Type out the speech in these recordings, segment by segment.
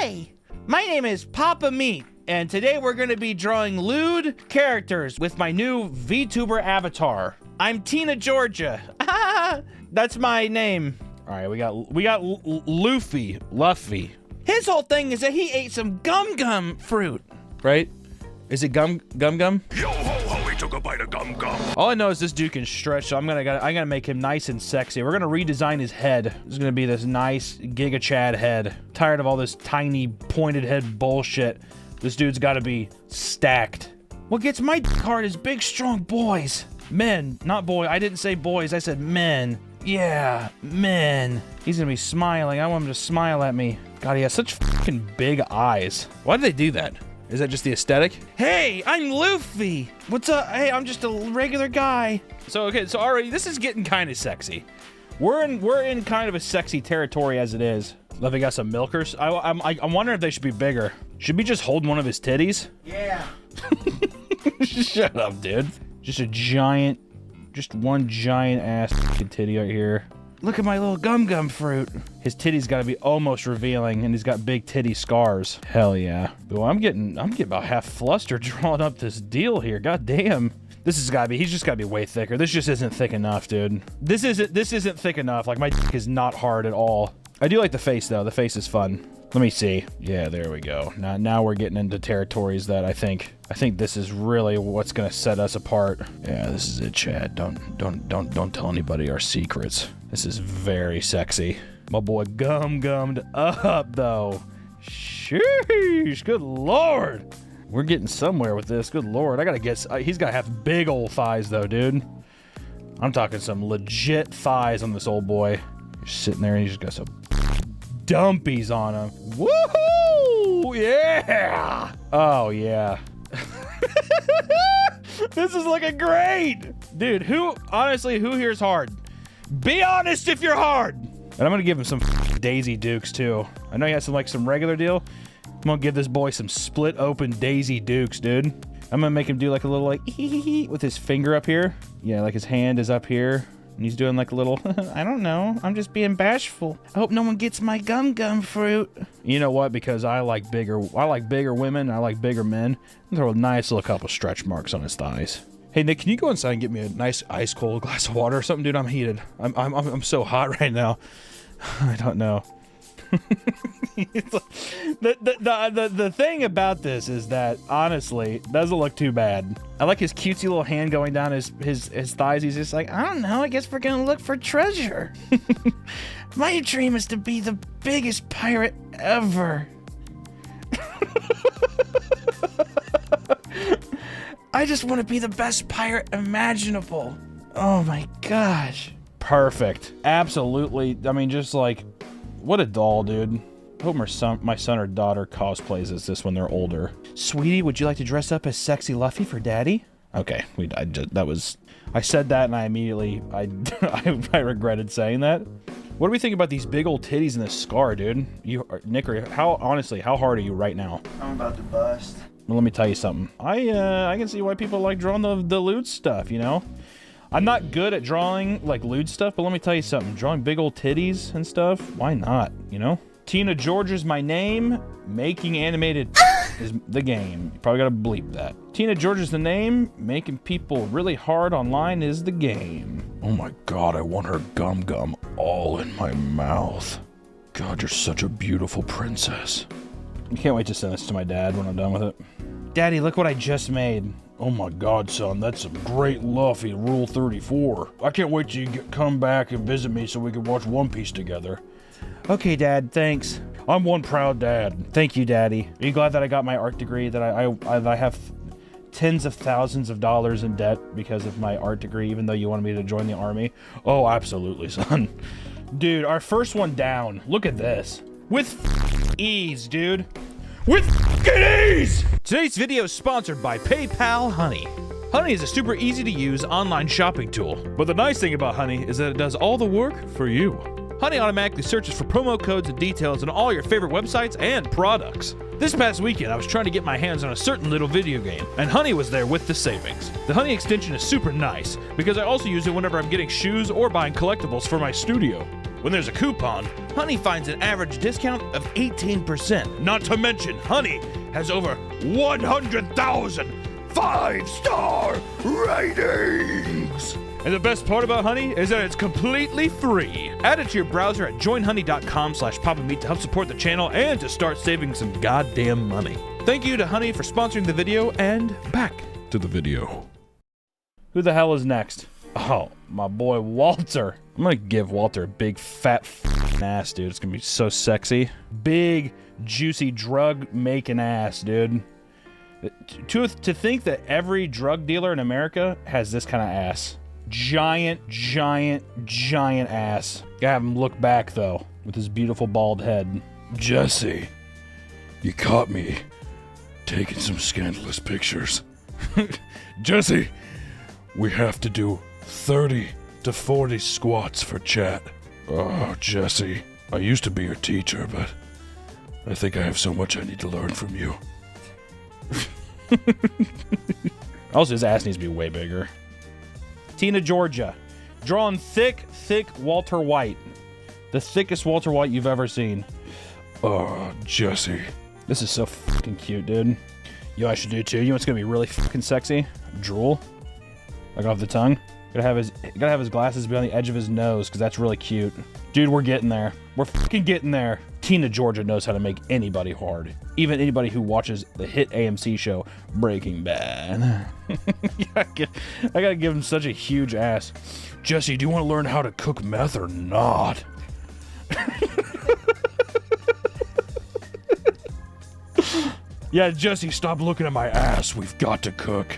Hi, my name is Papa Meat, and today we're going to be drawing lewd characters with my new VTuber avatar. I'm Tina Georgia. That's my name. All right, we got Luffy. His whole thing is that he ate some gum fruit, right? Is it gum? Yo ho ho, he took a bite of gum. All I know is this dude can stretch, so I'm gonna make him nice and sexy. We're gonna redesign his head. It's gonna be this nice Giga Chad head. Tired of all this tiny pointed head bullshit. This dude's gotta be stacked. What gets my hard is big, strong boys. Men, not boy. I didn't say boys, I said men. Yeah, men. He's gonna be smiling. I want him to smile at me. God, he has such fucking big eyes. Why did they do that? Is that just the aesthetic? Hey, I'm Luffy. What's up? Hey, I'm just a regular guy. So already this is getting kind of sexy. We're in kind of a sexy territory as it is. Luffy got some milkers. I'm wondering if they should be bigger. Should we just hold one of his titties? Yeah. Shut up, dude. Just one giant ass titty right here. Look at my little gum fruit. His titty's got to be almost revealing, and he's got big titty scars. Hell yeah. Well, I'm getting about half flustered drawing up this deal here. God damn. He's just gotta be way thicker. This just isn't thick enough, dude. This isn't thick enough. Like, my dick is not hard at all. I do like the face, though. The face is fun. Let me see. Yeah, there we go. Now we're getting into territories that I think this is really what's gonna set us apart. Yeah, this is it, Chad. Don't tell anybody our secrets. This is very sexy. My boy gummed up though. Sheesh, good lord. We're getting somewhere with this, good lord. I gotta guess, he's gotta have big old thighs though, dude. I'm talking some legit thighs on this old boy. He's sitting there and he's just got some dumpies on him. Woohoo! Yeah! Oh yeah. This is looking great! Dude, who here's hard? Be honest if you're hard! And I'm gonna give him some Daisy Dukes too. I know he has some regular deal. I'm gonna give this boy some split open Daisy Dukes, dude. I'm gonna make him do like a little with his finger up here. Yeah, like his hand is up here. And he's doing like a little, I don't know, I'm just being bashful. I hope no one gets my gum fruit. You know what? Because I like bigger women, I like bigger men. And throw a nice little couple stretch marks on his thighs. Hey Nick, can you go inside and get me a nice ice cold glass of water or something, dude? I'm heated. I'm so hot right now. I don't know. The thing about this is that honestly it doesn't look too bad. I like his cutesy little hand going down his thighs. He's just like, I don't know, I guess we're gonna look for treasure. My dream is to be the biggest pirate ever. I just want to be the best pirate imaginable. Oh my gosh. Perfect. Absolutely. I mean, just like, what a doll, dude. I hope my son or daughter cosplays as this when they're older. Sweetie, would you like to dress up as sexy Luffy for daddy? Okay, I said that and I immediately, I regretted saying that. What do we think about these big old titties and this scar, dude? Nick, how hard are you right now? I'm about to bust. Well, let me tell you something. I can see why people like drawing the lewd stuff, you know? I'm not good at drawing like lewd stuff, but let me tell you something. Drawing big old titties and stuff, why not, you know? Tina Georgia's my name. Making animated is the game. You probably gotta bleep that. Tina Georgia's the name. Making people really hard online is the game. Oh my god, I want her gum all in my mouth. God, you're such a beautiful princess. I can't wait to send this to my dad when I'm done with it. Daddy, look what I just made. Oh my god, son, that's some great Luffy Rule 34. I can't wait till you come back and visit me so we can watch One Piece together. Okay, Dad, thanks. I'm one proud dad. Thank you, Daddy. Are you glad that I got my art degree, that I have tens of thousands of dollars in debt because of my art degree, even though you wanted me to join the army? Oh, absolutely, son. Dude, our first one down. Look at this. With ease, dude. With ease! Today's video is sponsored by PayPal Honey. Honey is a super easy to use online shopping tool. But the nice thing about Honey is that it does all the work for you. Honey automatically searches for promo codes and details on all your favorite websites and products. This past weekend, I was trying to get my hands on a certain little video game, and Honey was there with the savings. The Honey extension is super nice, because I also use it whenever I'm getting shoes or buying collectibles for my studio. When there's a coupon, Honey finds an average discount of 18%. Not to mention, Honey has over 100,000 5-star ratings. And the best part about Honey is that it's completely free. Add it to your browser at joinhoney.com/papameat to help support the channel and to start saving some goddamn money. Thank you to Honey for sponsoring the video, and back to the video. Who the hell is next? Oh, my boy Walter. I'm gonna give Walter a big fat ass, dude. It's gonna be so sexy. Big, juicy, drug-making ass, dude. To think that every drug dealer in America has this kind of ass. Giant, giant, giant ass. Gotta have him look back, though, with his beautiful bald head. Jesse, you caught me taking some scandalous pictures. Jesse, we have to do 30 to 40 squats for chat. Oh, Jesse, I used to be your teacher, but I think I have so much I need to learn from you. Also, his ass needs to be way bigger. Tina, Georgia. Drawing thick, thick Walter White. The thickest Walter White you've ever seen. Oh, Jesse. This is so fucking cute, dude. Yo, I should do too. You know what's gonna be really fucking sexy? Drool. Like off the tongue. Gotta have his glasses be on the edge of his nose, because that's really cute. Dude, we're getting there. We're fucking getting there. Tina, Georgia knows how to make anybody hard. Even anybody who watches the hit AMC show Breaking Bad. I gotta give him such a huge ass. Jesse, do you want to learn how to cook meth or not? Yeah, Jesse, stop looking at my ass. We've got to cook.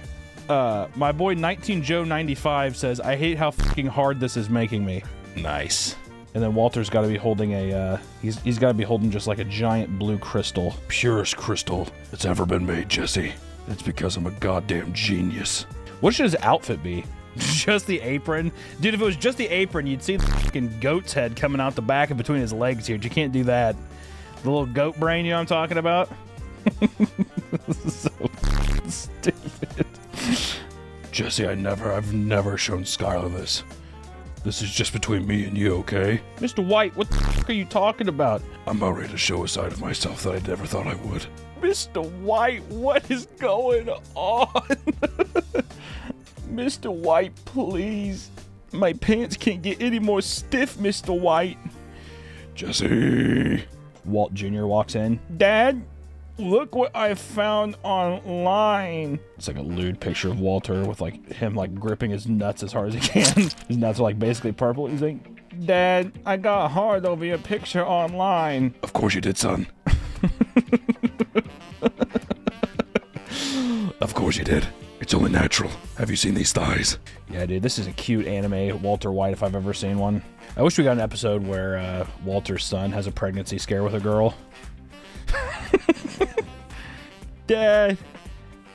My boy 19Joe95 says, I hate how fucking hard this is making me. Nice. And then Walter's got to be holding a, he's got to be holding just like a giant blue crystal. Purest crystal that's ever been made, Jesse. It's because I'm a goddamn genius. What should his outfit be? Just the apron? Dude, if it was just the apron, you'd see the fucking goat's head coming out the back and between his legs here. You can't do that. The little goat brain, you know what I'm talking about? This is so stupid. Jesse, I've never shown Skylar this. This is just between me and you, okay? Mr. White, what the fuck are you talking about? I'm about ready to show a side of myself that I never thought I would. Mr. White, what is going on? Mr. White, please. My pants can't get any more stiff, Mr. White. Jesse. Walt Jr. walks in. Dad, look what I found online. It's like a lewd picture of Walter with like him like gripping his nuts as hard as he can. His nuts are like basically purple. He's like, Dad, I got hard over your picture online. Of course you did, son. Of course you did. It's only natural. Have you seen these thighs? Yeah, dude, this is a cute anime Walter White if I've ever seen one. I wish we got an episode where Walter's son has a pregnancy scare with a girl. Dad,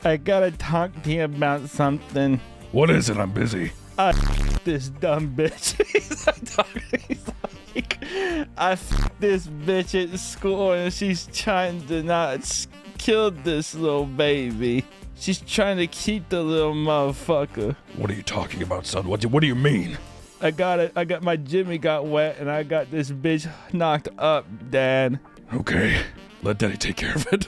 I gotta talk to you about something. What is it? I'm busy. This dumb bitch. He's like, I f***ed this bitch at school and she's trying to not kill this little baby. She's trying to keep the little motherfucker. What are you talking about, son? What do you mean? I got my Jimmy got wet and I got this bitch knocked up, Dad. Okay, let Daddy take care of it.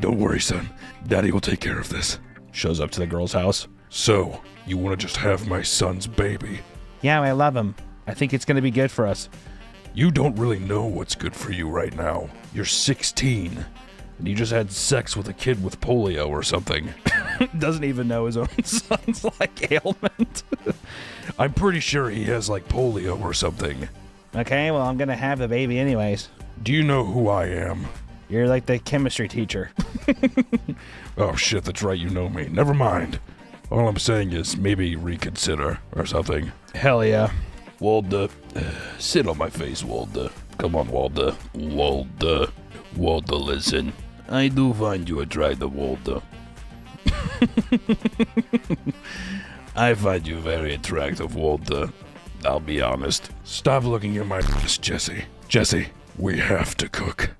Don't worry, son. Daddy will take care of this. Shows up to the girl's house. So, you want to just have my son's baby? Yeah, I love him. I think it's going to be good for us. You don't really know what's good for you right now. You're 16, and you just had sex with a kid with polio or something. Doesn't even know his own son's, like, ailment. I'm pretty sure he has, like, polio or something. Okay, well, I'm going to have the baby anyways. Do you know who I am? You're like the chemistry teacher. Oh, shit, that's right, you know me. Never mind. All I'm saying is maybe reconsider or something. Hell yeah. Walter, sit on my face, Walter. Come on, Walter. Walter, listen. I do find you attractive, Walter. I find you very attractive, Walter. I'll be honest. Stop looking at my ass, Jesse. Jesse, we have to cook.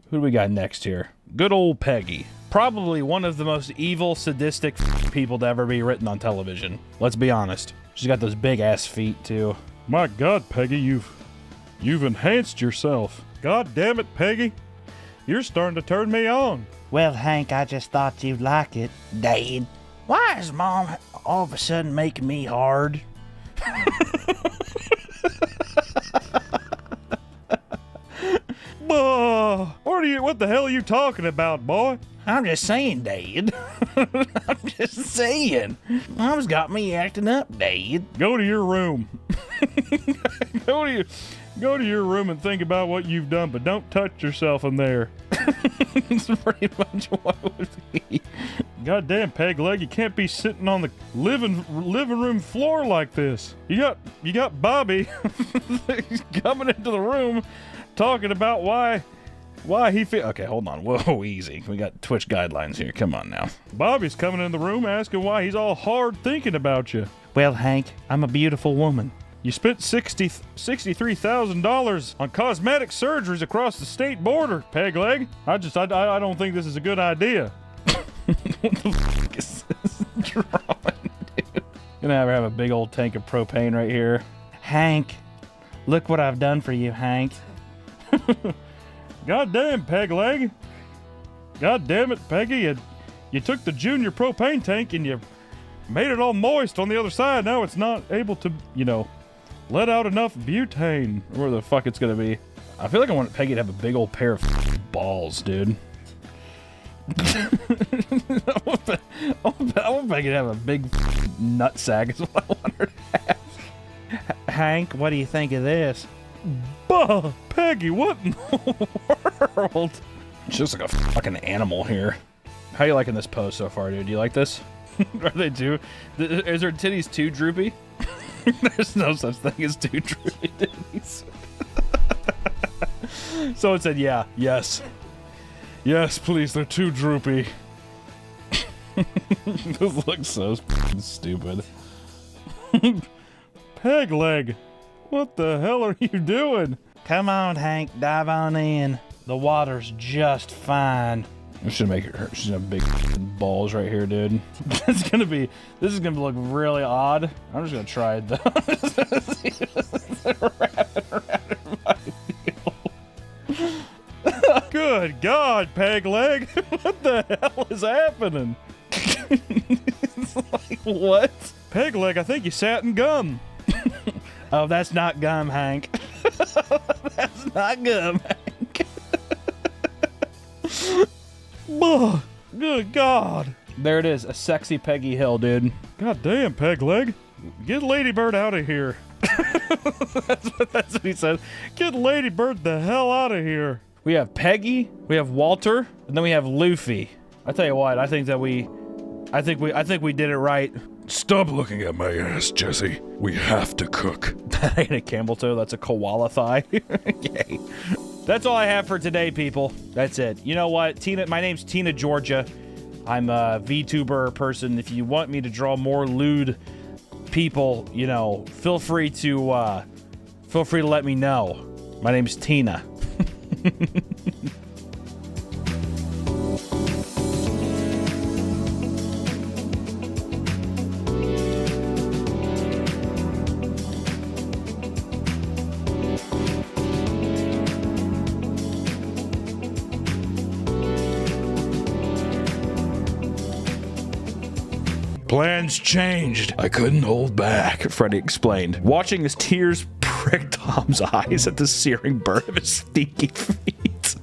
Who do we got next here? Good old Peggy. Probably one of the most evil, sadistic people to ever be written on television. Let's be honest. She's got those big ass feet, too. My God, Peggy, you've enhanced yourself. God damn it, Peggy. You're starting to turn me on. Well, Hank, I just thought you'd like it. Dad, why is Mom all of a sudden making me hard? What the hell are you talking about, boy? I'm just saying, Dad. I'm just saying. Mom's got me acting up, Dad. Go to your room. Go to your room and think about what you've done, but don't touch yourself in there. It's pretty much what it would be. Goddamn, Peg Leg, you can't be sitting on the living room floor like this. You got Bobby coming into the room talking about why he feel. Okay, hold on. Whoa, easy. We got Twitch guidelines here. Come on now. Bobby's coming in the room asking why he's all hard thinking about you. Well, Hank, I'm a beautiful woman. You spent $63,000 on cosmetic surgeries across the state border, Peg Leg. I don't think this is a good idea. What the fuck is this drawing, dude? Gonna have a big old tank of propane right here. Hank, look what I've done for you, Hank. Goddamn, Peg Leg. God damn it, Peggy. You took the junior propane tank and you made it all moist on the other side. Now it's not able to, let out enough butane. Where the fuck it's gonna be. I feel like I want Peggy to have a big old pair of balls, dude. I want Peggy to have a big nut sack is what I want her to have. Hank, what do you think of this? Bah, Peggy, what in the world? It's just like a fucking animal here. How you liking this pose so far, dude? Do you like this? Are they too? Is her titties too droopy? There's no such thing as too droopy titties. So it said, yeah, yes. Yes, please, they're too droopy. This looks so stupid. Peg Leg, what the hell are you doing? Come on, Hank, dive on in. The water's just fine. I should make her. She's gonna have big balls right here, dude. This is gonna look really odd. I'm just gonna try it though. Good God, Peg Leg, what the hell is happening? It's like, what? Peg Leg, I think you sat in gum. Oh, that's not gum, Hank. That's not gum, Hank. Bah, good God. There it is, a sexy Peggy Hill, dude. God damn, Peg Leg. Get Ladybird out of here. That's what he said. Get Ladybird the hell out of here. We have Peggy, we have Walter, and then we have Luffy. I tell you what, I think we did it right. Stop looking at my ass, Jesse. We have to cook. That ain't a camel toe, that's a koala thigh. Yay. That's all I have for today, people. That's it. You know what? My name's Tina Georgia. I'm a VTuber person. If you want me to draw more lewd people, feel free to let me know. My name's Tina. Plans changed. I couldn't hold back. Freddy explained, watching his tears prick Tom's eyes at the searing burn of his stinky feet.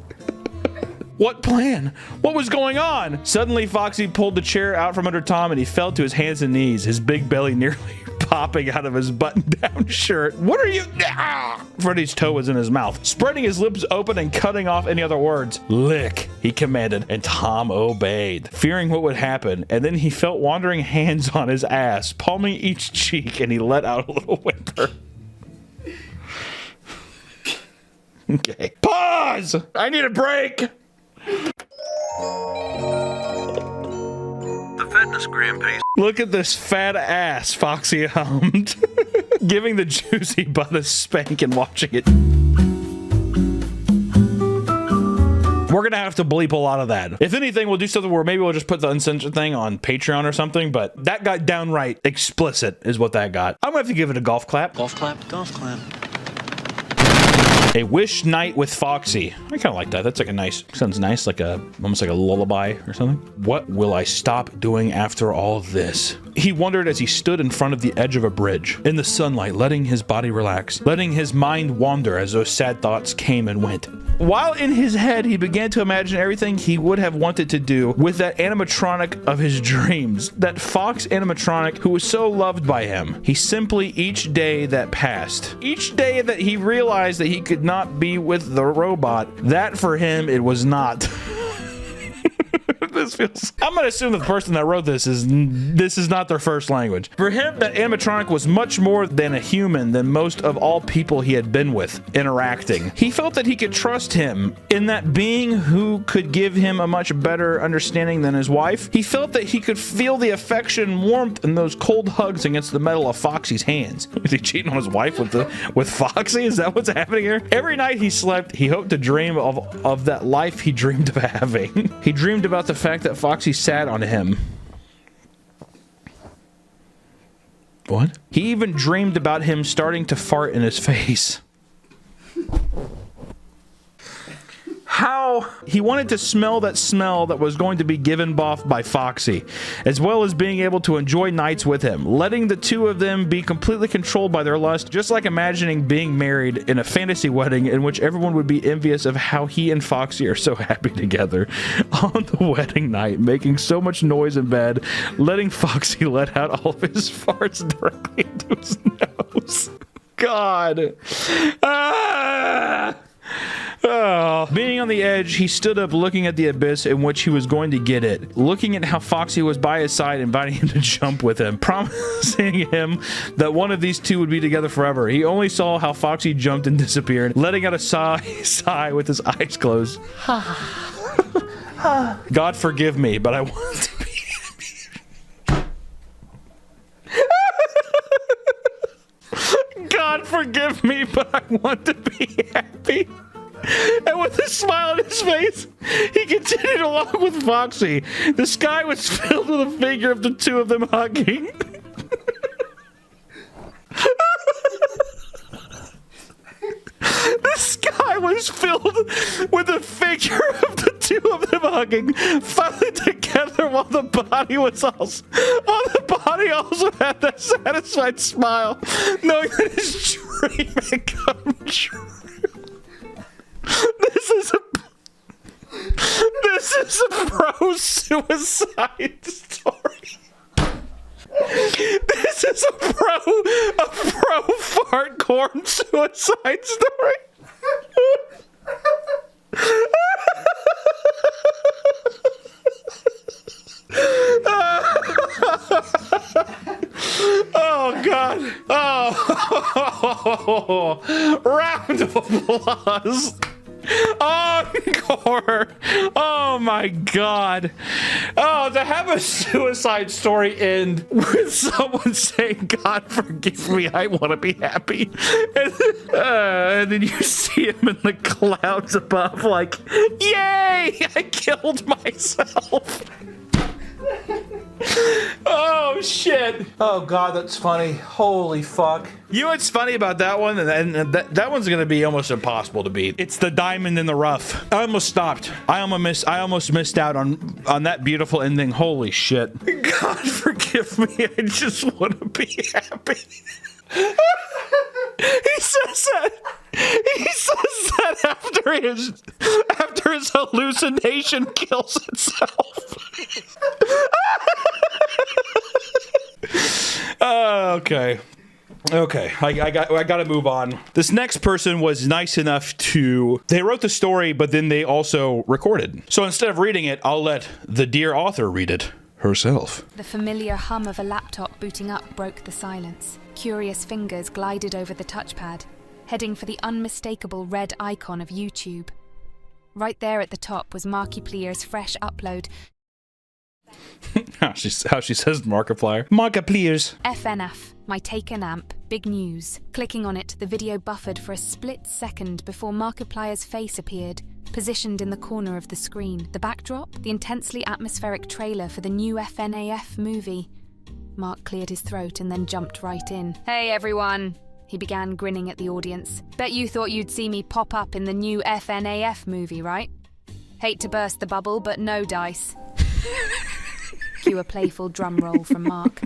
What plan? What was going on? Suddenly, Foxy pulled the chair out from under Tom and he fell to his hands and knees, his big belly nearly popping out of his button-down shirt. What are you? Ah! Freddy's toe was in his mouth, spreading his lips open and cutting off any other words. Lick, he commanded, and Tom obeyed, fearing what would happen, and then he felt wandering hands on his ass, palming each cheek, and he let out a little whimper. Okay. Pause! I need a break! The fitness grandpa. Look at this fat ass, Foxy hummed, giving the juicy butt a spank and watching it. We're gonna have to bleep a lot of that. If anything, we'll do something where maybe we'll just put the uncensored thing on Patreon or something, but that got downright explicit is what that got. I'm gonna have to give it a golf clap. Golf clap, golf clap. A wish night with Foxy. I kind of like that. That's like a nice, sounds nice, like a, almost like a lullaby or something. What will I stop doing after all this? He wondered as he stood in front of the edge of a bridge, in the sunlight, letting his body relax, letting his mind wander as those sad thoughts came and went. While in his head, he began to imagine everything he would have wanted to do with that animatronic of his dreams, that Fox animatronic who was so loved by him. He simply, each day that passed, each day that he realized that he could not be with the robot, that for him, it was not. This feels, I'm gonna assume that the person that wrote this is not their first language. For him, that animatronic was much more than a human than most of all people he had been with interacting. He felt that he could trust him in that being who could give him a much better understanding than his wife. He felt that he could feel the affection and warmth in those cold hugs against the metal of Foxy's hands. Is he cheating on his wife with Foxy? Is that what's happening here? Every night he slept, he hoped to dream of that life he dreamed of having. He dreamed about the fact that Foxy sat on him. What? He even dreamed about him starting to fart in his face. How he wanted to smell that smell that was going to be given off by Foxy, as well as being able to enjoy nights with him, letting the two of them be completely controlled by their lust, just like imagining being married in a fantasy wedding in which everyone would be envious of how he and Foxy are so happy together. On the wedding night, making so much noise in bed, letting Foxy let out all of his farts directly into his nose. God. Ah! Oh. Being on the edge, he stood up looking at the abyss in which he was going to get it, looking at how Foxy was by his side, inviting him to jump with him, promising him that one of these two would be together forever. He only saw how Foxy jumped and disappeared, letting out a sigh with his eyes closed. God forgive me, but I want to be God forgive me, but I want to be happy. And with a smile on his face, he continued along with Foxy. The sky was filled with a figure of the two of them hugging. The sky was filled with a figure of the two of them hugging, finally together while the body also had that satisfied smile, knowing that his dream had come true. This is a pro-suicide story. This is a pro-fart corn suicide story. Oh God! Oh, round of applause. Encore! Oh my God! Oh, to have a suicide story end with someone saying, "God forgive me, I want to be happy," and then you see him in the clouds above, like, "Yay! I killed myself." Oh shit! Oh God, that's funny. Holy fuck! You know what's funny about that one? And that one's gonna be almost impossible to beat. It's the diamond in the rough. I almost stopped. I almost missed out on that beautiful ending. Holy shit! God forgive me. I just want to be happy. He says that after his hallucination kills itself. Okay. I got to move on. This next person was nice enough to, they wrote the story, but then they also recorded. So instead of reading it, I'll let the dear author read it herself. The familiar hum of a laptop booting up broke the silence. Curious fingers glided over the touchpad, heading for the unmistakable red icon of YouTube. Right there at the top was Markiplier's fresh upload. how she says Markiplier. Markiplier's. FNF, my taken amp, big news. Clicking on it, the video buffered for a split second before Markiplier's face appeared. positioned in the corner of the screen. The backdrop, the intensely atmospheric trailer for the new FNAF movie. Mark cleared his throat and then jumped right in. "Hey everyone," he began, grinning at the audience. "Bet you thought you'd see me pop up in the new FNAF movie, right? Hate to burst the bubble, but no dice." Cue a playful drum roll from Mark.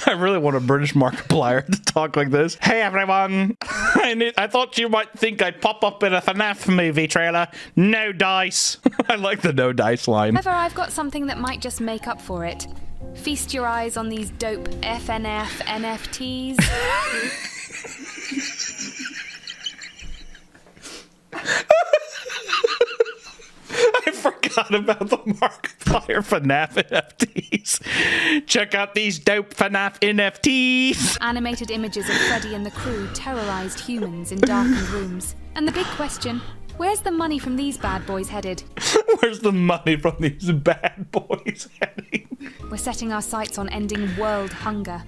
I really want a British Markiplier to talk like this. "Hey everyone, I thought you might think I'd pop up in a FNAF movie trailer. No dice." I like the no dice line. However, I've got something that might just make up for it. Feast your eyes on these dope FNAF NFTs. I forgot about the Markiplier FNAF NFTs. Check out these dope FNAF NFTs. Animated images of Freddy and the crew terrorized humans in darkened rooms. And the big question, where's the money from these bad boys headed? Where's the money from these bad boys heading? We're setting our sights on ending world hunger.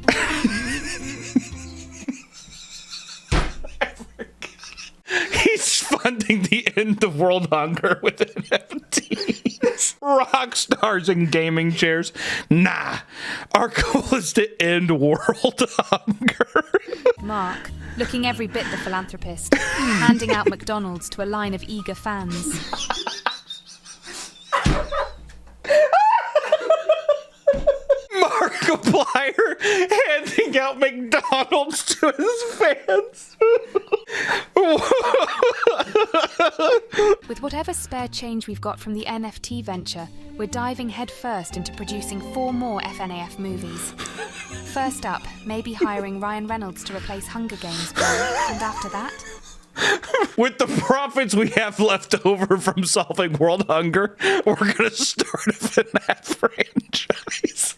He's funding the end of world hunger with NFTs. Rock stars and gaming chairs. Nah, our goal is to end world hunger. Mark, looking every bit the philanthropist, handing out McDonald's to a line of eager fans. Markiplier handing out McDonald's to his fans. With whatever spare change we've got from the NFT venture, we're diving headfirst into producing 4 more FNAF movies. First up, maybe hiring Ryan Reynolds to replace Hunger Games, and after that, with the profits we have left over from solving world hunger, we're gonna start a FNAF franchise.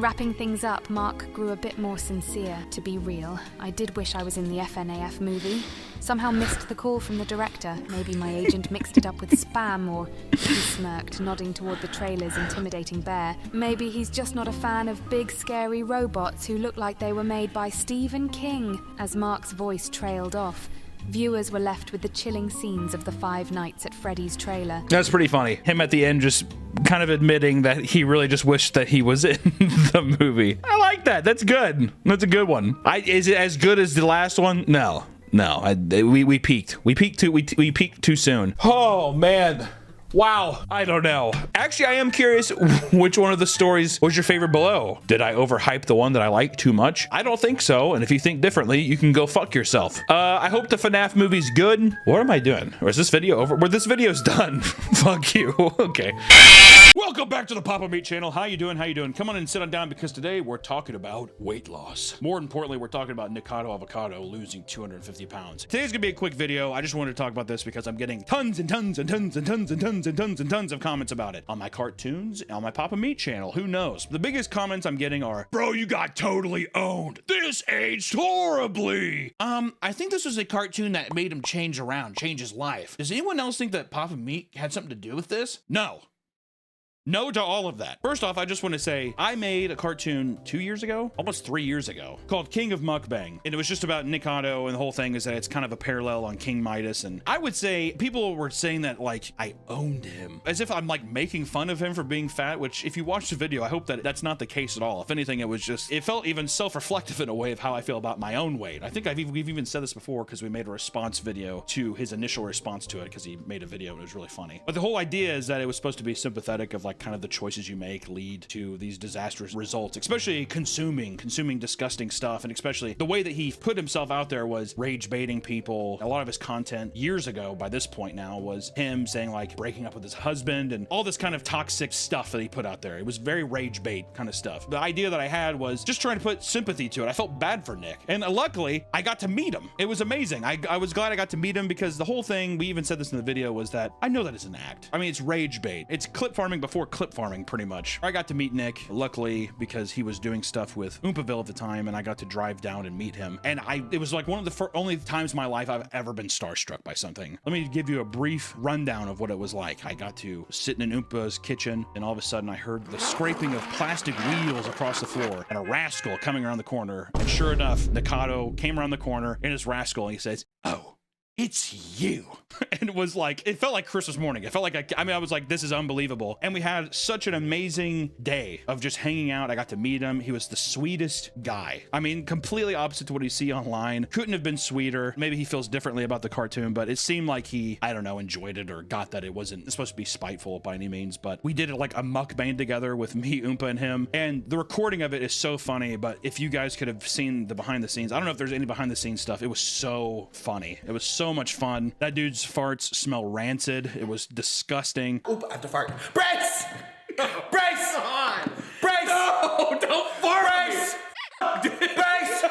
wrapping things up, Mark grew a bit more sincere. To be real, I did wish I was in the FNAF movie. Somehow missed the call from the director. Maybe my agent mixed it up with spam, or he smirked, nodding toward the trailer's intimidating bear. Maybe he's just not a fan of big, scary robots who look like they were made by Stephen King. As Mark's voice trailed off, viewers were left with the chilling scenes of the Five Nights at Freddy's trailer. That's pretty funny. Him at the end just kind of admitting that he really just wished that he was in the movie. I like that. That's good. That's a good one. Is it as good as the last one? No. We peaked. We peaked too soon. Oh man. Wow, I don't know. Actually, I am curious which one of the stories was your favorite below. Did I overhype the one that I liked too much? I don't think so, and if you think differently, you can go fuck yourself. I hope the FNAF movie's good. What am I doing? Or is this video over? Well, this video's done. Fuck you. Okay. Welcome back to the Papa Meat channel. How you doing? How you doing? Come on and sit on down because today we're talking about weight loss. More importantly, we're talking about Nikocado Avocado losing 250 pounds. Today's gonna be a quick video. I just wanted to talk about this because I'm getting tons and tons and tons and tons and tons and tons and tons of comments about it on my cartoons, on my Papa Meat channel. Who knows? The biggest comments I'm getting are, bro, you got totally owned. This aged horribly. I think this was a cartoon that made him change his life. Does anyone else think that Papa Meat had something to do with this? No to all of that. First off, I just want to say I made a cartoon 2 years ago, almost 3 years ago, called King of Mukbang. And it was just about Nikocado, and the whole thing is that it's kind of a parallel on King Midas. And I would say people were saying that like I owned him, as if I'm like making fun of him for being fat, which if you watch the video, I hope that that's not the case at all. If anything, it felt even self-reflective in a way of how I feel about my own weight. I think we've even said this before because we made a response video to his initial response to it because he made a video and it was really funny. But the whole idea is that it was supposed to be sympathetic of like kind of the choices you make lead to these disastrous results, especially consuming disgusting stuff. And especially the way that he put himself out there was rage baiting people. A lot of his content years ago, by this point now, was him saying like breaking up with his husband and all this kind of toxic stuff that he put out there. It was very rage bait kind of stuff. The idea that I had was just trying to put sympathy to it. I felt bad for Nick, and luckily I got to meet him. It was amazing. I was glad I got to meet him because the whole thing, we even said this in the video, was that I know that it's an act. I mean, it's rage bait. It's clip farming before clip farming, pretty much. I got to meet Nick, luckily, because he was doing stuff with Oompaville at the time, and I got to drive down and meet him. And it was like one of the only times in my life I've ever been starstruck by something. Let me give you a brief rundown of what it was like. I got to sit in an Oompa's kitchen, and all of a sudden I heard the scraping of plastic wheels across the floor, and a rascal coming around the corner. And sure enough, Nikocado came around the corner in his rascal, and he says, "Oh, it's you. And it was like, it felt like Christmas morning. It felt like, I was like, this is unbelievable. And we had such an amazing day of just hanging out. I got to meet him. He was the sweetest guy. I mean, completely opposite to what you see online. Couldn't have been sweeter. Maybe he feels differently about the cartoon, but it seemed like he, I don't know, enjoyed it or got that it wasn't supposed to be spiteful by any means. But we did it like a mukbang together with me, Oompa, and him. And the recording of it is so funny. But if you guys could have seen the behind the scenes, I don't know if there's any behind the scenes stuff. It was so funny. It was so much fun. That dude's farts smell rancid. It was disgusting. Oop, I have to fart. Brace! Brace! on. Brace! No, don't fart. Brace! Brace!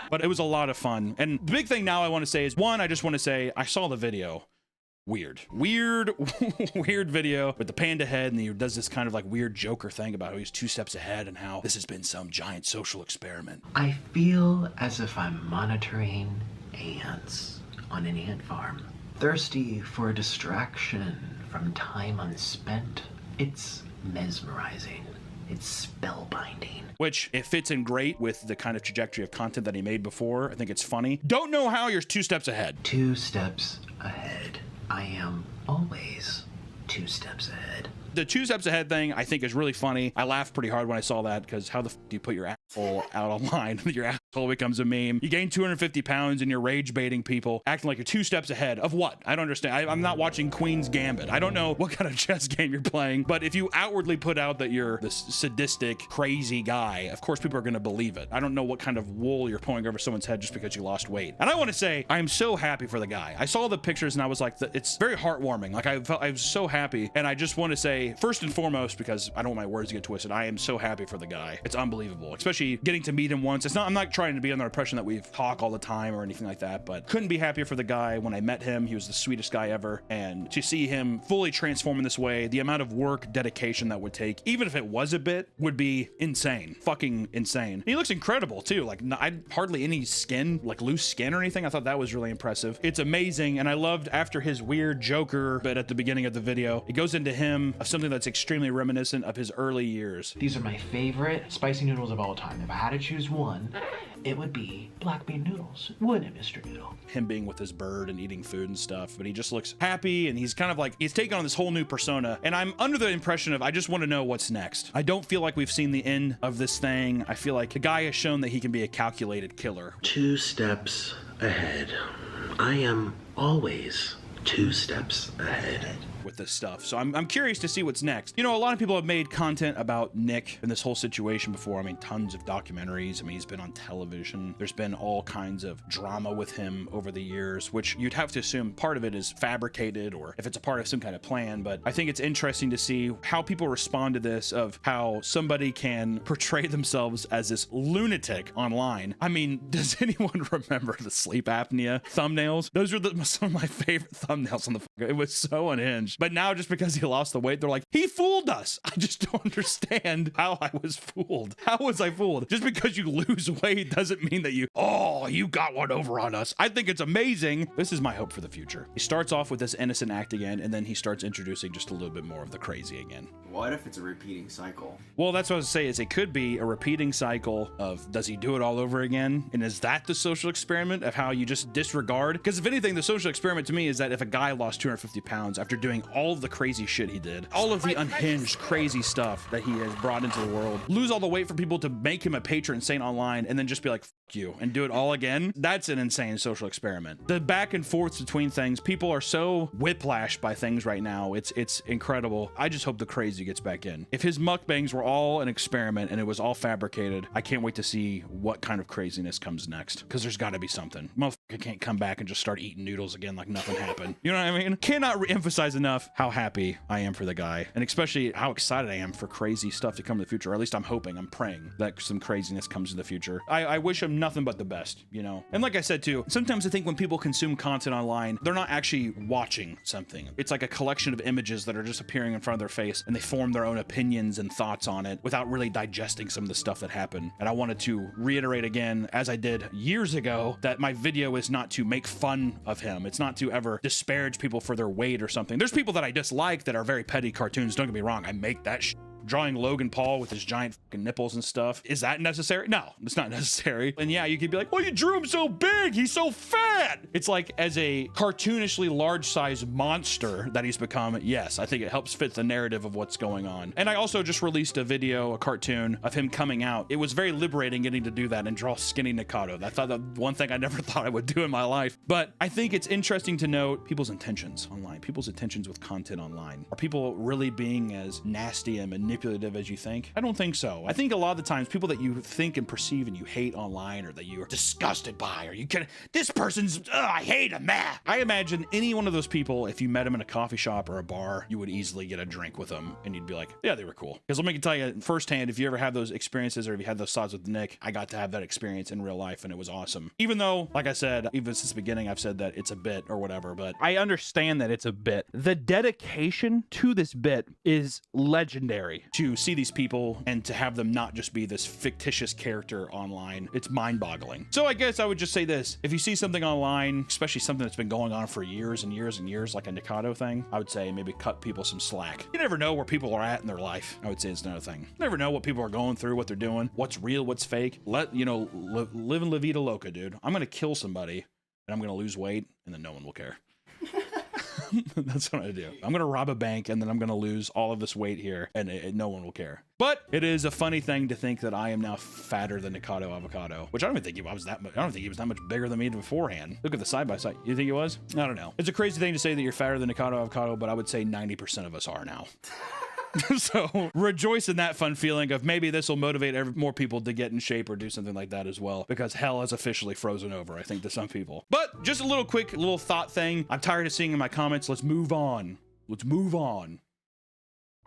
But it was a lot of fun. And the big thing now I want to say is, one, I just want to say I saw the video. Weird video with the panda head, and he does this kind of like weird Joker thing about how he's 2 steps ahead and how this has been some giant social experiment. I feel as if I'm monitoring ants on an ant farm, thirsty for a distraction from time unspent. It's mesmerizing. It's spellbinding. Which, it fits in great with the kind of trajectory of content that he made before. I think it's funny. Don't know how you're 2 steps ahead. 2 steps ahead. I am always 2 steps ahead. The 2 steps ahead thing I think is really funny. I laughed pretty hard when I saw that, because how the f do you put your asshole out online? Your asshole becomes a meme. You gain 250 pounds and you're rage baiting people, acting like you're 2 steps ahead of what? I don't understand. I'm not watching Queen's Gambit. I don't know what kind of chess game you're playing, but if you outwardly put out that you're this sadistic, crazy guy, of course people are going to believe it. I don't know what kind of wool you're pulling over someone's head just because you lost weight. And I want to say, I am so happy for the guy. I saw the pictures and I was like, it's very heartwarming. Like I was so happy. And I just want to say, first and foremost, because I don't want my words to get twisted, I am so happy for the guy. It's unbelievable, especially getting to meet him once. I'm not trying to be under the impression that we talk all the time or anything like that, but couldn't be happier for the guy. When I met him, he was the sweetest guy ever. And to see him fully transform in this way, the amount of work, dedication that would take, even if it was a bit, would be insane. Fucking insane. And he looks incredible too. Like hardly any skin, like loose skin or anything. I thought that was really impressive. It's amazing. And I loved after his weird Joker bit at the beginning of the video, it goes into him of something that's extremely reminiscent of his early years. These are my favorite spicy noodles of all time. If I had to choose one, it would be black bean noodles, wouldn't it, Mr. Noodle? Him being with his bird and eating food and stuff, but he just looks happy, and he's kind of like, he's taken on this whole new persona, and I'm under the impression of, I just want to know what's next. I don't feel like we've seen the end of this thing. I feel like the guy has shown that he can be a calculated killer. 2 steps ahead. I am always 2 steps ahead with this stuff. So I'm curious to see what's next. You know, a lot of people have made content about Nick and this whole situation before. I mean, tons of documentaries. I mean, he's been on television. There's been all kinds of drama with him over the years, which you'd have to assume part of it is fabricated, or if it's a part of some kind of plan. But I think it's interesting to see how people respond to this, of how somebody can portray themselves as this lunatic online. I mean, does anyone remember the sleep apnea thumbnails? Those are some of my favorite thumbnails on the it was so unhinged. But now, just because he lost the weight, they're like, he fooled us. I just don't understand how I was fooled. How was I fooled? Just because you lose weight doesn't mean that you got one over on us. I think it's amazing. This is my hope for the future. He starts off with this innocent act again, and then he starts introducing just a little bit more of the crazy again. What if it's a repeating cycle? Well, that's what I was saying, is it could be a repeating cycle of, does he do it all over again? And is that the social experiment of how you just disregard? Because if anything, the social experiment to me is that if a guy lost 250 pounds after doing all of the crazy shit he did, all of the unhinged crazy stuff that he has brought into the world, lose all the weight for people to make him a patron saint online, and then just be like, fuck you, and do it all again, that's an insane social experiment. The back and forth between things, people are so whiplashed by things right now, it's incredible. I just hope the crazy gets back in. If his mukbangs were all an experiment and it was all fabricated, I can't wait to see what kind of craziness comes next, because there's got to be something. Motherfucker can't come back and just start eating noodles again like nothing happened. You know what I mean? Cannot re-emphasize enough how happy I am for the guy, and especially how excited I am for crazy stuff to come in the future. Or at least I'm hoping, I'm praying that some craziness comes in the future. I wish him nothing but the best, you know? And like I said too, sometimes I think when people consume content online, they're not actually watching something. It's like a collection of images that are just appearing in front of their face, and they form their own opinions and thoughts on it without really digesting some of the stuff that happened. And I wanted to reiterate again, as I did years ago, that my video is not to make fun of him. It's not to ever disparage people for their weight or something. There's people that I dislike that are very petty cartoons. Don't get me wrong. I make that drawing Logan Paul with his giant fucking nipples and stuff. Is that necessary? No, it's not necessary. And yeah, you could be like, well, you drew him so big, he's so fat. It's like, as a cartoonishly large-sized monster that he's become, yes, I think it helps fit the narrative of what's going on. And I also just released a video, a cartoon of him coming out. It was very liberating getting to do that and draw skinny Nikado. I thought that one thing I never thought I would do in my life. But I think it's interesting to note people's intentions online, people's intentions with content online. Are people really being as nasty and manipulative as you think? I don't think so. I think a lot of the times people that you think and perceive and you hate online, or that you are disgusted by, or you can, this person's, I hate him, man. I imagine any one of those people, if you met him in a coffee shop or a bar, you would easily get a drink with them and you'd be like, yeah, they were cool. Because let me tell you firsthand, if you ever have those experiences, or if you had those thoughts with Nick, I got to have that experience in real life and it was awesome. Even though, like I said, even since the beginning, I've said that it's a bit or whatever, but I understand that it's a bit. The dedication to this bit is legendary. to see these people and to have them not just be this fictitious character online, it's mind-boggling. So I guess I would just say this: if you see something online, especially something that's been going on for years and years and years, like a Nikado thing, I would say maybe cut people some slack. You never know where people are at in their life. I would say it's another thing. You never know what people are going through, what they're doing, what's real, what's fake. Live in La Vida Loca, dude. I'm gonna kill somebody and I'm gonna lose weight and then no one will care. That's what I do. I'm gonna rob a bank and then I'm gonna lose all of this weight here and no one will care. But it is a funny thing to think that I am now fatter than Nikado Avocado, which I don't even think he was that much. I don't think he was that much bigger than me beforehand. Look at the side by side. You think he was? I don't know. It's a crazy thing to say that you're fatter than Nikado Avocado, but I would say 90% of us are now. So rejoice in that fun feeling of maybe this will motivate more people to get in shape or do something like that as well, because hell has officially frozen over, I think, to some people. But just a little quick little thought thing. I'm tired of seeing in my comments. Let's move on. Let's move on.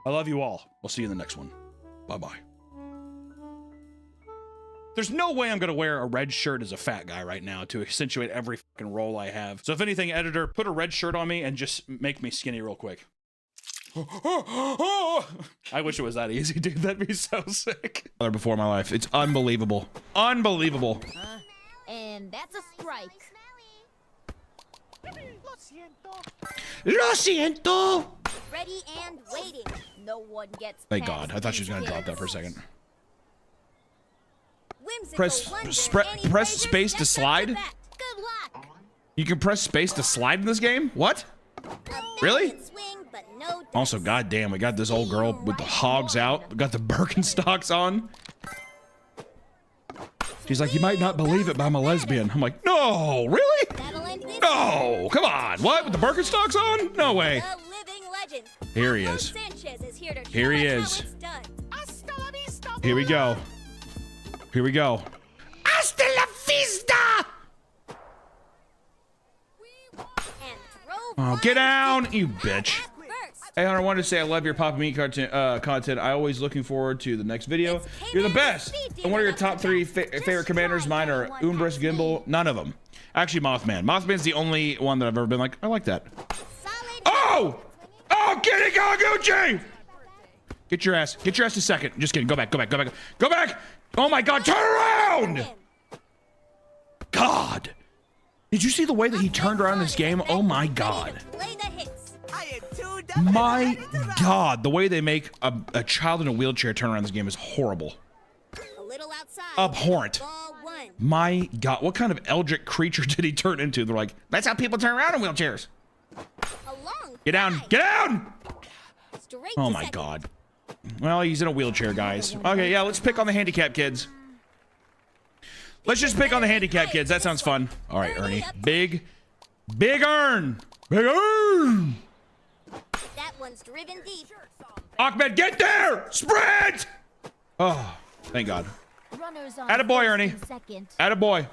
I love you all. I'll see you in the next one. Bye-bye. There's no way I'm gonna wear a red shirt as a fat guy right now to accentuate every fucking role I have. So if anything, editor, put a red shirt on me and just make me skinny real quick. I wish it was that easy, dude. That'd be so sick. Before my life. It's unbelievable. Unbelievable. And that's a strike. Lo siento. Ready and waiting. No one gets Thank past God. I thought she was these gonna drop kids. that for a second. Whimsical Press wonder, any space to pleasures? slide? Just after that. Good luck. You can press space to slide in this game? What? A Really? valiant swing, but no Also, dice. goddamn, we got this old girl with the hogs out. We got the Birkenstocks on. She's like, you might not believe it, but I'm a lesbian. I'm like, no, really? That'll end this No, come on. What? With the Birkenstocks on? No way. The living legend. Here he Carlos is. Sanchez is here to Here show he us is. how it's done. Here we go. Here we go. Hasta la vista. And throw Oh, get down, you bitch. back first. Hey, Hunter, I wanted to say I love your Papa Me content. I always looking forward to the next video. You're the best. And what are your top 3 favorite commanders? Mine are Umbris, Gimbal, none of them. Actually, Mothman. Mothman's the only one that I've ever been like, I like that. Solid. Oh! Oh, get it, Gaguchi! Get your ass to second. Just kidding. Go back. Go back! Oh my God, turn around! God! Did you see the way that he turned around this game? Oh my God. Play the hits. My God, the way they make a child in a wheelchair turn around this game is horrible. A little outside. Abhorrent. Ball one. My God, what kind of eldritch creature did he turn into? They're like, that's how people turn around in wheelchairs. A long Get down, fly. get down! Straight Oh to my second. God. Well, he's in a wheelchair, guys. Okay, yeah, let's pick on the handicapped kids. Let's just pick on the handicapped kids. That sounds fun. All right, Ernie. Big earn. Big earn. That one's driven deep. Ahmed, get there! Sprint! Oh, thank God. Runners on Attaboy, first Ernie. and second. Attaboy.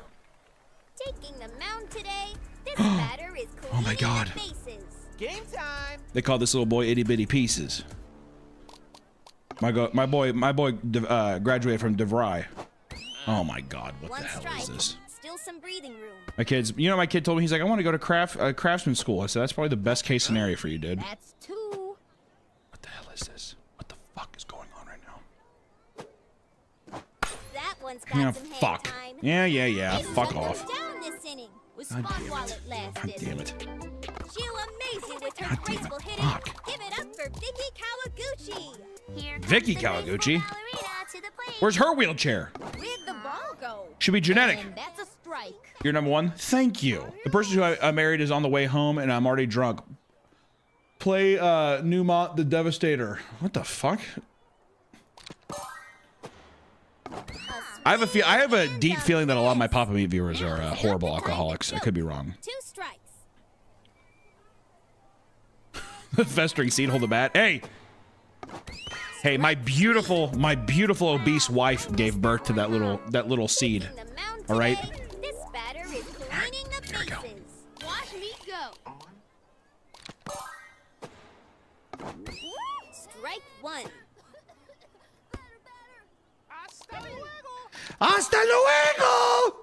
Taking the mound today. This batter is Oh my cleaning God. the bases. Game time. They call this little boy itty bitty pieces. My boy graduated from DeVry. Oh my God, what One the hell strike. is this? Still some breathing room. My kids, you know, my kid told me, he's like, I want to go to craftsman school. I said, that's probably the best case scenario for you, dude. That's 2. What the hell is this? What the fuck is going on right now? That one's got Yeah, some hang fuck. time. Yeah, They fuck shut off. them down this inning. Was God spot damn while it. it lasted. God damn it. She'll amaze you with her God damn it. graceful hitting. Fuck. Give it up for Vicky Kawaguchi. Here Vicky Kawaguchi. Where's her wheelchair? With the bongo. Should be genetic. And that's a strike. You're number one. Thank you. The person who I married is on the way home, and I'm already drunk. Play Newmont the Devastator. What the fuck? I have a deep feeling that a lot of my Papa Meat viewers are horrible alcoholics. I could be wrong. 2 strikes. The festering seed, hold the bat. Hey, my beautiful obese wife gave birth to that little seed. All right. This batter is cleaning the bases. Watch me go. Strike 1. Hasta luego!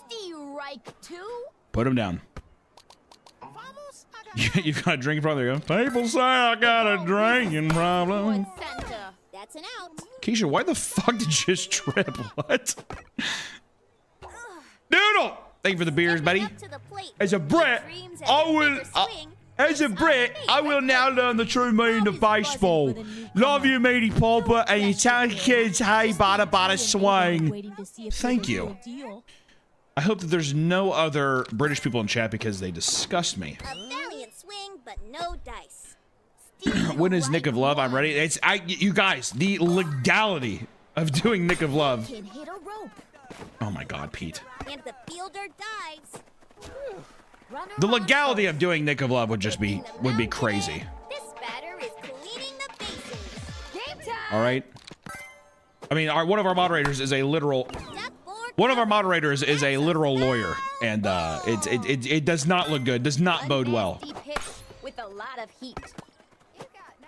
Strike 2. Put him down. You've got a drinking problem. There you go. People say I got a drinking problem. Center. That's an out. Keisha, why the fuck did you just trip? What? Noodle! Thank you for the beers, buddy. As a Brit, I will now learn the true meaning of baseball. Love you, meaty pulper, and you tell kids, hey, bada swing. Thank you. I hope that there's no other British people in chat because they disgust me. A valiant swing, but no dice. When is Nick of Love? I'm ready. You guys, the legality of doing Nick of Love. Can hit a rope. Oh my God, Pete. And the fielder dives. The legality of doing Nick of Love would be crazy. This batter is cleaning the bases. Game time. All right. I mean, one of our moderators is a literal. One of our moderators is a literal lawyer, and it does not look good. Does not bode well. With a lot of heat. You got no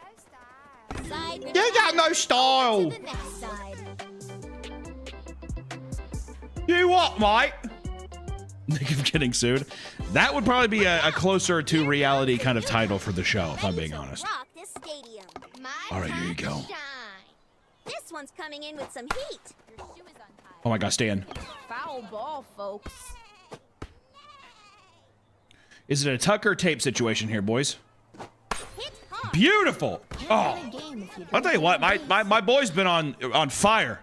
style. You got no style. To the next side. You what, mate? Nick of getting sued. That would probably be a closer to reality kind of title for the show, if I'm being honest. Rock this stadium. All right, here you go. This one's coming in with some heat. Your shoe is untied. Oh my God, Stan. Foul ball, folks. Is it a Tucker tape situation here, boys? Hit hard. Beautiful. Oh, I'll tell you what, my boy's been on fire.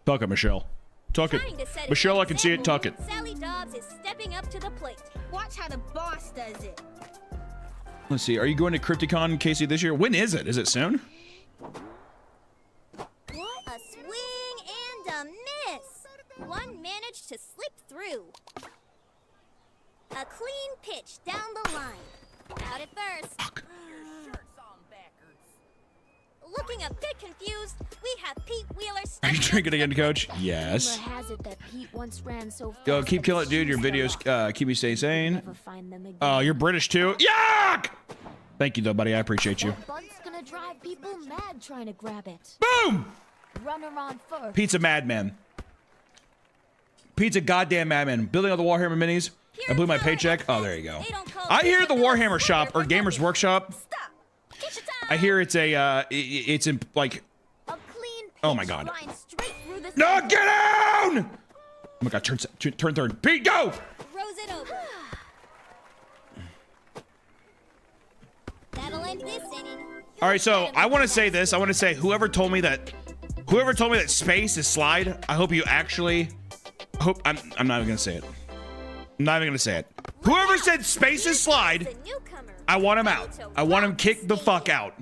Tuck it, Michelle. Tuck it. Michelle, I can see it. Tuck it. Sally Dobbs is stepping up to the plate. Watch how the boss does it. Let's see. Are you going to Crypticon, Casey, this year? When is it? Is it soon? What? A swing and a miss. One managed to slip through. A clean pitch down the line. Out at first. Looking a bit confused, we have Pete Wheeler. Are you drinking again, Coach? Yes. Yo, keep killing it, dude. Your videos keep me stay sane. Oh, you're British too? Yuck! Thank you, though, buddy. I appreciate you. Bunt's gonna drive people mad trying to grab it. Boom! Runner on first. Pete's a madman. Pete's a goddamn madman. Building all the Warhammer minis. I blew my paycheck. Oh, there you go. I hear the Warhammer shop or Gamers Workshop. I hear it's it's in like. Oh my God. No, get down! Oh my God, turn third. Pete, go! Throws it over. That'll end this inning. All right, so I want to say this. I want to say whoever told me that space is slide. I hope you actually. I'm not even gonna say it. I'm not even gonna say it. Whoever said space is slide, I want him out. I want him kicked the fuck out.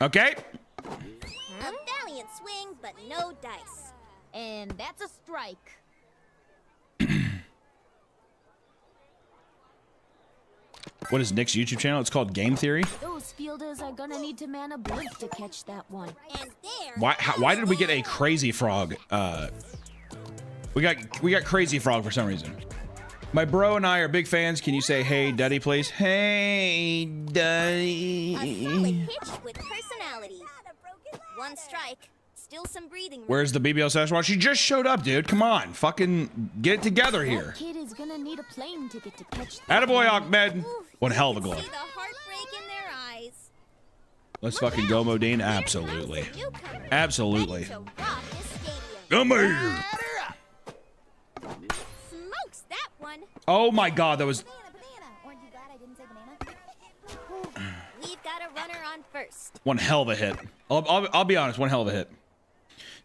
Okay? A valiant swing, but no dice. And that's a strike. What is Nick's YouTube channel? It's called Game Theory. Those fielders are gonna need to man a blink to catch that one. And there. Why did we get a crazy frog? We got crazy frog for some reason. My bro and I are big fans. Can you say hey, Daddy, please? Hey, Daddy. A solid pitch with personality. One strike. Still some breathing room. Where's the BBL Sasquatch? She just showed up, dude. Come on, fucking get it together here. That kid is gonna need a plane ticket to catch. Attaboy, Ahmed. One hell of a glove. See the heartbreak in their eyes. Let's fucking go, Modine. Absolutely. Absolutely. To rock this stadium. Come here. Smokes that one. Oh my God, that was. Banana. Aren't you glad I didn't say banana? We've got a runner on first. One hell of a hit. I'll be honest, one hell of a hit.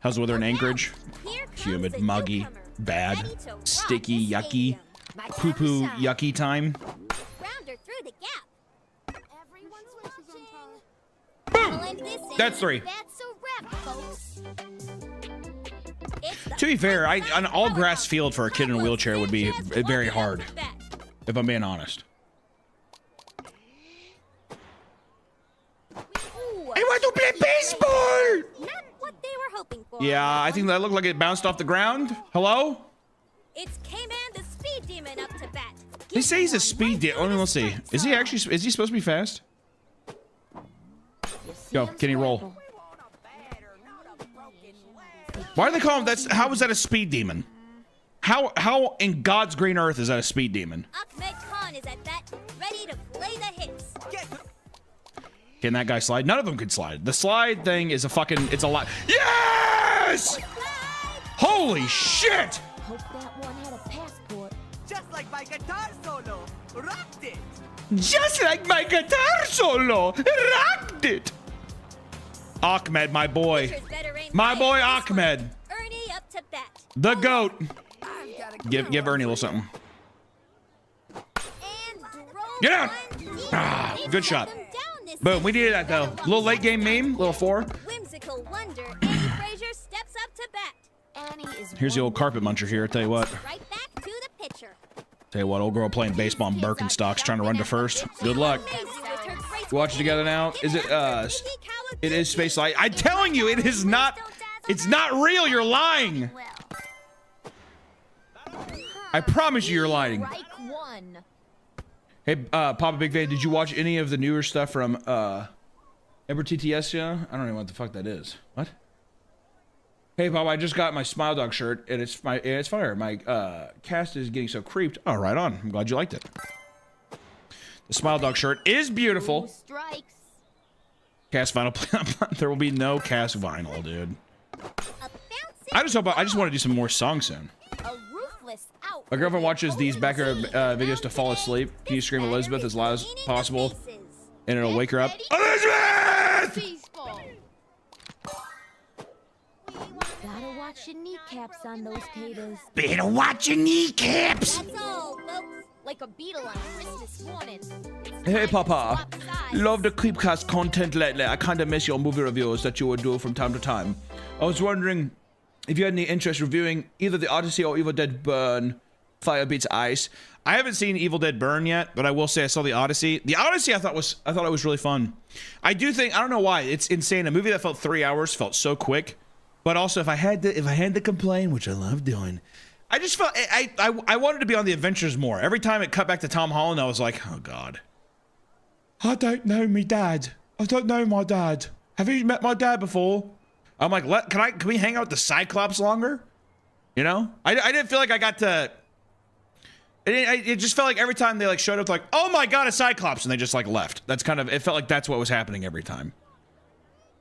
How's the weather in Anchorage? Here comes Humid, the muggy, newcomer, bad, ready to rock sticky, the yucky, stadium. poo-poo, yucky time. Rounder through the gap. Everyone's watching. Boom! Well, and this That's ain't 3. That's a wrap, folks. It's the To be fair, outside an all grass volleyball. field for a kid in a wheelchair would be Sanchez very walking hard, up the bat. if I'm being honest. Ooh, I want to play baseball! not what they were hoping for. Yeah, I think that looked like it bounced off the ground. Hello? It's K-Man the Speed Demon up to bat. They say he's a speed demon. Oh, let's see. Is he actually? Is he supposed to be fast? Go, can he roll? Why do they call him? How is that a speed demon? How in God's green earth is that a speed demon? Ahmed Khan is at bat, ready to play the hits. Can that guy slide? None of them can slide. The slide thing is a fucking. It's a lot. Yes! Holy shit! Hope that one had a passport. Just like my guitar solo. Rocked it. Just like my guitar solo, rocked it. Ahmed, my boy. Pitchers better aim My high boy at this one. Ahmed. Ernie up to bat. The goat. Give Ernie a little something. And drove Get out. one deep. Ah, They good shut shot. them down this Boom, we inning. needed that though. Little late game meme, little 4. Whimsical wonder, Andy Frazier steps up to bat. Annie is Here's the old carpet muncher here. I tell you what. Right back to the pitcher. Tell you what, old girl playing baseball in Birkenstocks trying to run to first. Good luck. Amazing with her great Watch it together now. Is it it is Space Light. I'm telling you, it is not. It's not real. You're lying. I promise you, you're lying. Strike one. Hey, Papa Big Fan, did you watch any of the newer stuff from Ember TTS? Yeah, I don't know what the fuck that is. What? Hey, Papa, I just got my Smile Dog shirt, and it's fire. My cast is getting so creeped. Oh, right on. I'm glad you liked it. The Smile Dog shirt is beautiful. Strikes. Cast vinyl. There will be no cast vinyl, dude. A bouncing I just want to do some more songs soon. a ruthless out. My girlfriend watches these background videos to fall asleep. Can you scream Elizabeth as loud as possible, and it'll wake her up? Elizabeth! Peaceful. Gotta watch your kneecaps on those taters. Better watch your kneecaps. That's all, folks. Like a beetle on Christmas morning. Hey, Papa. Love the Creepcast content lately. I kind of miss your movie reviews that you would do from time to time. I was wondering if you had any interest reviewing either The Odyssey or Evil Dead Burn, Fire Beats Ice. I haven't seen Evil Dead Burn yet, but I will say I saw The Odyssey. The Odyssey I thought it was really fun. I don't know why. It's insane. A movie that felt 3 hours felt so quick. But also, if I had to complain, which I love doing, I just felt I wanted to be on the adventures more. Every time it cut back to Tom Holland, I was like, oh God. I don't know me dad. I don't know my dad. Have you met my dad before? I'm like, can we hang out with the Cyclops longer? You know, I didn't feel like I got to. It just felt like every time they like showed up, like, oh my God, a Cyclops, and they just like left. It felt like that's what was happening every time.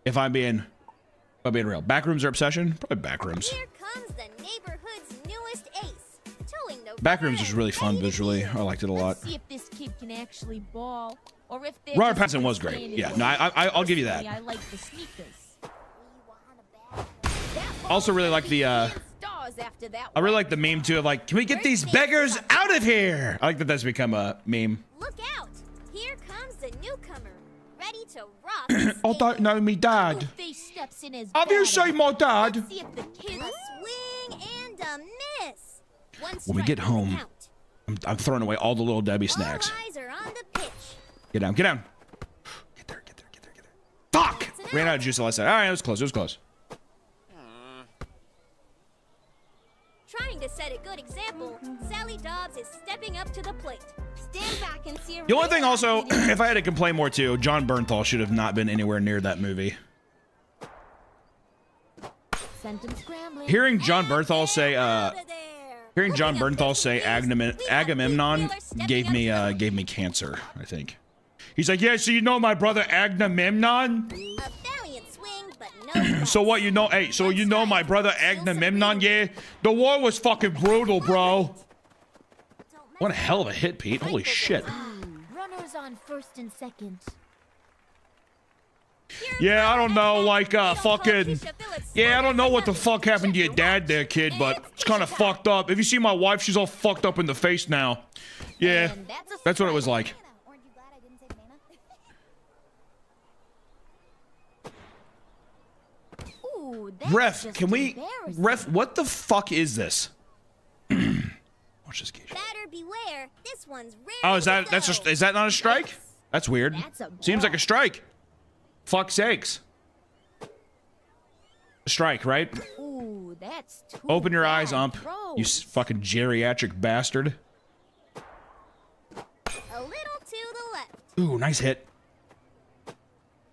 If I'm being real. Backrooms are obsession? Probably Backrooms. Here comes the neighborhood's newest ace. Towing the Backrooms was really fun visually. I liked it a lot. Let's see if this kid can actually ball, or if they're Robert just Pattinson was great. playing Yeah, it. no, I'll give you that. I like the sneakers. Also really like the Stars after that I really like the meme too of like, can we get these beggars out of here? I like that that's become a meme. Look out! Here comes the newcomer, ready to rock. the I don't stadium. know me dad. Face steps in as Have you batter. seen my dad? Let's see if the kid A swing and a miss. One When we strike get on the home, count. I'm throwing away all the little Debbie All snacks. eyes are on the pitch. Get down, get down. Get there. Fuck! Ran out of juice the last time. All right, it was close. Trying to set a good example, Sally Dobbs is stepping up to the plate. Stand back and see. The only thing also, if I had to complain more too, John Bernthal should have not been anywhere near that movie. sent him scrambling. Hearing John Bernthal say Agamemnon gave me cancer, I think. He's like, yeah, so you know my brother Agamemnon? A valiant swing, but no. So what, you know, hey, so you know my brother Agamemnon? Yeah, the war was fucking brutal, bro. What a hell of a hit, Pete. Holy shit. Runners on first and second. Yeah, I don't know, like, fucking... Yeah, I don't know what the fuck happened to your dad there, kid, but it's kind of fucked up. If you see my wife, she's all fucked up in the face now. Yeah, that's what it was like. Ref, can we... Ref, what the fuck is this? Watch this geisha. Batter beware. This one's rare. Oh, is that not a strike? That's weird. Seems like a strike. Fuck's sakes. A strike, right? Ooh, that's too Open your eyes, bad. ump. You fucking geriatric bastard. A little to the left. Ooh, nice hit.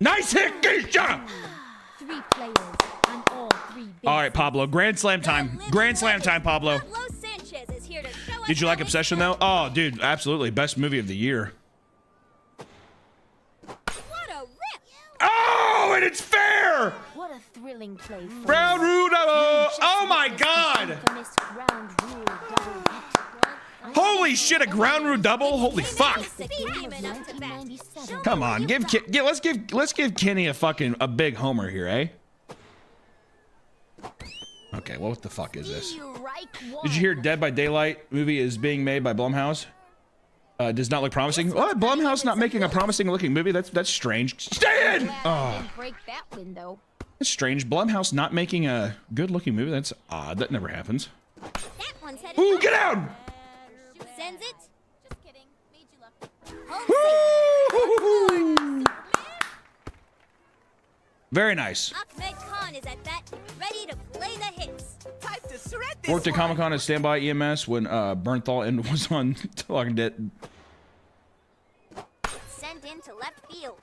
Nice hit, geisha! 3 players on all 3 bases. All right, Pablo. Grand slam time. Grand slam time, Pablo. Pablo Sanchez is here to show us Did you like how it's Obsession, done. though? Oh, dude, absolutely. Best movie of the year. What a rip! Oh, and it's fair! What a thrilling play. For Ground rule double! Oh my god! infamous ground rule double hit. Holy shit, a ground rule double? Holy fuck! The game of 1997. Come on, let's give Kenny a big homer here, eh? Okay, well, what the fuck is this? Did you hear Dead by Daylight movie is being made by Blumhouse? Does not look promising. What? Blumhouse not making a promising looking movie? That's strange. Stay in! Oh, Break that window. that's strange. Blumhouse not making a good looking movie? That's odd. That never happens. That one's headed Ooh, up. get down! Sends it. Just kidding. Made you look. Home safe. Very nice. Ahmed Khan is at bat, ready to play the hits. Time to shred this Worked at one. Comic Con as standby EMS when Bernthal and was on Talking Dead. Sent into left field.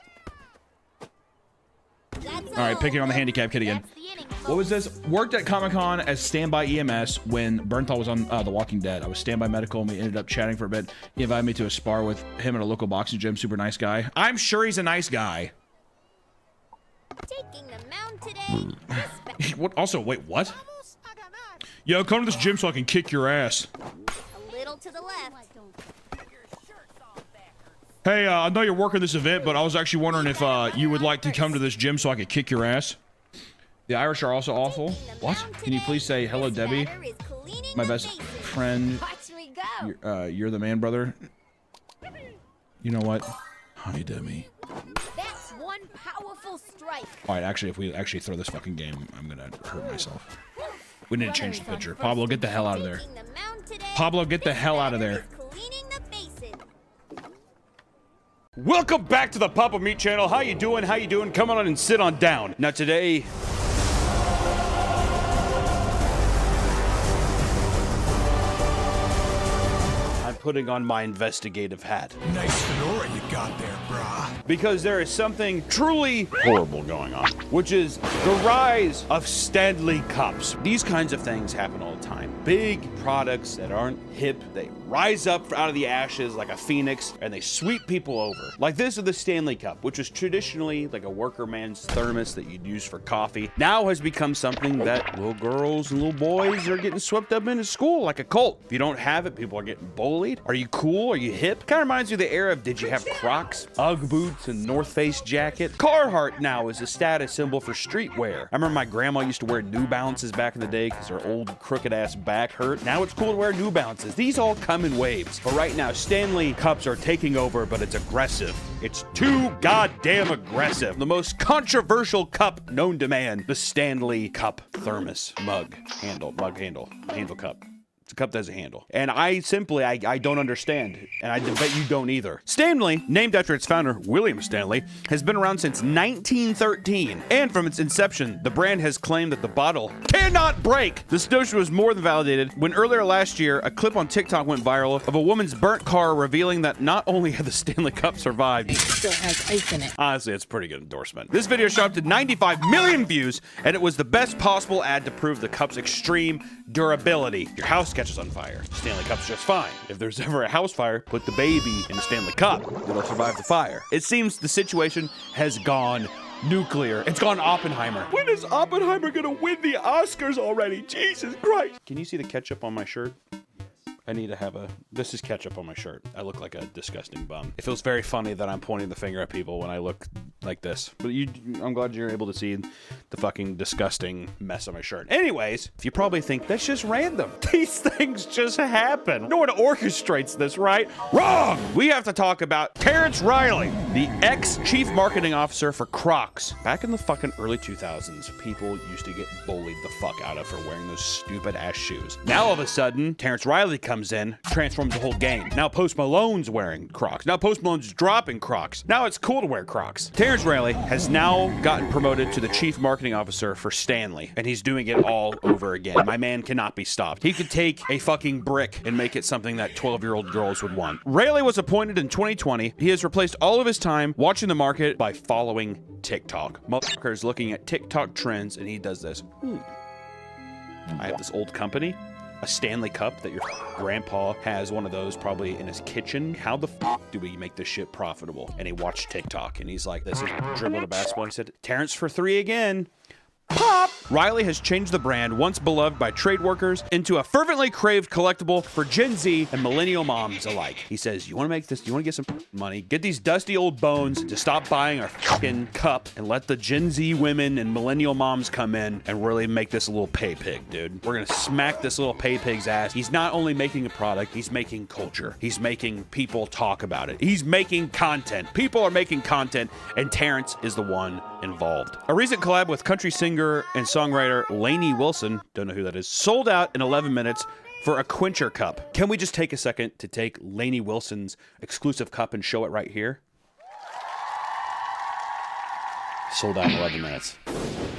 That's All right, picking on the handicap kid again. That's the inning, What was this? Worked at Comic Con as standby EMS when Bernthal was on The Walking Dead. I was standby medical and we ended up chatting for a bit. He invited me to a spar with him at a local boxing gym. Super nice guy. I'm sure he's a nice guy. Taking the mound today. Respect. What? Also, wait, what? Yo, come to this gym so I can kick your ass. A little to the left. Hey, I know you're working this event, but I was actually wondering if you would like to come to this gym so I could kick your ass. The Irish are also awful. What? Can you please say hello, Debbie? Batter is cleaning My the best bases. friend. Watch me go. You're the man, brother. You know what? Hi, Debbie. That's one powerful strike. All right, actually, if we actually throw this fucking game, I'm gonna hurt myself. We need to change the picture. Pablo, get the hell out of there. Taking the mound today. Pablo, get the hell out of there. Cleaning the bases. Welcome back to the Papa Meat channel. How you doing? How you doing? Come on and sit on down. Now today, I'm putting on my investigative hat. Nice fedora you got there, brah. Because there is something truly horrible going on, which is the rise of Stanley Cups. These kinds of things happen all the time. Big products that aren't hip, they rise up out of the ashes like a phoenix, and they sweep people over. Like this is the Stanley Cup, which was traditionally like a worker man's thermos that you'd use for coffee, now has become something that little girls and little boys are getting swept up into school like a cult. If you don't have it, people are getting bullied. Are you cool? Are you hip? Kind of reminds you of the era of did you have Crocs, Ugg boots, and North Face jacket? Carhartt now is a status symbol for streetwear. I remember my grandma used to wear New Balances back in the day because her old crooked ass back hurt. Now it's cool to wear New Balances. These all come in waves. But right now, Stanley Cups are taking over, but it's aggressive. It's too goddamn aggressive. The most controversial cup known to man, the Stanley Cup thermos handle cup. It's a cup that has a handle. And I simply, I don't understand. And I bet you don't either. Stanley, named after its founder, William Stanley, has been around since 1913. And from its inception, the brand has claimed that the bottle cannot break. This notion was more than validated when earlier last year, a clip on TikTok went viral of a woman's burnt car revealing that not only had the Stanley Cup survived, it still has ice in it. Honestly, it's a pretty good endorsement. This video shot up to 95 million views, and it was the best possible ad to prove the cup's extreme durability. Your house catches on fire. Stanley Cup's just fine. If there's ever a house fire, put the baby in the Stanley Cup. It'll survive the fire. It seems the situation has gone nuclear. It's gone Oppenheimer. When is Oppenheimer gonna win the Oscars already? Jesus Christ. Can you see the ketchup on my shirt? I need to have this is ketchup on my shirt. I look like a disgusting bum. It feels very funny that I'm pointing the finger at people when I look like this. But I'm glad you're able to see the fucking disgusting mess on my shirt. Anyways, you probably think that's just random. These things just happen. No one orchestrates this, right? Wrong! We have to talk about Terrence Riley, the ex-chief marketing officer for Crocs. Back in the fucking early 2000s, people used to get bullied the fuck out of for wearing those stupid ass shoes. Now all of a sudden, Terrence Riley comes in, transforms the whole game. Now Post Malone's wearing Crocs. Now Post Malone's dropping Crocs. Now it's cool to wear Crocs. Terrence Riley has now gotten promoted to the chief marketing officer for Stanley, and he's doing it all over again. My man cannot be stopped. He could take a fucking brick and make it something that 12-year-old girls would want. Riley was appointed in 2020. He has replaced all of his time watching the market by following TikTok. Motherfucker is looking at TikTok trends, and he does this. I have this old company, a Stanley Cup that your grandpa has one of those probably in his kitchen. How the f do we make this shit profitable? And he watched TikTok, and he's like, this is dribble to basketball. He said, Terrence for 3 again. Pop! Riley has changed the brand, once beloved by trade workers, into a fervently craved collectible for Gen Z and millennial moms alike. He says, you want to make this, you want to get some money, get these dusty old bones to stop buying our fucking cup and let the Gen Z women and millennial moms come in and really make this a little pay pig, dude. We're going to smack this little pay pig's ass. He's not only making a product, he's making culture. He's making people talk about it. He's making content. People are making content, and Terrence is the one involved. A recent collab with country singer and songwriter Lainey Wilson, don't know who that is, sold out in 11 minutes for a Quencher cup. Can we just take a second to take Lainey Wilson's exclusive cup and show it right here? Sold out in 11 minutes.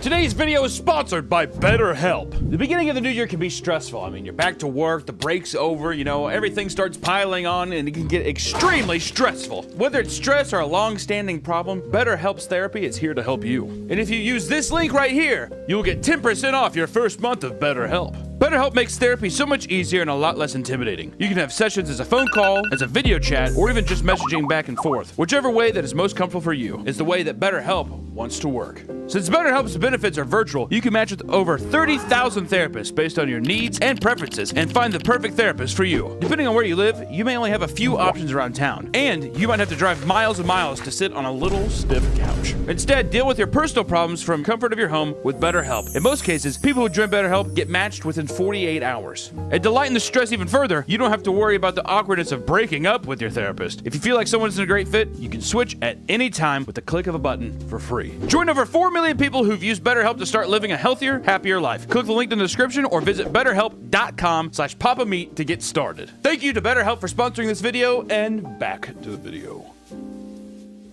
Today's video is sponsored by BetterHelp. The beginning of the new year can be stressful. I mean, you're back to work, the break's over, you know, everything starts piling on, and it can get extremely stressful. Whether it's stress or a long-standing problem, BetterHelp's therapy is here to help you. And if you use this link right here, you'll get 10% off your first month of BetterHelp. BetterHelp makes therapy so much easier and a lot less intimidating. You can have sessions as a phone call, as a video chat, or even just messaging back and forth. Whichever way that is most comfortable for you is the way that BetterHelp wants to work. Since BetterHelp's benefits are virtual, you can match with over 30,000 therapists based on your needs and preferences and find the perfect therapist for you. Depending on where you live, you may only have a few options around town, and you might have to drive miles and miles to sit on a little stiff couch. Instead, deal with your personal problems from comfort of your home with BetterHelp. In most cases, people who join BetterHelp get matched within 48 hours. And to lighten the stress even further, you don't have to worry about the awkwardness of breaking up with your therapist. If you feel like someone isn't a great fit, you can switch at any time with the click of a button for free. Join over 4 million people who've used BetterHelp to start living a healthier, happier life. Click the link in the description or visit betterhelp.com/papameat to get started. Thank you to BetterHelp for sponsoring this video, and back to the video.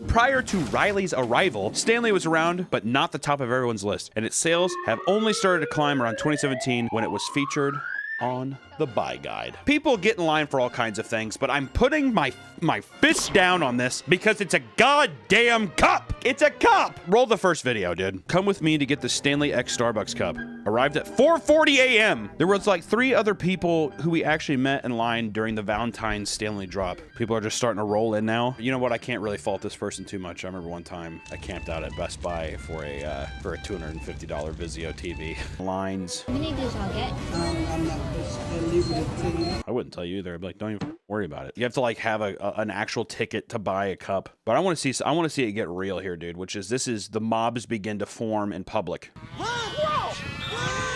Prior to Riley's arrival, Stanley was around, but not the top of everyone's list, and its sales have only started to climb around 2017 when it was featured on the Buy Guide. People get in line for all kinds of things, but I'm putting my fist down on this because it's a goddamn cup. It's a cup. Roll the first video, dude. Come with me to get the Stanley X Starbucks cup. Arrived at 4:40 a.m. There was like 3 other people who we actually met in line during the Valentine's Stanley drop. People are just starting to roll in now. You know what? I can't really fault this person too much. I remember one time I camped out at Best Buy for a $250 Vizio TV. Lines. How many of these I'll get? I wouldn't tell you either. I'd be like, don't even worry about it. You have to like have an actual ticket to buy a cup. But I want to see it get real here, dude. Which is the mobs begin to form in public.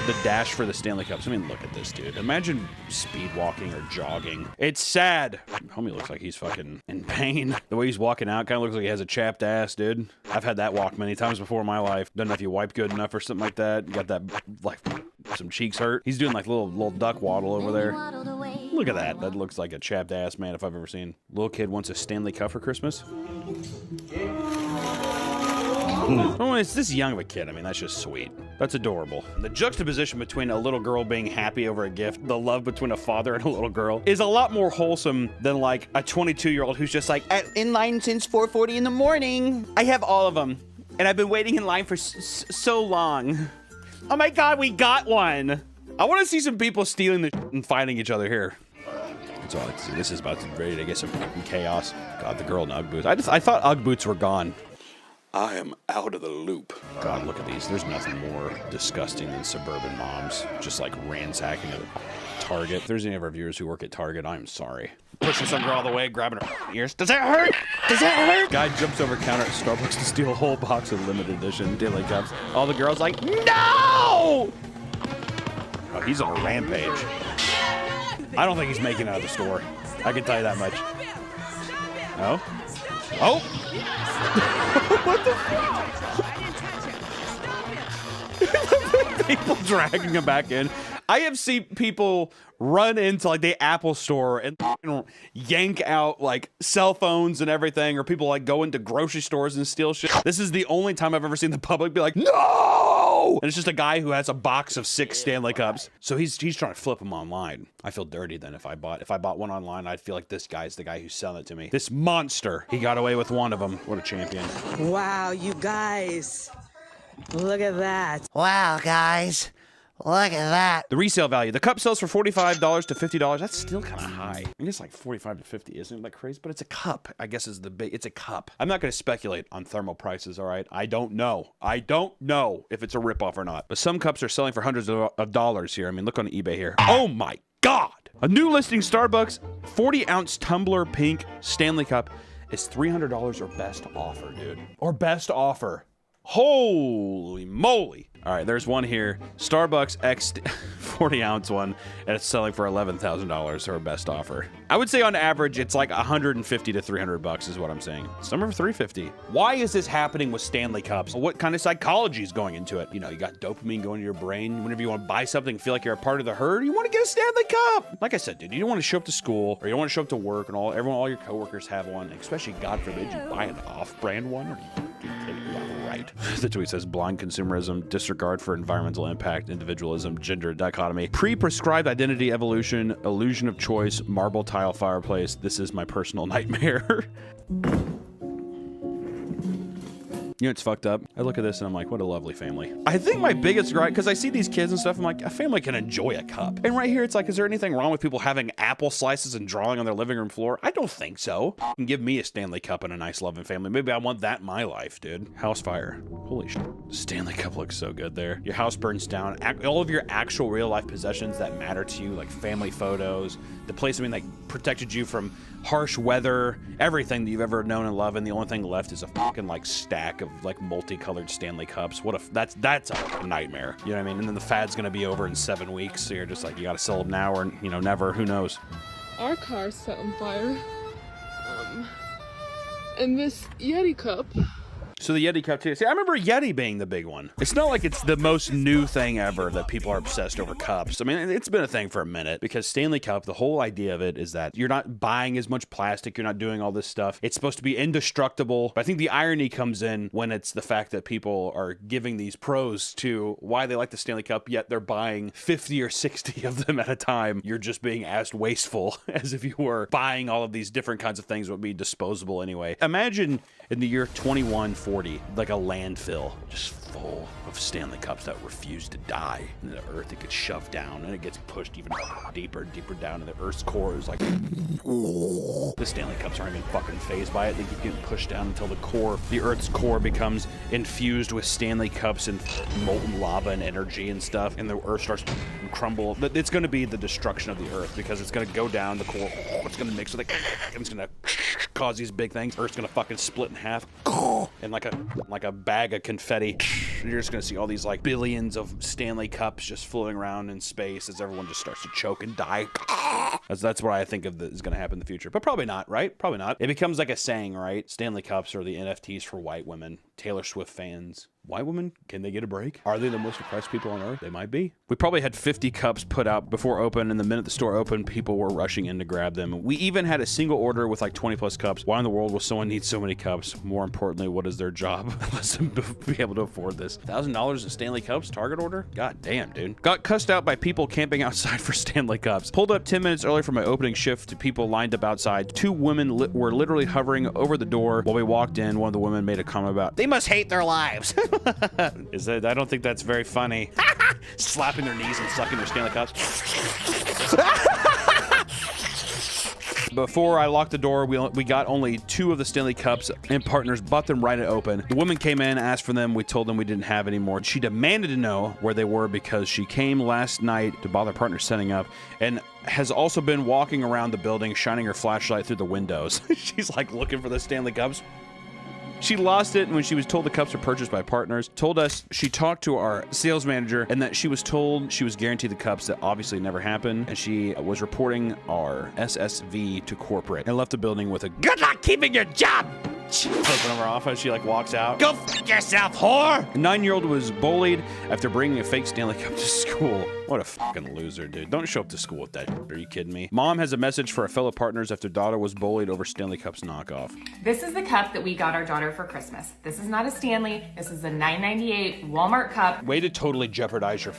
The dash for the Stanley Cups. I mean, look at this, dude. Imagine speed walking or jogging. It's sad. Homie looks like he's fucking in pain. The way he's walking out kind of looks like he has a chapped ass, dude. I've had that walk many times before in my life. Don't know if you wipe good enough or something like that. You got that, like, some cheeks hurt. He's doing like little duck waddle over there. Look at that. That looks like a chapped ass man if I've ever seen. Little kid wants a Stanley Cup for Christmas. Oh, it's this young of a kid. I mean, that's just sweet. That's adorable. The juxtaposition between a little girl being happy over a gift, the love between a father and a little girl, is a lot more wholesome than like a 22-year-old who's just like, in line since 4:40 in the morning. I have all of them, and I've been waiting in line for so long. Oh my God, we got one. I want to see some people stealing the and fighting each other here. That's all I like to see. This is about to be ready to get some fucking chaos. God, the girl in Ugg boots. I thought Ugg boots were gone. I am out of the loop. God, look at these. There's nothing more disgusting than suburban moms just like ransacking a Target. If there's any of our viewers who work at Target, I'm sorry. Pushing some girl all the way, grabbing her ears. Does that hurt? Does that hurt? Guy jumps over counter at Starbucks to steal a whole box of limited edition Daily Cups. All the girls like, no! Oh, he's on a rampage. I don't think he's making it out of the store. I can tell you that much. No? Oh! What the fuck? People dragging him back in. I have seen people run into like the Apple store and yank out like cell phones and everything, or people like go into grocery stores and steal shit. This is the only time I've ever seen the public be like, no! And it's just a guy who has a box of 6 Stanley Cups. So he's trying to flip them online. I feel dirty then if I bought one online, I'd feel like this guy's the guy who's selling it to me. This monster. He got away with one of them. What a champion. Wow, you guys. Look at that. Wow, guys. Look at that. The resale value. The cup sells for $45 to $50. That's still kind of high. I guess like 45 to 50 isn't that crazy, but it's a cup. I guess is the big. It's a cup. I'm not going to speculate on thermal prices. All right, I don't know. I don't know if it's a ripoff or not. But some cups are selling for hundreds of dollars here. I mean, look on eBay here. Oh my God! A new listing: Starbucks 40-ounce tumbler pink Stanley Cup is $300 or best offer, dude. Or best offer. Holy moly. All right, there's one here. Starbucks X 40-ounce one, and it's selling for $11,000 or best offer. I would say on average, it's like $150 to $300 is what I'm saying. Some are $350. Why is this happening with Stanley Cups? What kind of psychology is going into it? You know, you got dopamine going to your brain. Whenever you want to buy something, feel like you're a part of the herd, you want to get a Stanley Cup. Like I said, dude, you don't want to show up to school, or you don't want to show up to work, and all your coworkers have one, especially, God forbid, you buy an off-brand one, or you take it off. Right. The tweet says blind consumerism, disregard for environmental impact, individualism, gender dichotomy, pre-prescribed identity evolution, illusion of choice, marble tile fireplace. This is my personal nightmare. You know, it's fucked up. I look at this and I'm like, what a lovely family. I think my biggest gripe, because I see these kids and stuff, I'm like, a family can enjoy a cup. And right here, it's like, is there anything wrong with people having apple slices and drawing on their living room floor? I don't think so. You can give me a Stanley Cup and a nice loving family. Maybe I want that in my life, dude. House fire. Holy shit. Stanley Cup looks so good there. Your house burns down. All of your actual real life possessions that matter to you, like family photos, the place, I mean, like protected you from harsh weather, everything that you've ever known and loved, and the only thing left is a fucking like stack of like multicolored Stanley Cups. What if that's a nightmare? You know what I mean? And then the fad's gonna be over in 7 weeks, so you're just like, you gotta sell them now or, you know, never. Who knows? Our car set on fire. And this Yeti cup. So the Yeti cup too. See, I remember Yeti being the big one. It's not like it's the most new thing ever that people are obsessed over cups. I mean, it's been a thing for a minute because Stanley Cup, the whole idea of it is that you're not buying as much plastic. You're not doing all this stuff. It's supposed to be indestructible. But I think the irony comes in when it's the fact that people are giving these pros to why they like the Stanley Cup, yet they're buying 50 or 60 of them at a time. You're just being asked wasteful as if you were buying all of these different kinds of things that would be disposable anyway. Imagine in the year 2140, like a landfill just full of Stanley Cups that refuse to die. And the earth, it gets shoved down and it gets pushed even deeper and deeper down, and the earth's core is like, the Stanley Cups aren't even fucking phased by it. They keep getting pushed down until the earth's core becomes infused with Stanley Cups and molten lava and energy and stuff, and the earth starts to crumble. It's going to be the destruction of the earth because it's going to go down the core, it's going to mix with it, and it's going to cause these big things. Earth's going to fucking split in half, and like a bag of confetti, you're just gonna see all these like billions of Stanley Cups just floating around in space as everyone just starts to choke and die. That's what I think of is gonna happen in the future, but probably not, right? Probably not. It becomes like a saying, right? Stanley Cups are the NFTs for white women, Taylor Swift fans. White women, can they get a break? Are they the most oppressed people on earth? They might be. We probably had 50 cups put out before open, and the minute the store opened, people were rushing in to grab them. We even had a single order with like 20 plus cups. Why in the world will someone need so many cups? More importantly, what is their job? Unless them be able to afford this. $1,000 in Stanley Cups, Target order? God damn, dude. Got cussed out by people camping outside for Stanley Cups. Pulled up 10 minutes early for my opening shift to people lined up outside. 2 women were literally hovering over the door while we walked in. One of the women made a comment about, they must hate their lives. I don't think that's very funny. Slapping their knees and sucking their Stanley Cups. Before I locked the door, we got only 2 of the Stanley Cups, and partners bought them right open. The woman came in, asked for them. We told them we didn't have any more. She demanded to know where they were because she came last night to bother partners setting up, and has also been walking around the building shining her flashlight through the windows. She's like looking for the Stanley Cups. She lost it when she was told the cups were purchased by partners. Told us she talked to our sales manager and that she was told she was guaranteed the cups. That obviously never happened. And she was reporting our SSV to corporate and left the building with a "Good luck keeping your job." Flipping over off as she like walks out. "Go f yourself, whore!" A 9-year-old was bullied after bringing a fake Stanley Cup to school. What a fucking loser, dude. Don't show up to school with that. Are you kidding me? Mom has a message for our fellow partners after daughter was bullied over Stanley Cup's knockoff. This is the cup that we got our daughter for Christmas. This is not a Stanley. This is a $9.98 Walmart cup. Way to totally jeopardize your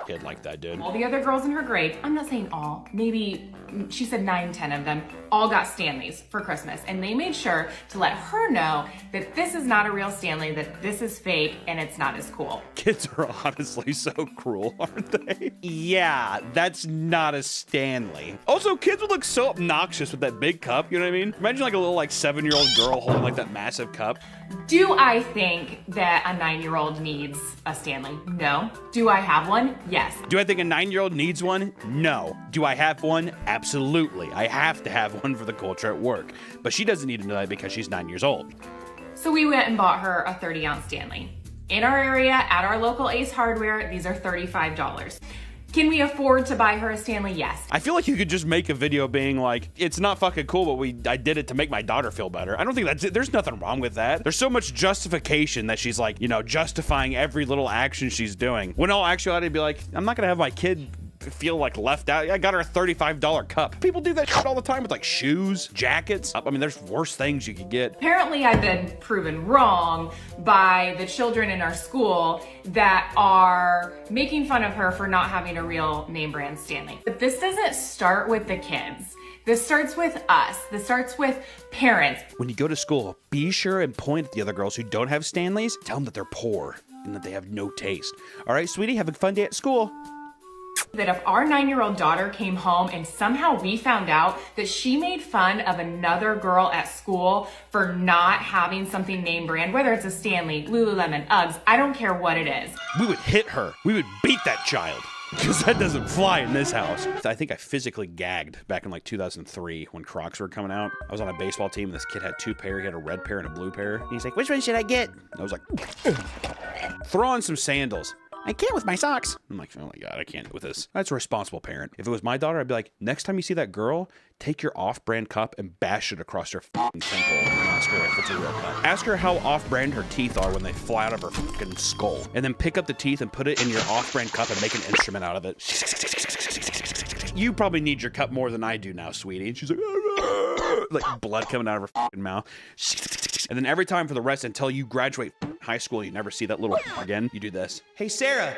kid like that, dude. All the other girls in her grade, I'm not saying all, maybe she said 9, 10 of them, all got Stanleys for Christmas. And they made sure to let her know that this is not a real Stanley, that this is fake, and it's not as cool. Kids are honestly so cruel, aren't they? Yeah, that's not a Stanley. Also, kids would look so obnoxious with that big cup, you know what I mean? Imagine like a little like 7-year-old girl holding like that massive cup. Do I think that a 9-year-old needs a Stanley? No. Do I have one? Yes. Do I think a 9-year-old needs one? No. Do I have one? Absolutely. I have to have one for the culture at work. But she doesn't need to know that because she's 9 years old. So we went and bought her a 30-ounce Stanley. In our area, at our local Ace Hardware, these are $35. Can we afford to buy her a Stanley? Yes. I feel like you could just make a video being like, it's not fucking cool, but I did it to make my daughter feel better. I don't think that's it. There's nothing wrong with that. There's so much justification that she's like, you know, justifying every little action she's doing. When all actuality, be like, I'm not gonna have my kid feel like left out. I got her a $35 cup. People do that shit all the time with like shoes, jackets. I mean, there's worse things you could get. Apparently I've been proven wrong by the children in our school that are making fun of her for not having a real name brand Stanley. But this doesn't start with the kids. This starts with us. This starts with parents. When you go to school, be sure and point at the other girls who don't have Stanleys. Tell them that they're poor and that they have no taste. All right, sweetie, have a fun day at school. That if our 9-year-old daughter came home and somehow we found out that she made fun of another girl at school for not having something name brand, whether it's a Stanley, Lululemon, Uggs, I don't care what it is. We would hit her. We would beat that child. Because that doesn't fly in this house. I think I physically gagged back in like 2003 when Crocs were coming out. I was on a baseball team and this kid had 2 pair. He had a red pair and a blue pair. And he's like, which one should I get? And I was like, throw on some sandals. I can't with my socks. I'm like, oh my God, I can't with this. That's a responsible parent. If it was my daughter, I'd be like, next time you see that girl, take your off-brand cup and bash it across her fucking temple and ask her if it's a real cup. Ask her how off-brand her teeth are when they fly out of her fucking skull. And then pick up the teeth and put it in your off-brand cup and make an instrument out of it. You probably need your cup more than I do now, sweetie. And she's like blood coming out of her fucking mouth. And then every time for the rest until you graduate high school, you never see that little again, you do this. Hey, Sarah.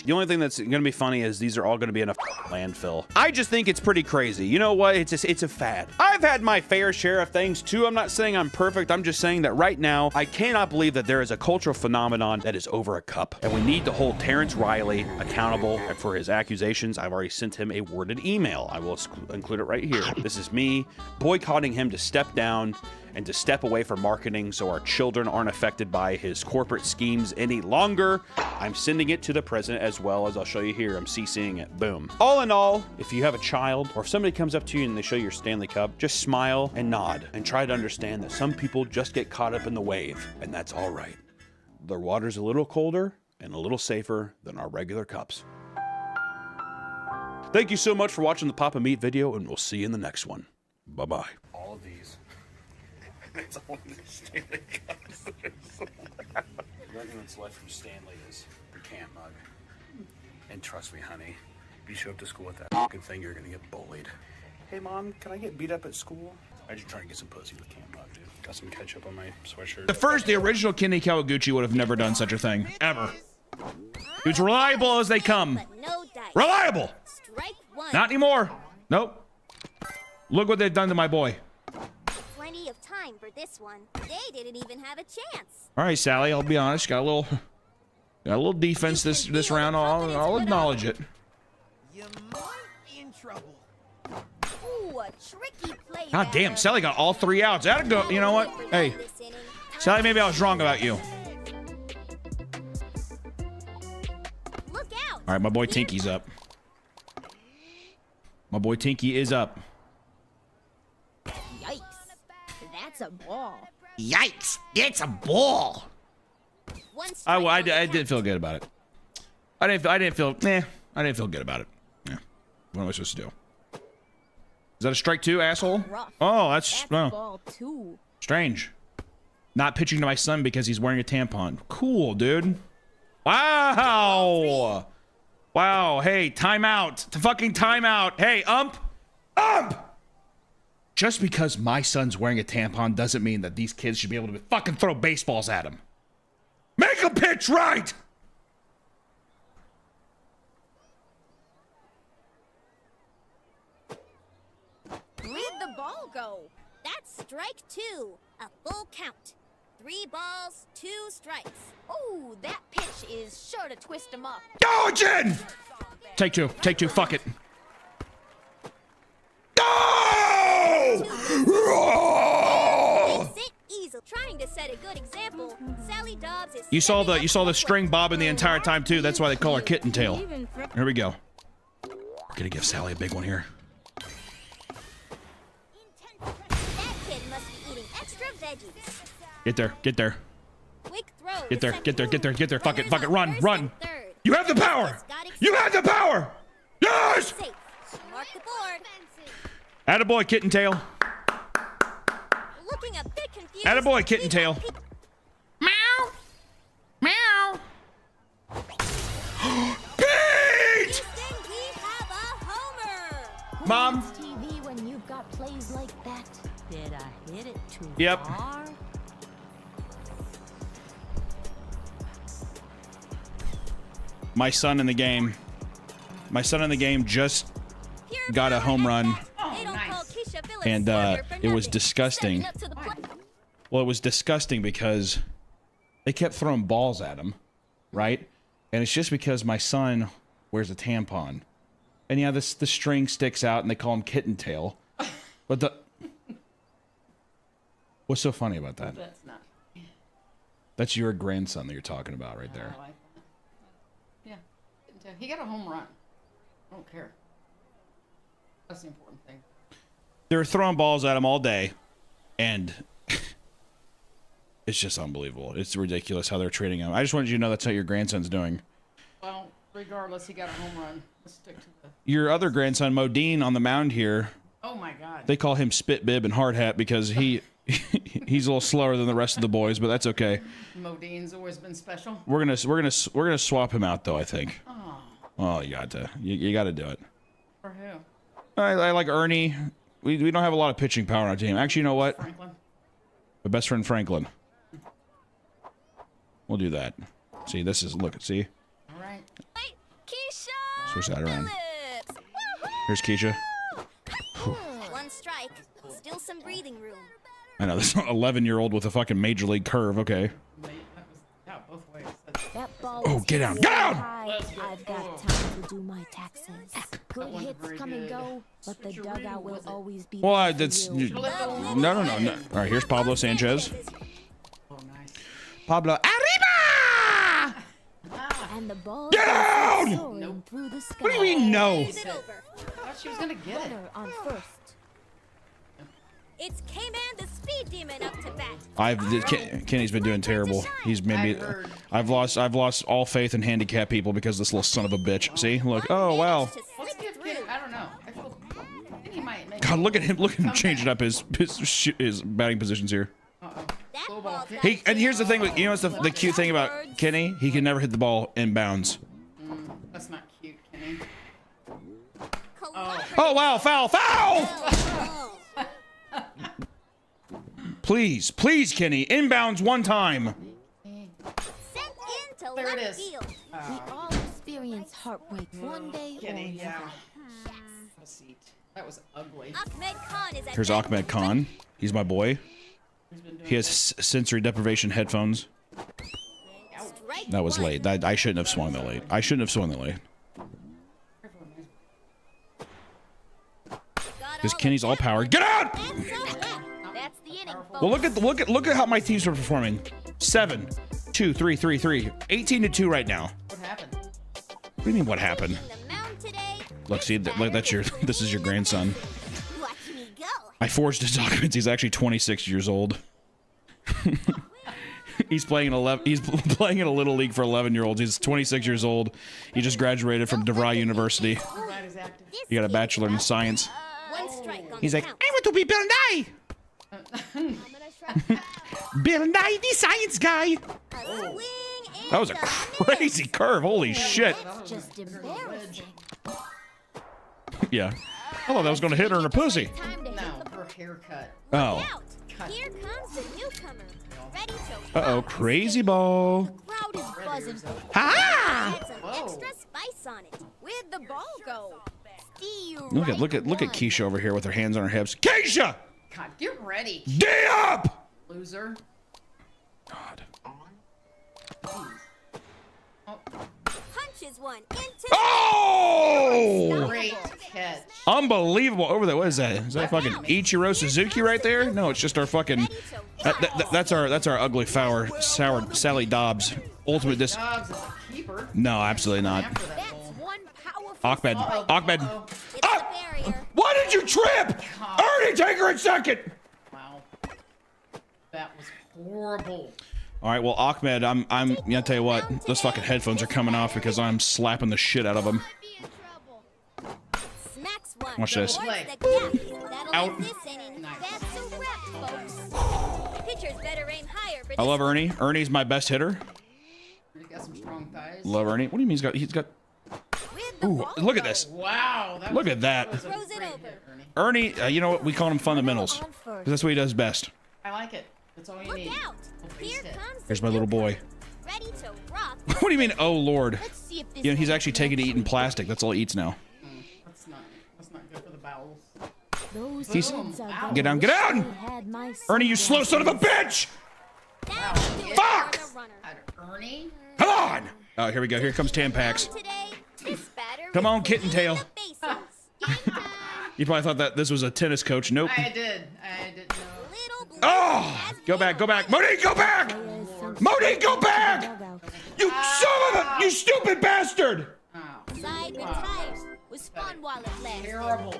The only thing that's gonna be funny is these are all gonna be in a landfill. I just think it's pretty crazy. You know what? It's a fad. I've had my fair share of things too. I'm not saying I'm perfect. I'm just saying that right now, I cannot believe that there is a cultural phenomenon that is over a cup. And we need to hold Terrence Riley accountable for his accusations. I've already sent him a worded email. I will include it right here. This is me boycotting him to step down and to step away from marketing so our children aren't affected by his corporate schemes any longer. I'm sending it to the president as well, as I'll show you here. I'm CCing it. Boom. All in all, if you have a child or if somebody comes up to you and they show you your Stanley Cup, just smile and nod and try to understand that some people just get caught up in the wave, and that's all right. Their water's a little colder and a little safer than our regular cups. Thank you so much for watching the Papa Meat video, and we'll see you in the next one. Bye-bye. All of these. It's only Stanley Cups. The only one's left from Stanley is the can mug. And trust me, honey, if you show up to school with that fucking thing, you're gonna get bullied. Hey, Mom, can I get beat up at school? I just try to get some pussy with can mug, dude. Got some ketchup on my sweatshirt. The original Kenny Kawaguchi would have never done such a thing, ever. He was reliable as they come. Reliable! Not anymore. Nope. Look what they've done to my boy. Plenty of time for this one. They didn't even have a chance. All right, Sally, I'll be honest. Got a little defense this round. I'll acknowledge it. trouble. Ooh, a tricky play. God damn, Sally got all 3 outs. That'd go. You know what? Hey, Sally, maybe I was wrong about you. Look out. All right, my boy Tinky's up. My boy Tinky is up. Yikes. That's a ball. Yikes! It's a ball. I didn't feel good about it. I didn't feel good about it. Yeah. What am I supposed to do? Is that a strike 2, asshole? Oh, that's ball too. strange. Not pitching to my son because he's wearing a tampon. Cool, dude. Wow. Wow. Hey, timeout. Fucking timeout. Hey, ump. Just because my son's wearing a tampon doesn't mean that these kids should be able to fucking throw baseballs at him. Make a pitch right. Where'd the ball go? That's strike 2. A full count. 3 balls, 2 strikes. Ooh, that pitch is sure to twist him up. Go, Jen! Take two. Fuck it. Makes it easy. Trying to set a good example. Sally Dobbs is. You saw the string bobbing the entire time too. That's why they call her Kitten Tail. Here we go. We're gonna give Sally a big one here. That kid must be eating extra veggies. Get there. Quick throw. Get there. Fuck it. Run. You have the power. Yes! Mark the board. Attaboy, Kitten Tail. Looking a bit confused. Attaboy, Kitten Tail. Meow. Pete! We have a homer. Mom. TV when you've got plays like that. Did I hit it too Yep. far? My son in the game just got a home run, and it was disgusting. Well, it was disgusting because they kept throwing balls at him, right? And it's just because my son wears a tampon, and yeah, the string sticks out, and they call him Kitten Tail. But what's so funny about that? That's not. That's your grandson that you're talking about right there. Yeah. He got a home run. I don't care. That's the important thing. They were throwing balls at him all day, and it's just unbelievable. It's ridiculous how they're treating him. I just wanted you to know that's how your grandson's doing. Well, regardless, he got a home run. Let's stick to the... Your other grandson, Modine, on the mound here, Oh, my God. they call him Spit Bib and Hard Hat because he's a little slower than the rest of the boys, but that's okay. Modine's always been special. We're gonna swap him out though, I think. Oh, you got to do it. For who? I like Ernie. We don't have a lot of pitching power on our team. Actually, you know what? Franklin. My best friend Franklin. We'll do that. See, this is see. All right. Keisha. Switch that around. Here's Keisha. One strike. Still some breathing room. I know this 11-year-old with a fucking major league curve. Okay. Yeah, both ways. That ball Oh, is get down! so Get down! high, I've got time to do my taxes. Good hits come and go, but the dugout will always be Well, there for that's you. no. All right, here's Pablo Sanchez. Pablo arriba! And the ball Down! goes soaring through the sky. What do you mean no? I thought she was gonna get it. Runner on first. It's K-Man the Speed Demon up to bat. Kenny's been doing terrible. He's made me. I've lost all faith in handicapped people because this little son of a bitch. See, look. Oh wow. Let's give Kenny, I don't know. I think he might make God, look at him changing up his batting positions here. He and here's the thing. You know what's the cute thing about Kenny? He can never hit the ball inbounds. That's not cute, Kenny. Oh wow! Foul! Please, Kenny, inbounds one time. There it is. We all experience heartbreak one day or Kenny, another. yeah. Have a seat. That was ugly. Ahmed Khan is at Here's Ahmed Khan. He's my boy. He has sensory deprivation headphones. That was late. I shouldn't have swung that late. because Kenny's all power. Get out! That's the inning, Well, look at how my teams are performing. 7, 2, 3, 3, 3. 18-2 right now. What happened? What do you mean? What happened? Look, see, look, that's your. This is your grandson. I forged his documents. He's actually 26 years old. He's playing He's playing in a little league for 11-year-olds. He's 26 years old. He just graduated from DeVry University. He got a bachelor in science. He's like, I want to be Bill Nye. Bill Nye, the science guy. That was a crazy curve. Holy shit. Just embarrassing. Yeah. I thought that was going to hit her in her pussy. No, her haircut. Oh. Here comes the newcomer. Ready to Uh-oh, crazy ball. crowd is buzzing. Ha! Add some extra spice on it. Where'd the ball go? Look at Keisha over here with her hands on her hips. Keisha! God, get ready. Day up! Loser. God. Punches one into Oh! Great catch. Unbelievable. Over there. What is that? Is that fucking Ichiro Suzuki right there? No, it's just our fucking. That's our ugly sour Sally Dobbs. Ultimate dis. Dobbs is a keeper. No, absolutely not. Ahmed. Ahmed. Why did you trip? Ernie, take her in second. Wow. That was horrible. All right, well, Ahmed, I'm gonna tell you what. Those fucking headphones are coming off because I'm slapping the shit out of them. Watch this. Out. I love Ernie. Ernie's my best hitter. He got some strong thighs. Love Ernie. What do you mean he's got? Ooh, look at this. Wow. Look at that. Ernie, you know what? We call him fundamentals. 'Cause that's what he does best. I like it. That's all you need. Here's my little boy. What do you mean, oh Lord? You know, he's actually taking to eating plastic. That's all he eats now. That's not good for the bowels. He's, get down, get down! Ernie, you slow son of a bitch! Fuck! Ernie? Come on! Oh, here we go. Here comes Tampax. Come on, Kitten Tail. You probably thought that this was a tennis coach. Nope. I didn't know. Oh! Go back, go back. Monique, go back! Monique, go back! You son of a... You stupid bastard! Side retires. Was fun while it lasted. Terrible.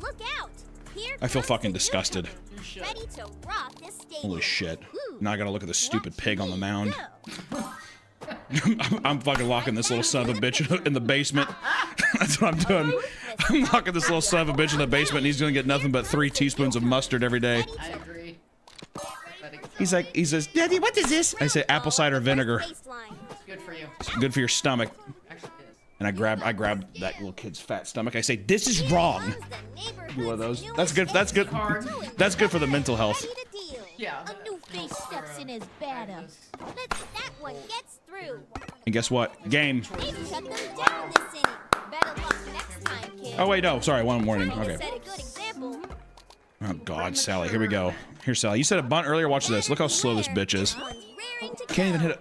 Look out! Here I feel fucking disgusted. ready to rock this stage. Holy shit. Now I gotta look at the stupid pig on the mound. I'm fucking locking this little son of a bitch in the basement. That's what I'm doing. I'm locking this little son of a bitch in the basement and he's gonna get nothing but 3 teaspoons of mustard every day. I agree. He says, Daddy, what is this? I say apple cider vinegar. It's good for you. It's good for your stomach. And I grab that little kid's fat stomach. I say, this is wrong. Do one of those. That's good. That's good. That's good for the mental health. Yeah. A new face steps in as batter. That one gets through. And guess what? Game. They've shut them down this inning. Better luck next time, kid. Oh wait, no. Sorry, one morning. Okay. Set a good example. Oh God, Sally. Here we go. Here, Sally. You said a bunt earlier. Watch this. Look how slow this bitch is. Can't even hit it.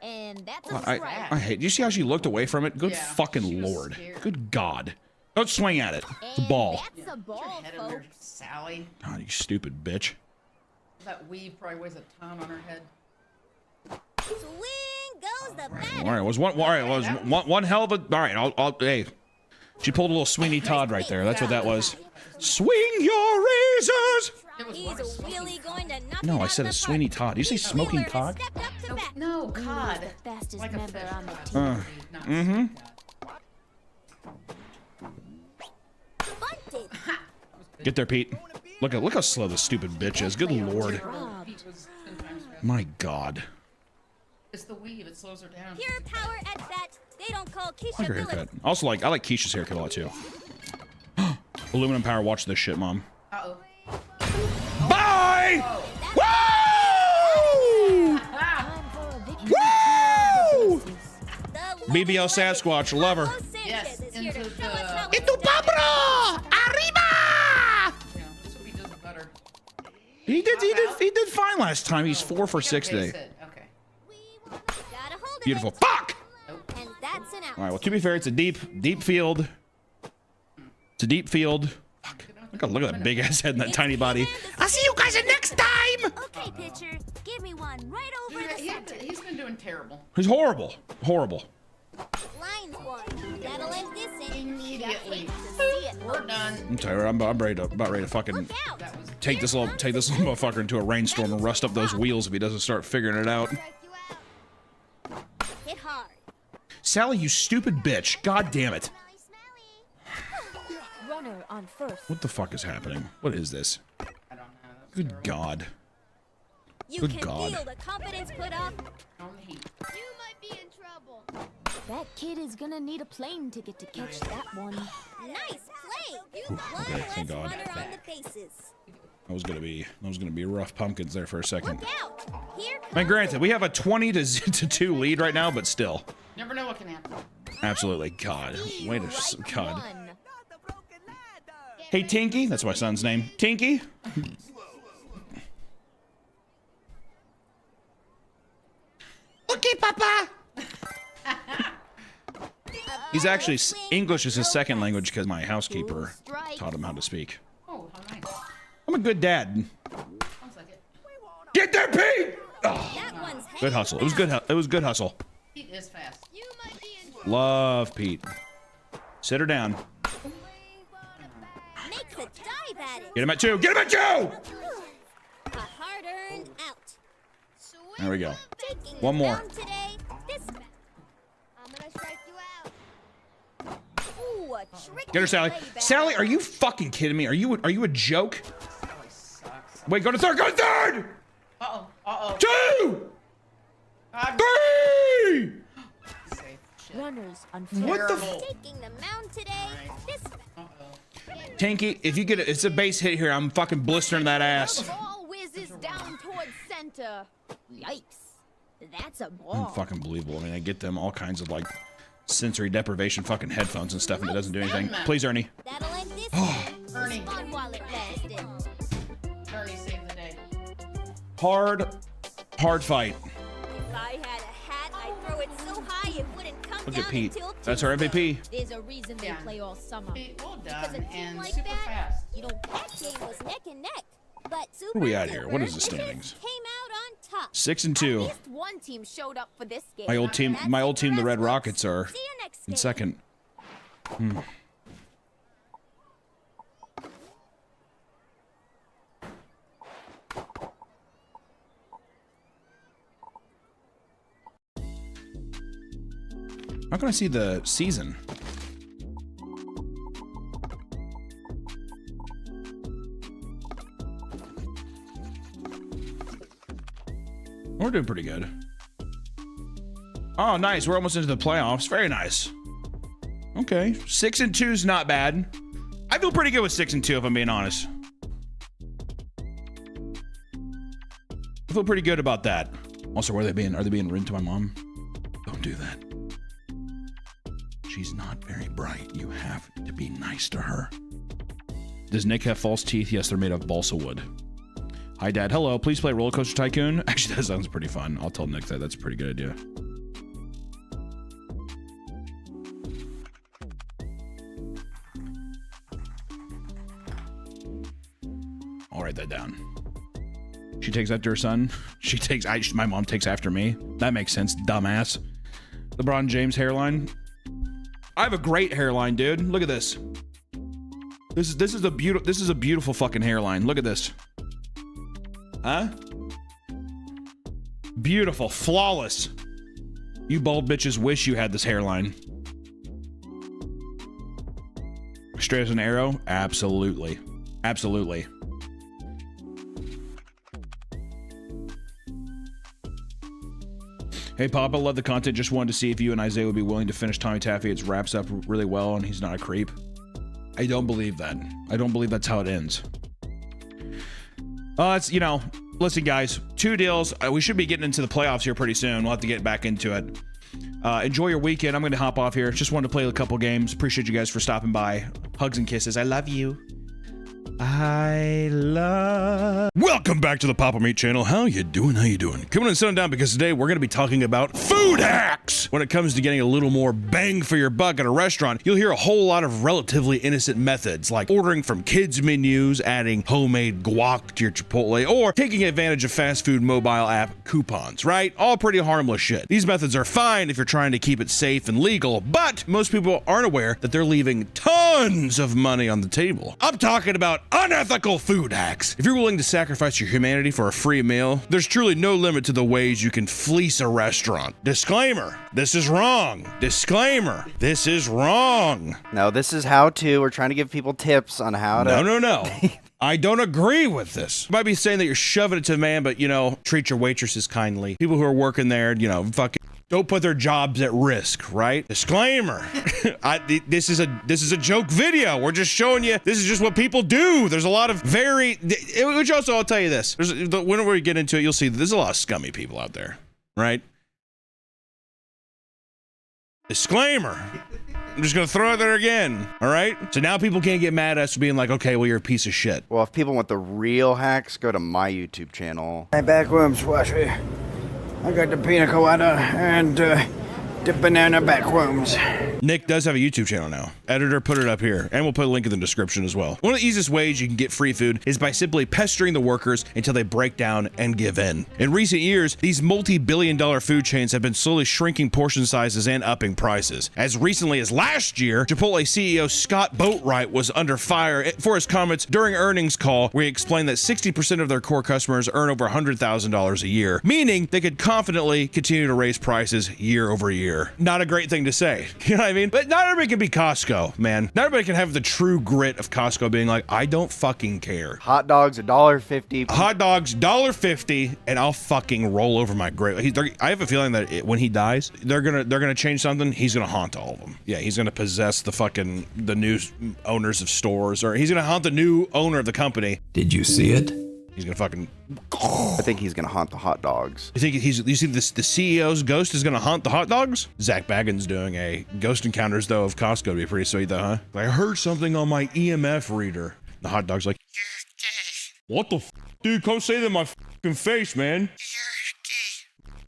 And that's I hate. Do you see how she looked away from it? Good fucking Lord. Good God. Don't swing at it. It's a ball. That's a ball, folks. Sally. God, you stupid bitch. That weave probably weighs a ton on her head. Swing goes the batter. All right, was one hell of a. All right, hey, she pulled a little Sweeney Todd right there. That's what that was. Swing your razors. He's really going to knock No, I said a Sweeney Todd. Did you say smoking cod? No, cod. Fastest Like a member fish. on the team. Bunted. Get there, Pete. Look how slow this stupid bitch is. Good Lord. My God. It's the weave. It slows her down. Pure power at bat. They don't call I like Keisha her Phillips. haircut. Also, I like Keisha's haircut a lot too. Aluminum Power. Watch this shit, Mom. Uh-oh. Bye. Woo! Woo! BBL Sasquatch, love her. Yes, into the... Itu Pablo! Arriba! Yeah, that's what he does better. He did fine last time. He's 4 for 6 today. Okay. Gotta hold Beautiful. Fuck! And that's an out. All right, well, to be fair, it's a deep field. It's a deep field. Fuck. Look at that big ass head and that tiny body. I'll see you guys next time! Okay, pitcher, give me one right over the center. He's been doing terrible. He's horrible. Horrible. Line one. That'll end this inning. Immediately. We're done. I'm tired. I'm about ready to fucking take this little motherfucker into a rainstorm and rust up those wheels if he doesn't start figuring it out. Hit hard. Sally, you stupid bitch. God damn it. Runner on first. What the fuck is happening? What is this? I don't know. Good God. You Good can God. feel the confidence put up. On the heat. You might be in trouble. That kid is gonna need a plane ticket to catch that one. Nice play. Ooh, okay, thank God. Runner on the bases. That was gonna be rough pumpkins there for a second. Look out. Here I mean, granted, we have a 20-2 lead right now, but still. Never know what can happen. Absolutely. God. Wait a God. Hey, Tinky. That's my son's name. Tinky. Okay, Papa. He's actually, English is his second language because my housekeeper taught him how to speak. Oh, how nice. I'm a good dad. Sounds like it. Get there, Pete! Oh. Good hustle. It was good. It was good hustle. Pete is fast. Love Pete. Sit her down. makes a dive at it. Get him at 2. Get him at 2! A hard-earned out. There we go. Taking One the more. mound today. This I'm gonna strike you out. Ooh, a tricky Get her, Sally. playback. Sally, are you fucking kidding me? Are you a joke? Wait, go to third. Go to third. Uh-oh. Uh-oh. 2! 3! Runners on What the Taking the mound today. This Tanky, if you get it, it's a base hit here. I'm fucking blistering that ass. ball whizzes down towards center. Yikes. That's a ball. Unfucking-believable. I mean, I get them all kinds of like sensory deprivation fucking headphones and stuff, and it doesn't do anything. Please, Ernie. that'll end this. Ernie. Fun while it lasted. Ernie saved the day. Hard fight. If I had a hat, I'd throw it so high it wouldn't come Look down at Pete. until That's our MVP. There's a reason they play all summer. Well Because a done. team And like super that, fast. you know, that game was neck and neck. But Where we at Super here? What is the Duper standings? came out on top. 6 and 2. At least one team showed up for this game. My old team, the Red Rockets, are See you next in game. second. How can I see the season? We're doing pretty good. Oh, nice. We're almost into the playoffs. Very nice. Okay. 6 and 2 is not bad. I feel pretty good with 6 and 2, if I'm being honest. I feel pretty good about that. Also, are they being rude to my mom? Don't do that. She's not very bright. You have to be nice to her. Does Nick have false teeth? Yes, they're made of balsa wood. Hi, Dad. Hello. Please play Roller Coaster Tycoon. Actually, that sounds pretty fun. I'll tell Nick that. That's a pretty good idea. I'll write that down. She takes after her son. My mom takes after me. That makes sense, dumbass. LeBron James hairline. I have a great hairline, dude. Look at this. This is a beautiful fucking hairline. Look at this. Huh? Beautiful, flawless. You bald bitches wish you had this hairline. Straight as an arrow? Absolutely. Absolutely. Hey, Papa, love the content. Just wanted to see if you and Isaiah would be willing to finish Tommy Taffy. It wraps up really well, and he's not a creep. I don't believe that. I don't believe that's how it ends. It's, you know, listen, guys, 2 deals. We should be getting into the playoffs here pretty soon. We'll have to get back into it. Enjoy your weekend. I'm going to hop off here. Just wanted to play a couple games. Appreciate you guys for stopping by. Hugs and kisses. I love you. I love... Welcome back to the Papa Meat channel. How you doing? How you doing? Come on and sit down because today we're going to be talking about food hacks. When it comes to getting a little more bang for your buck at a restaurant, you'll hear a whole lot of relatively innocent methods like ordering from kids menus, adding homemade guac to your Chipotle, or taking advantage of fast food mobile app coupons, right? All pretty harmless shit. These methods are fine if you're trying to keep it safe and legal, but most people aren't aware that they're leaving tons of money on the table. I'm talking about unethical food hacks. If you're willing to sacrifice your humanity for a free meal, there's truly no limit to the ways you can fleece a restaurant. Disclaimer, this is wrong. Disclaimer, this is wrong. No, this is how to. We're trying to give people tips on how to. No. I don't agree with this. You might be saying that you're shoving it to a man, but, treat your waitresses kindly. People who are working there, fucking don't put their jobs at risk, right? Disclaimer. This is a joke video. We're just showing you this is just what people do. There's a lot of which also I'll tell you this. Whenever we get into it, you'll see there's a lot of scummy people out there, right? Disclaimer. I'm just gonna throw it there again, all right? So now people can't get mad at us for being like, okay, well, you're a piece of shit. Well, if people want the real hacks, go to my YouTube channel. My backrooms washer. I got the pina colada and the banana backrooms. Nick does have a YouTube channel now. Editor, put it up here, and we'll put a link in the description as well. One of the easiest ways you can get free food is by simply pestering the workers until they break down and give in. In recent years, these multi-billion-dollar food chains have been slowly shrinking portion sizes and upping prices. As recently as last year, Chipotle CEO Scott Boatwright was under fire for his comments during earnings call, where he explained that 60% of their core customers earn over $100,000 a year, meaning they could confidently continue to raise prices year over year. Not a great thing to say. You know what I mean? But not everybody can be Costco, man. Not everybody can have the true grit of Costco being like, I don't fucking care. Hot dogs, $1.50. Hot dogs, $1.50, and I'll fucking roll over my grave. I have a feeling that when he dies, they're gonna change something. He's gonna haunt all of them. Yeah, he's gonna possess the new owners of stores, or he's gonna haunt the new owner of the company. Did you see it? He's gonna fucking... I think he's gonna haunt the hot dogs. You think you see the CEO's ghost is gonna haunt the hot dogs? Zach Baggins doing a ghost encounters though of Costco would be pretty sweet though, huh? I heard something on my EMF reader. The hot dog's like, what the f, dude? Come say that in my fucking face, man.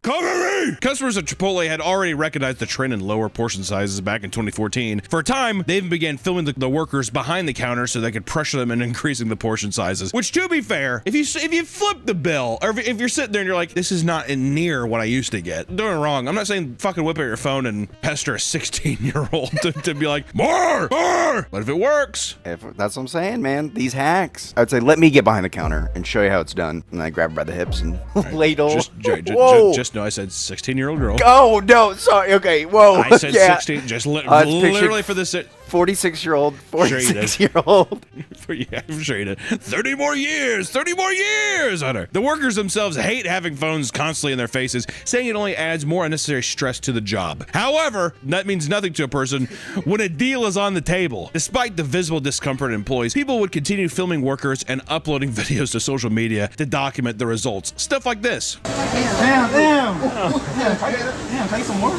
Cover me! Customers at Chipotle had already recognized the trend in lower portion sizes back in 2014. For a time, they even began filming the workers behind the counter so they could pressure them into increasing the portion sizes. Which, to be fair, if you flip the bill, or if you're sitting there and you're like, this is not near what I used to get, doing it wrong. I'm not saying fucking whip out your phone and pester a 16-year-old to be like, more! But if it works. That's what I'm saying, man. These hacks. I'd say, let me get behind the counter and show you how it's done. And I grab her by the hips and ladle. Just no, I said 16-year-old girl. Oh, no, sorry. Okay, whoa. I said 16, just literally for this. 46-year-old. Yeah, I'm sure you did. 30 more years on her. The workers themselves hate having phones constantly in their faces, saying it only adds more unnecessary stress to the job. However, that means nothing to a person when a deal is on the table. Despite the visible discomfort in employees, people would continue filming workers and uploading videos to social media to document the results. Stuff like this. Damn. Can I get some more?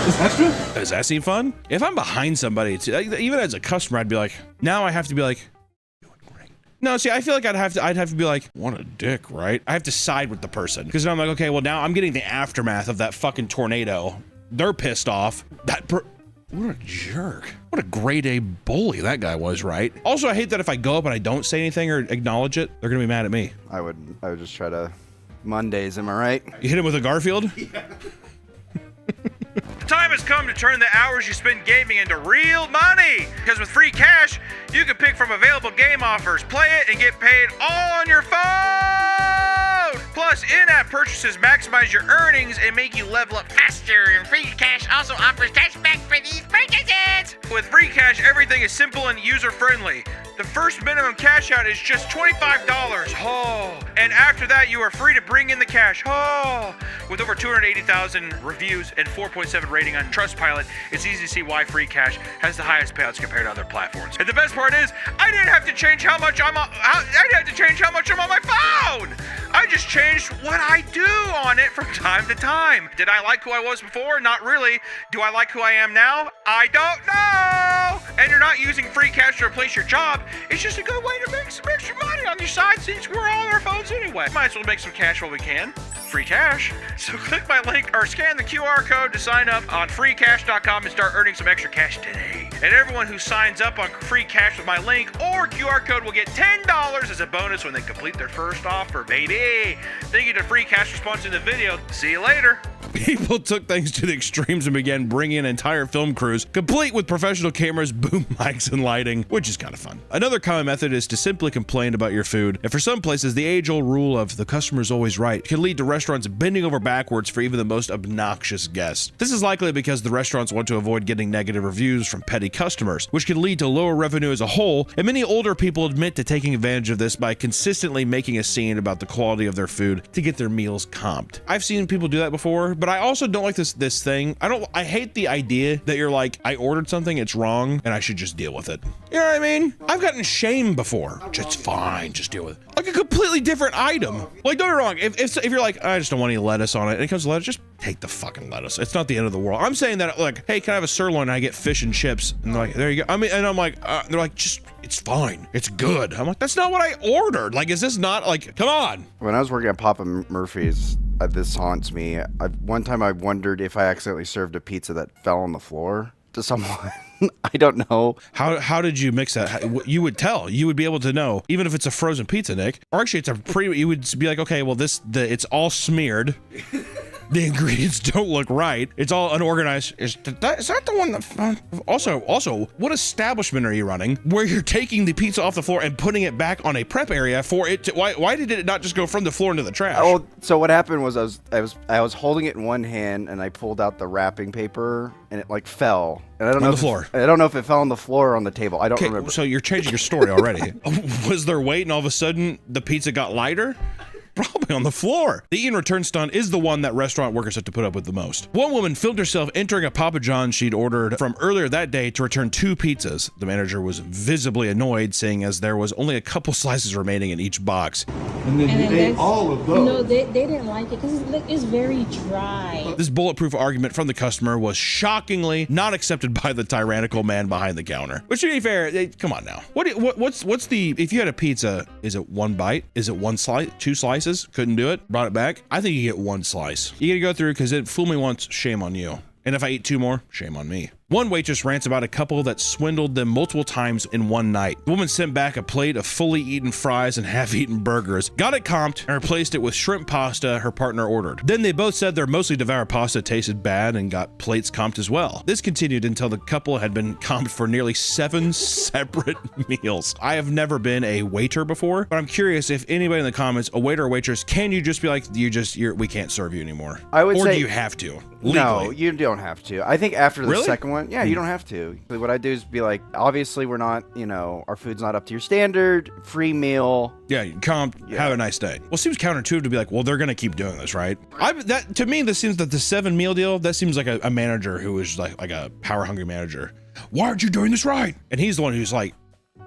Is that true? Does that seem fun? If I'm behind somebody, even as a customer, I'd be like, now I have to be like, doing great. No, see, I feel like I'd have to be like, what a dick, right? I have to side with the person because I'm like, okay, well now I'm getting the aftermath of that fucking tornado. They're pissed off. What a jerk. What a grade A bully that guy was, right? Also, I hate that if I go up and I don't say anything or acknowledge it, they're gonna be mad at me. I would just try to Mondays, am I right? You hit him with a Garfield? Yeah. The time has come to turn the hours you spend gaming into real money. Because with free cash, you can pick from available game offers, play it, and get paid all on your phone. Plus, in-app purchases maximize your earnings and make you level up faster. And free cash also offers cashback for these purchases. With free cash, everything is simple and user-friendly. The first minimum cash out is just $25. Oh. And after that, you are free to bring in the cash. Oh. With over 280,000 reviews and 4.7 rating on Trustpilot, it's easy to see why free cash has the highest payouts compared to other platforms. And the best part is, I didn't have to change how much I'm on my phone. I just changed what I do on it from time to time. Did I like who I was before? Not really. Do I like who I am now? I don't know. and you're not using free cash to replace your job, it's just a good way to make some extra money on your side since we're all on our phones anyway. Might as well make some cash while we can. Free cash. So click my link or scan the QR code to sign up on freecash.com and start earning some extra cash today. And everyone who signs up on free cash with my link or QR code will get $10 as a bonus when they complete their first offer, baby. Thank you to Free Cash for sponsoring the video. See you later. People took things to the extremes and began bringing in entire film crews, complete with professional cameras, boom mics, and lighting, which is kind of fun. Another common method is to simply complain about your food, and for some places, the age-old rule of the customer is always right can lead to restaurants bending over backwards for even the most obnoxious guests. This is likely because the restaurants want to avoid getting negative reviews from petty customers, which can lead to lower revenue as a whole, and many older people admit to taking advantage of this by consistently making a scene about the quality of their food to get their meals comped. I've seen people do that before, but I also don't like this thing. I hate the idea that you're like, I ordered something, it's wrong, and I should just deal with it. You know what I mean? I've gotten shamed before. It's fine, just deal with it. Like a completely different item. Like, don't get me wrong, if you're like, I just don't want any lettuce on it, and it comes to lettuce, just take the fucking lettuce. It's not the end of the world. I'm saying that, like, hey, can I have a sirloin and I get fish and chips? And they're like, there you go. I mean, and I'm like, they're like, just, it's fine. It's good. I'm like, that's not what I ordered. Like, is this not, like, come on. When I was working at Papa Murphy's, this haunts me. One time I wondered if I accidentally served a pizza that fell on the floor to someone. I don't know. How did you mix that? You would tell. You would be able to know, even if it's a frozen pizza, Nick. Or actually, it's a you would be like, okay, well, it's all smeared. The ingredients don't look right. It's all unorganized. Is that the one that... Also, what establishment are you running where you're taking the pizza off the floor and putting it back on a prep area for it to... Why did it not just go from the floor into the trash? Oh, so what happened was I was holding it in one hand and I pulled out the wrapping paper and it like fell. And I don't know on the floor. I don't know if it fell on the floor or on the table. I don't remember. So you're changing your story already. Was there weight and all of a sudden the pizza got lighter? Probably on the floor. The Ian return stunt is the one that restaurant workers have to put up with the most. One woman filmed herself entering a Papa John's she'd ordered from earlier that day to return 2 pizzas. The manager was visibly annoyed, saying as there was only a couple slices remaining in each box. And then you ate all of those. No, they didn't like it because it's very dry. This bulletproof argument from the customer was shockingly not accepted by the tyrannical man behind the counter. Which, to be fair, come on now. What's the... If you had a pizza, is it 1 bite? Is it 1 slice? 2 slices? Couldn't do it, brought it back. I think you get 1 slice. You gotta go through because it fooled me once, shame on you. And if I eat 2 more, shame on me. One waitress rants about a couple that swindled them multiple times in one night. The woman sent back a plate of fully eaten fries and half-eaten burgers, got it comped, and replaced it with shrimp pasta her partner ordered. Then they both said their mostly devoured pasta tasted bad and got plates comped as well. This continued until the couple had been comped for nearly 7 separate meals. I have never been a waiter before, but I'm curious if anybody in the comments, a waiter or waitress, can you just be like, we can't serve you anymore? I would or say, do you have to? Legally? No, you don't have to. I think after the second one, yeah, you don't have to. What I do is be like, obviously we're not, our food's not up to your standard, free meal. Yeah, you comp, have a nice day. Well, it seems counterintuitive to be like, well, they're going to keep doing this, right? To me, this seems that the 7 meal deal, that seems like a manager who is like a power hungry manager. Why aren't you doing this right? And he's the one who's like,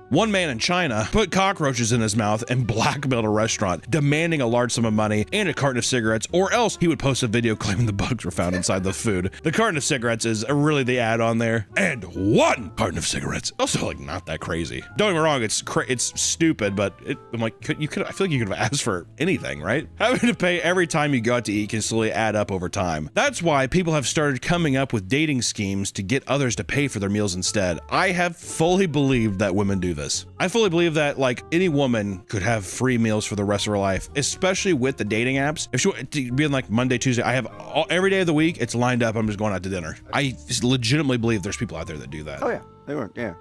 one man in China put cockroaches in his mouth and blackmailed a restaurant, demanding a large sum of money and a carton of cigarettes, or else he would post a video claiming the bugs were found inside the food. The carton of cigarettes is really the add-on there. And 1 carton of cigarettes. Also, like, not that crazy. Don't get me wrong, it's stupid, but I'm like, I feel like you could have asked for anything, right? Having to pay every time you go out to eat can slowly add up over time. That's why people have started coming up with dating schemes to get others to pay for their meals instead. I have fully believed that women do this. I fully believe that like any woman could have free meals for the rest of her life, especially with the dating apps. If she being like Monday, Tuesday, I have every day of the week, it's lined up. I'm just going out to dinner. I legitimately believe there's people out there that do that. Oh yeah, they were. Yeah.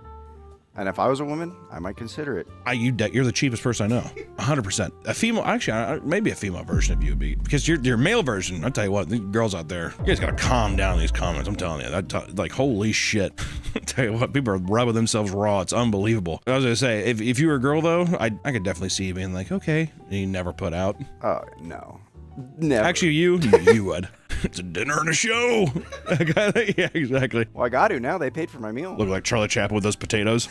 And if I was a woman, I might consider it. You're the cheapest person I know. 100%. A female, actually, maybe a female version of you would be, because your male version, I'll tell you what, the girls out there, you guys gotta calm down these comments. I'm telling you, like, holy shit. I'll tell you what, people are rubbing themselves raw. It's unbelievable. I was gonna say, if you were a girl though, I could definitely see you being like, okay, you never put out. Oh, no. Never. Actually, you would. It's a dinner and a show. Yeah, exactly. Well, I got to now. They paid for my meal. Look like Charlie Chaplin with those potatoes.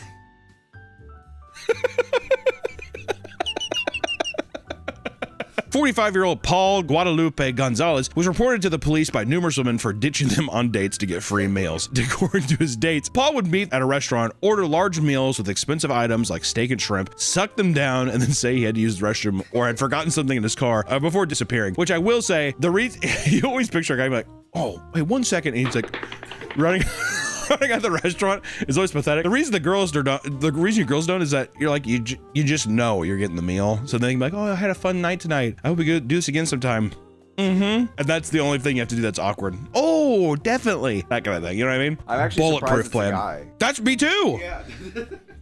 45-year-old Paul Guadalupe Gonzalez was reported to the police by numerous women for ditching them on dates to get free meals. According to his dates, Paul would meet at a restaurant, order large meals with expensive items like steak and shrimp, suck them down, and then say he had to use the restroom or had forgotten something in his car before disappearing. Which I will say, the reason you always picture a guy like, oh, wait, 1 second, and he's like running at the restaurant is always pathetic. The reason you girls don't is that you're like you just know you're getting the meal, so then you can be like, oh, I had a fun night tonight. I hope we could do this again sometime. And that's the only thing you have to do that's awkward. Oh, definitely that kind of thing. You know what I mean? I'm actually bulletproof surprised plan. it's a guy. That's me too. Yeah.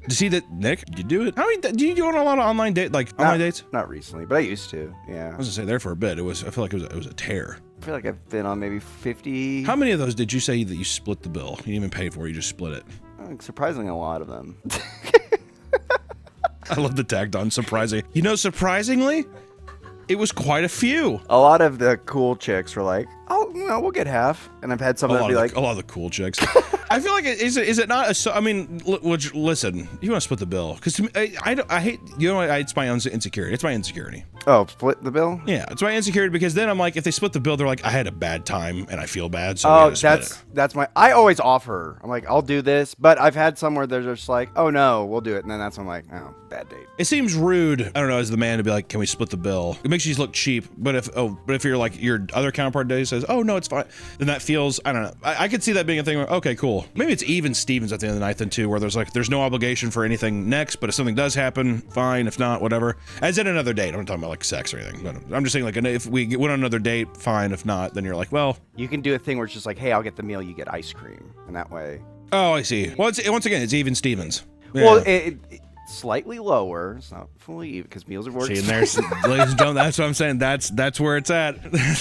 To see that, Nick, you do it? How many? Do you do on a lot of online online dates? Not recently, but I used to. Yeah. I was gonna say there for a bit. I feel like it was a tear. I feel like I've been on maybe 50. How many of those did you say that you split the bill? You didn't even pay for it, you just split it. Surprisingly, a lot of them. I love the tagged on surprising. You know, surprisingly, it was quite a few. A lot of the cool chicks were like, oh, no, we'll get half. And I've had some that be like, a lot of the cool chicks. I feel like is it not? I mean, listen, you want to split the bill because I hate, you know, it's my insecurity. It's my insecurity. Oh, split the bill? Yeah, it's my insecurity because then I'm like, if they split the bill, they're like, I had a bad time and I feel bad. So that's my. I always offer. I'm like, I'll do this, but I've had some where they're just like, oh no, we'll do it, and then that's when I'm like, oh, bad date. It seems rude. I don't know, as the man to be like, can we split the bill? It makes you look cheap. But if you're like your other counterpart says, oh no, it's fine, then that feels, I don't know. I could see that being a thing where, okay, cool. Maybe it's even Stevens at the end of the night then too, where there's no obligation for anything next, but if something does happen, fine. If not, whatever. As in another date. I'm not talking about like sex or anything. But I'm just saying like if we went on another date, fine. If not, then you're like, well. You can do a thing where it's just like, hey, I'll get the meal, you get ice cream. And that way. Oh, I see. Well, once again, it's even Stevens. Yeah. Well, it's slightly lower. It's not fully even because meals are more expensive. See, and there's, ladies and gentlemen, that's what I'm saying. That's where it's at.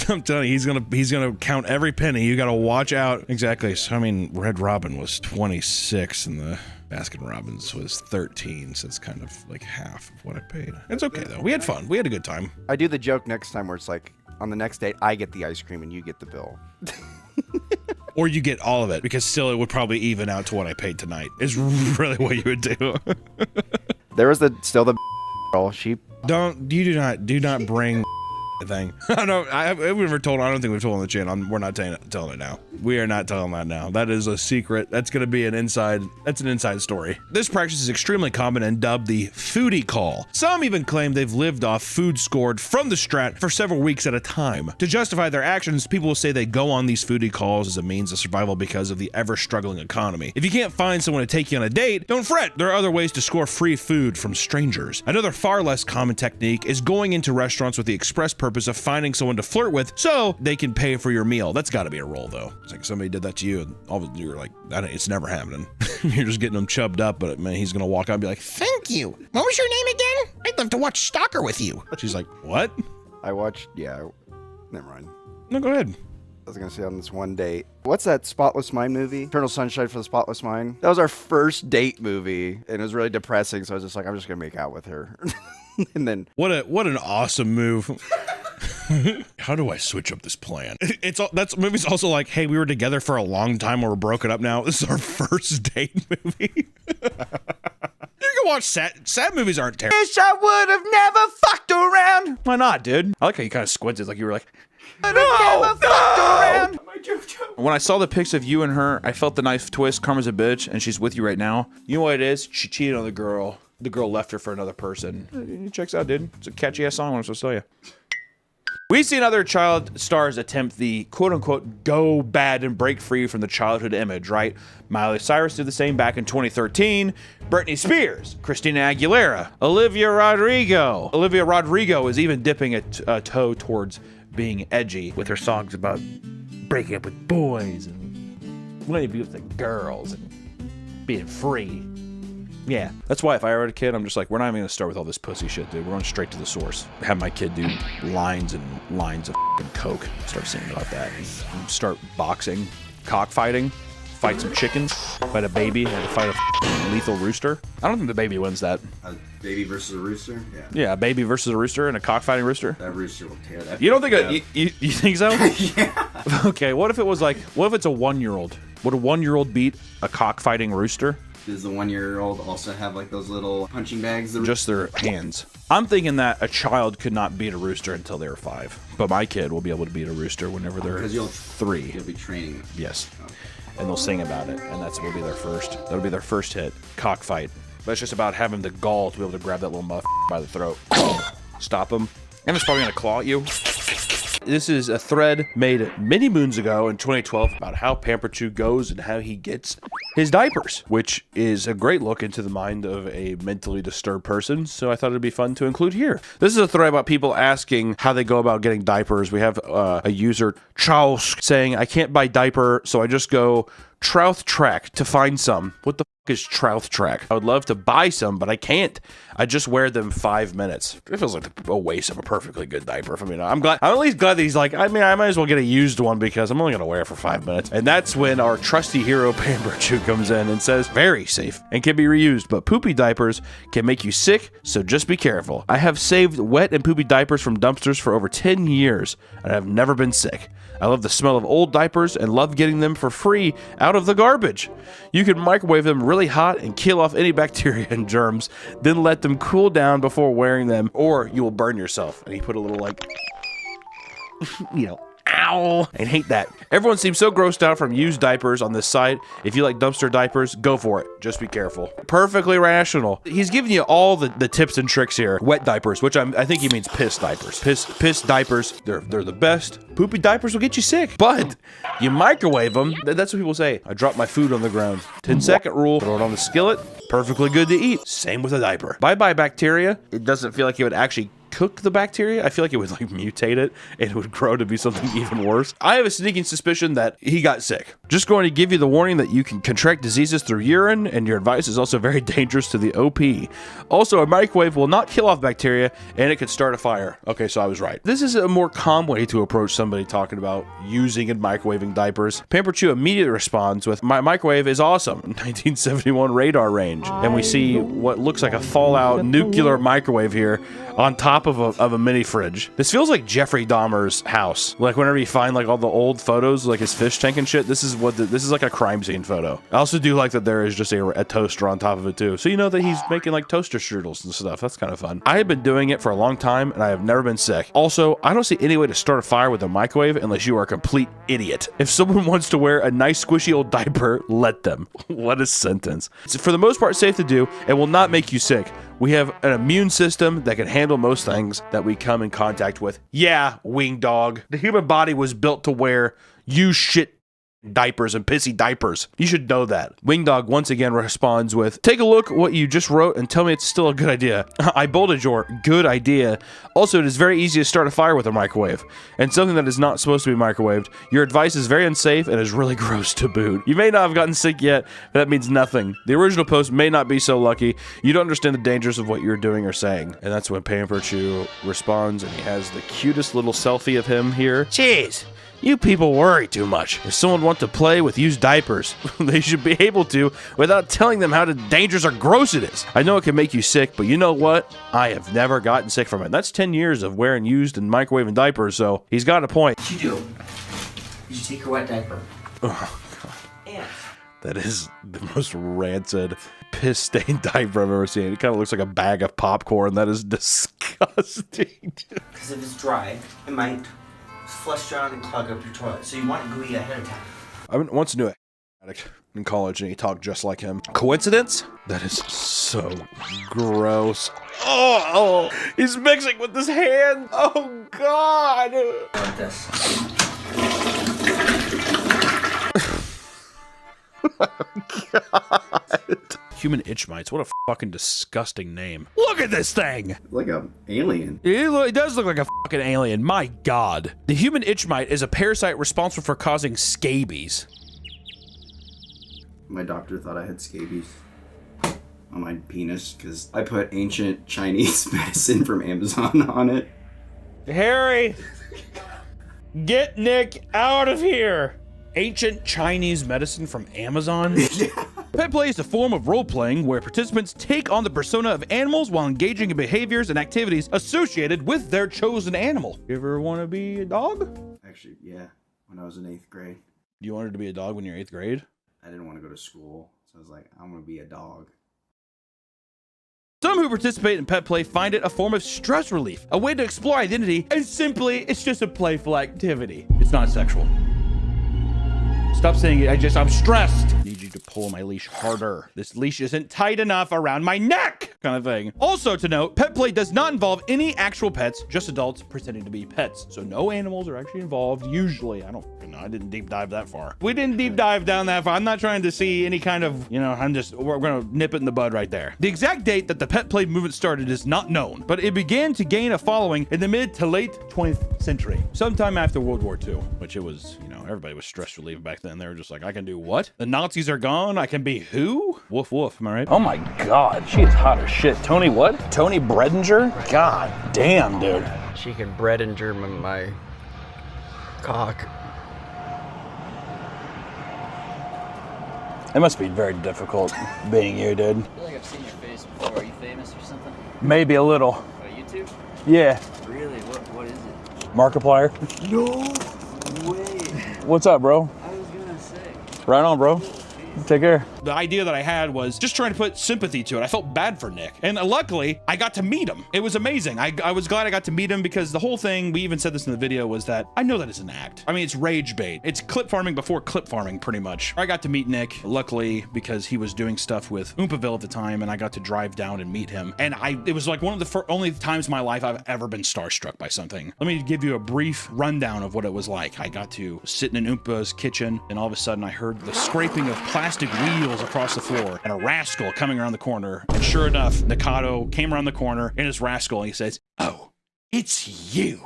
I'm telling you, he's gonna count every penny. You got to watch out. Exactly. So I mean, Red Robin was 26 and the Baskin Robbins was 13, so it's kind of like half of what I paid. It's okay though. We had fun. We had a good time. I do the joke next time where it's like, on the next date, I get the ice cream and you get the bill. Or you get all of it, because still it would probably even out to what I paid tonight. Is really what you would do. There was still the girl. She do not bring thing. I don't think we've told on the channel. We're not telling it now. We are not telling that now. That is a secret. That's going to be an inside story. This practice is extremely common and dubbed the foodie call. Some even claim they've lived off food scored from the Strat for several weeks at a time. To justify their actions, people will say they go on these foodie calls as a means of survival because of the ever-struggling economy. If you can't find someone to take you on a date, don't fret. There are other ways to score free food from strangers. Another far less common technique is going into restaurants with the express purpose of finding someone to flirt with so they can pay for your meal. That's got to be a role though. It's like somebody did that to you and you're like, it's never happening. You're just getting them chubbed up, but man, he's gonna walk out and be like, thank you. What was your name again? I'd love to watch Stalker with you. She's like, what? Never mind. No, go ahead. I was gonna say on this one date. What's that Spotless Mind movie? Eternal Sunshine for the Spotless Mind. That was our first date movie, and it was really depressing. So I was just like, I'm just gonna make out with her. And then what an awesome move. How do I switch up this plan? That movie's also like, hey, we were together for a long time or we're broken up now. This is our first date movie. You can watch sad movies aren't terrible. Wish I would have never fucked around. Why not, dude? I like how you kind of squinted like you were like, no! When I saw the pics of you and her, I felt the knife twist. Karma's a bitch, and she's with you right now. You know what it is? She cheated on the girl. The girl left her for another person. It checks out, dude. It's a catchy ass song. I'm supposed to tell you. We've seen other child stars attempt the quote-unquote go bad and break free from the childhood image, right? Miley Cyrus did the same back in 2013. Britney Spears, Christina Aguilera, Olivia Rodrigo. Olivia Rodrigo is even dipping a toe towards being edgy with her songs about breaking up with boys and wanting to be with the girls and being free. Yeah, that's why if I were a kid, I'm just like, we're not even gonna start with all this pussy shit, dude. We're going straight to the source. Have my kid do lines and lines of coke. Start singing about that. And start boxing, cockfighting, fight some chickens, fight a baby, and fight a lethal rooster. I don't think the baby wins that. A baby versus a rooster? Yeah. Yeah, a baby versus a rooster and a cockfighting rooster. That rooster will tear that. You don't think you think so? Yeah. Okay, what if it's a 1-year-old Would a 1-year-old beat a cockfighting rooster? Does the 1-year-old also have like those little punching bags? Just their hands. I'm thinking that a child could not beat a rooster until they were 5, but my kid will be able to beat a rooster whenever they're 3. You'll be training them. Yes, and they'll sing about it, and that's will be their first. That'll be their first hit, cockfight. But it's just about having the gall to be able to grab that little muff by the throat, stop him, and it's probably gonna claw at you. This is a thread made many moons ago in 2012 about how Pamper Chew goes and how he gets his diapers, which is a great look into the mind of a mentally disturbed person, so I thought it'd be fun to include here. This is a thread about people asking how they go about getting diapers. We have a user, Charles, saying, I can't buy diaper, so I just go Trouth Track to find some. What the fuck is Trouth Track? I would love to buy some, but I can't. I just wear them 5 minutes. It feels like a waste of a perfectly good diaper for me. I'm at least glad that he's like, I mean, I might as well get a used one because I'm only gonna wear it for 5 minutes. And that's when our trusty hero Pamper Chew comes in and says, very safe and can be reused, but poopy diapers can make you sick, so just be careful. I have saved wet and poopy diapers from dumpsters for over 10 years, and I've never been sick. I love the smell of old diapers and love getting them for free out of the garbage. You can microwave them really hot and kill off any bacteria and germs, then let them cool down before wearing them, or you will burn yourself. And he put a little like, you know, ow, and hate that. Everyone seems so grossed out from used diapers on this site. If you like dumpster diapers, go for it. Just be careful. Perfectly rational. He's giving you all the tips and tricks here. Wet diapers, which I think he means piss diapers. Piss diapers, they're the best. Poopy diapers will get you sick, but you microwave them. That's what people say. I dropped my food on the ground. 10-second rule, throw it on the skillet. Perfectly good to eat. Same with a diaper. Bye-bye bacteria. It doesn't feel like it would actually cook the bacteria. I feel like it would like mutate it and it would grow to be something even worse. I have a sneaking suspicion that he got sick. Just going to give you the warning that you can contract diseases through urine, and your advice is also very dangerous to the OP. Also, a microwave will not kill off bacteria and it could start a fire. Okay, so I was right. This is a more calm way to approach somebody talking about using and microwaving diapers. Pamper Chew immediately responds with, my microwave is awesome. 1971 radar range. And we see what looks like a Fallout nuclear microwave here on top of a mini fridge. This feels like Jeffrey Dahmer's house. Like whenever you find like all the old photos, like his fish tank and shit, this is like a crime scene photo. I also do like that there is just a toaster on top of it too. So you know that he's making like toaster strudels and stuff. That's kind of fun. I have been doing it for a long time and I have never been sick. Also, I don't see any way to start a fire with a microwave unless you are a complete idiot. If someone wants to wear a nice squishy old diaper, let them. What a sentence. It's for the most part safe to do and will not make you sick. We have an immune system that can handle most things that we come in contact with. Yeah, wing dog. The human body was built to wear used shit diapers and pissy diapers. You should know that. Wingdog once again responds with, take a look what you just wrote and tell me it's still a good idea. I bolded your good idea. Also, it is very easy to start a fire with a microwave, and something that is not supposed to be microwaved. Your advice is very unsafe and is really gross to boot. You may not have gotten sick yet, but that means nothing. The original post may not be so lucky. You don't understand the dangers of what you're doing or saying. And that's when Pamper Chew responds, and he has the cutest little selfie of him here. Jeez. You people worry too much. If someone wants to play with used diapers, they should be able to without telling them how dangerous or gross it is. I know it can make you sick, but you know what? I have never gotten sick from it. That's 10 years of wearing used and microwaving diapers, so he's got a point. What you do? You take your wet diaper. Oh, God. That is the most rancid, piss-stained diaper I've ever seen. It kind of looks like a bag of popcorn. That is disgusting. Because if it's dry, it might flush down and clog up your toilet. So you want it gooey ahead of time. I once knew a addict in college and he talked just like him. Coincidence? That is so gross. Oh, he's mixing with his hand. Oh, God. Like this. God. Human itch mites. What a fucking disgusting name. Look at this thing. Like an alien. It does look like a fucking alien. My God. The human itch mite is a parasite responsible for causing scabies. My doctor thought I had scabies on my penis because I put ancient Chinese medicine from Amazon on it. Harry, get Nick out of here. Ancient Chinese medicine from Amazon? Pet play is a form of role-playing where participants take on the persona of animals while engaging in behaviors and activities associated with their chosen animal. You ever want to be a dog? Actually, yeah. When I was in 8th grade. You wanted to be a dog when you were 8th grade? I didn't want to go to school. So I was like, I'm going to be a dog. Some who participate in pet play find it a form of stress relief, a way to explore identity, and simply, it's just a playful activity. It's not sexual. Stop saying it. I'm stressed. Need you to pull my leash harder. This leash isn't tight enough around my neck, kind of thing. Also to note, pet play does not involve any actual pets, just adults pretending to be pets. So no animals are actually involved, usually. I didn't deep dive that far. We didn't deep dive down that far. I'm not trying to see any kind of, we're gonna nip it in the bud right there. The exact date that the pet play movement started is not known, but it began to gain a following in the mid to late 20th century, sometime after World War II, which it was, everybody was stress relieved back then. They were just like, I can do what? The Nazis are gone. I can be who? Woof woof. Am I right? Oh my God, she is hot as shit. Tony what? Tony Bredinger? God damn, dude. She can Bredinger my cock. It must be very difficult being you, dude. I feel like I've seen your face before. Are you famous or something? Maybe a little. Oh, YouTube? Yeah. Really? What is it? Markiplier. No way. What's up, bro? I was gonna say. Right on, bro. Take care. The idea that I had was just trying to put sympathy to it. I felt bad for Nick. And luckily, I got to meet him. It was amazing. I was glad I got to meet him because the whole thing, we even said this in the video, was that I know that it's an act. I mean, it's rage bait. It's clip farming before clip farming, pretty much. I got to meet Nick, luckily, because he was doing stuff with Oompaville at the time, and I got to drive down and meet him. And it was like one of the only times in my life I've ever been starstruck by something. Let me give you a brief rundown of what it was like. I got to sit in an Oompa's kitchen, and all of a sudden I heard the scraping of plastic wheels across the floor and a rascal coming around the corner. And sure enough, Mikado came around the corner in his rascal and he says, "Oh, it's you."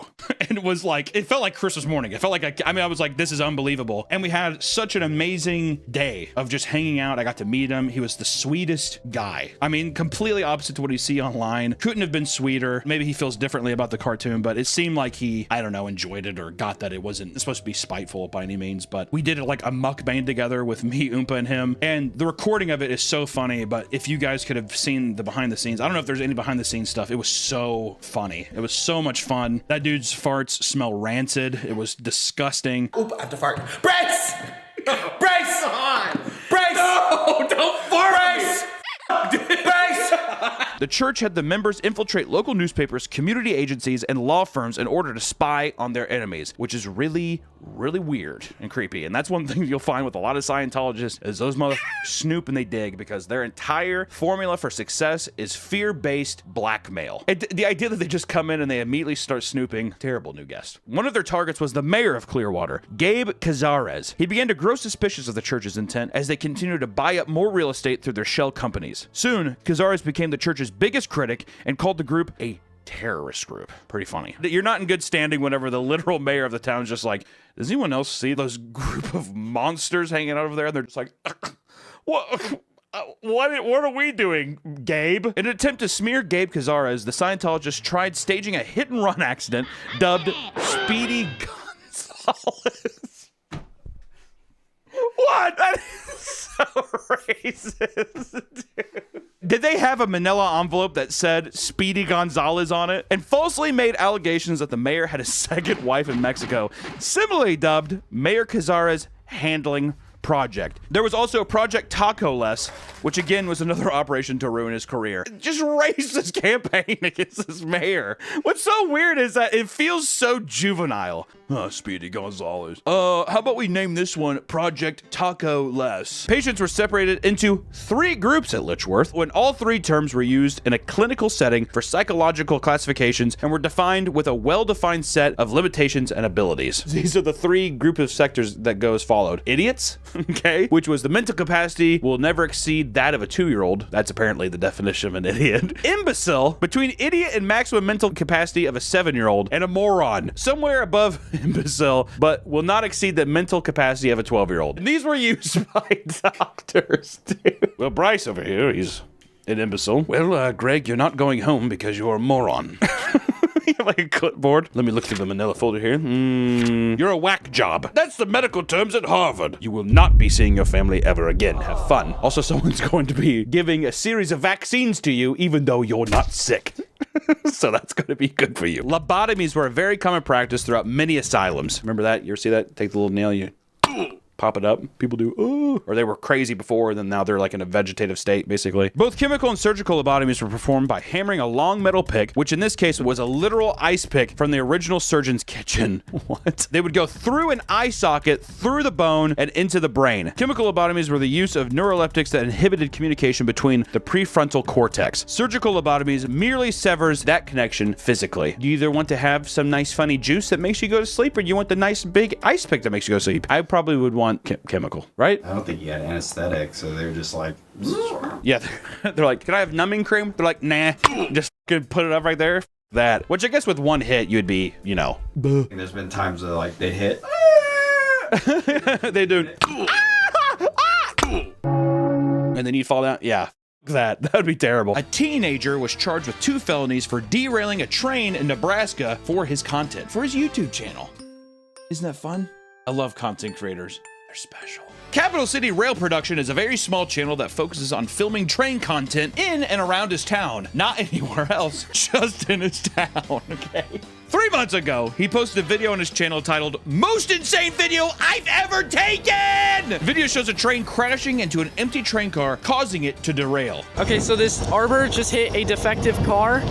And it felt like Christmas morning. It felt like, I was like, this is unbelievable. And we had such an amazing day of just hanging out. I got to meet him. He was the sweetest guy. I mean, completely opposite to what you see online. Couldn't have been sweeter. Maybe he feels differently about the cartoon, but it seemed like he, enjoyed it or got that it wasn't supposed to be spiteful by any means. But we did it like a mukbang together with me, Oompa, and him. And the recording of it is so funny. But if you guys could have seen the behind the scenes, I don't know if there's any behind the scenes stuff. It was so funny. It was so much fun. That dude's farts smell rancid. It was disgusting. Oop, I have to fart. Brace! Brace! on! Brace! No, don't fart! Brace! Brace! The church had the members infiltrate local newspapers, community agencies, and law firms in order to spy on their enemies, which is really, really weird and creepy. And that's one thing you'll find with a lot of Scientologists is those motherfuckers snoop and they dig because their entire formula for success is fear-based blackmail. The idea that they just come in and they immediately start snooping, terrible new guest. One of their targets was the mayor of Clearwater, Gabe Cazares. He began to grow suspicious of the church's intent as they continued to buy up more real estate through their shell companies. Soon, Cazares became the church's biggest critic and called the group a terrorist group. Pretty funny. You're not in good standing whenever the literal mayor of the town is just like, does anyone else see those group of monsters hanging out over there? And they're just like, what are we doing, Gabe? In an attempt to smear Gabe Cazares, the Scientologists tried staging a hit-and-run accident dubbed Speedy Gonzales. What? That is so racist, dude. Did they have a manila envelope that said Speedy Gonzales on it? And falsely made allegations that the mayor had a second wife in Mexico, similarly dubbed Mayor Cazares Handling Project. There was also Project Taco Less, which again was another operation to ruin his career. Just racist campaign against this mayor. What's so weird is that it feels so juvenile. Speedy Gonzales. How about we name this one Project Taco Less? Patients were separated into 3 groups at Litchworth when all 3 terms were used in a clinical setting for psychological classifications and were defined with a well-defined set of limitations and abilities. These are the 3 group of sectors that go as followed. Idiots, okay, which was the mental capacity will never exceed that of a 2-year-old. That's apparently the definition of an idiot. Imbecile, between idiot and maximum mental capacity of a 7-year-old, and a moron, somewhere above imbecile, but will not exceed the mental capacity of a 12-year-old. And these were used by doctors, too. Well, Bryce over here, he's an imbecile. Well, Greg, you're not going home because you're a moron. You have like a clipboard. Let me look through the manila folder here. You're a whack job. That's the medical terms at Harvard. You will not be seeing your family ever again. Have fun. Also, someone's going to be giving a series of vaccines to you even though you're not sick. So that's going to be good for you. Lobotomies were a very common practice throughout many asylums. Remember that? You ever see that? Take the little nail, you pop it up. People do, ooh, or they were crazy before, and then now they're like in a vegetative state, basically. Both chemical and surgical lobotomies were performed by hammering a long metal pick, which in this case was a literal ice pick from the original surgeon's kitchen. What? They would go through an eye socket, through the bone, and into the brain. Chemical lobotomies were the use of neuroleptics that inhibited communication between the prefrontal cortex. Surgical lobotomies merely severs that connection physically. You either want to have some nice funny juice that makes you go to sleep, or you want the nice big ice pick that makes you go to sleep. I probably would want chemical, right? I don't think he had anesthetic, so they're just like... Yeah, they're like, can I have numbing cream? They're like, nah, just could put it up right there. That, which I guess with one hit, you'd be, you know. And there's been times where like they hit. They do. And then you'd fall down. Yeah. That would be terrible. A teenager was charged with 2 felonies for derailing a train in Nebraska for his content, for his YouTube channel. Isn't that fun? I love content creators. They're special. Capital City Rail Production is a very small channel that focuses on filming train content in and around his town. Not anywhere else, just in his town, okay? 3 months ago, he posted a video on his channel titled, Most Insane Video I've Ever Taken! The video shows a train crashing into an empty train car, causing it to derail. Okay, so this arbor just hit a defective car,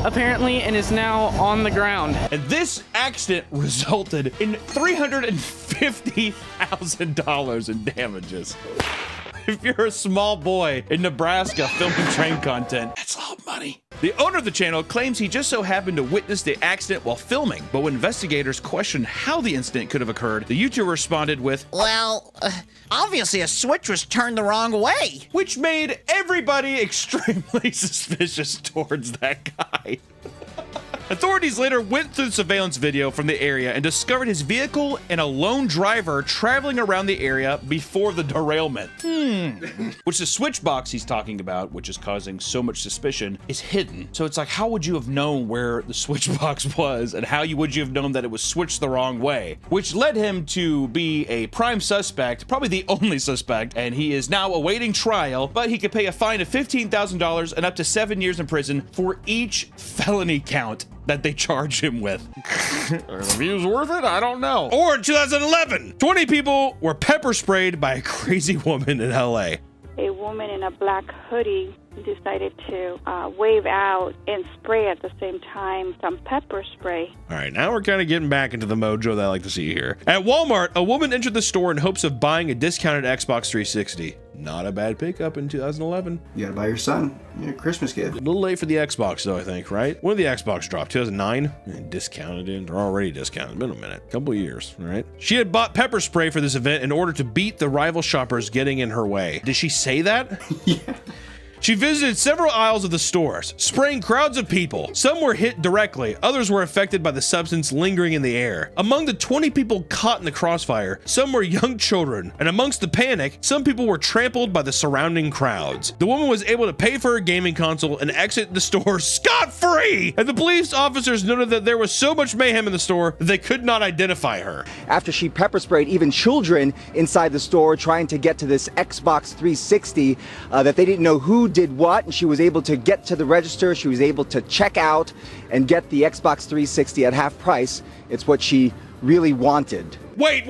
apparently, and is now on the ground. And this accident resulted in $350,000 in damages. If you're a small boy in Nebraska filming train content, that's a lot of money. The owner of the channel claims he just so happened to witness the accident while filming, but when investigators questioned how the incident could have occurred, the YouTuber responded with, Well, obviously a switch was turned the wrong way. Which made everybody extremely suspicious towards that guy. Authorities later went through the surveillance video from the area and discovered his vehicle and a lone driver traveling around the area before the derailment. Which the switch box he's talking about, which is causing so much suspicion, is hidden. So it's like, how would you have known where the switch box was, and how would you have known that it was switched the wrong way? Which led him to be a prime suspect, probably the only suspect, and he is now awaiting trial, but he could pay a fine of $15,000 and up to 7 years in prison for each felony count that they charge him with. Are the views worth it? I don't know. Or in 2011, 20 people were pepper sprayed by a crazy woman in LA. A woman in a black hoodie decided to wave out and spray at the same time some pepper spray. All right, now we're kind of getting back into the mojo that I like to see here. At Walmart, a woman entered the store in hopes of buying a discounted Xbox 360. Not a bad pickup in 2011. You gotta buy your son a Christmas gift. A little late for the Xbox though, I think, right? When did the Xbox drop? 2009? Discounted in. They're already discounted. It's been a minute. Couple of years, right? She had bought pepper spray for this event in order to beat the rival shoppers getting in her way. Did she say that? Yeah. She visited several aisles of the stores, spraying crowds of people. Some were hit directly, others were affected by the substance lingering in the air. Among the 20 people caught in the crossfire, some were young children, and amongst the panic, some people were trampled by the surrounding crowds. The woman was able to pay for her gaming console and exit the store scot-free, and the police officers noted that there was so much mayhem in the store that they could not identify her. After she pepper sprayed even children inside the store trying to get to this Xbox 360 that they didn't know who did what, and she was able to get to the register. She was able to check out and get the Xbox 360 at half price. It's what she really wanted. Wait.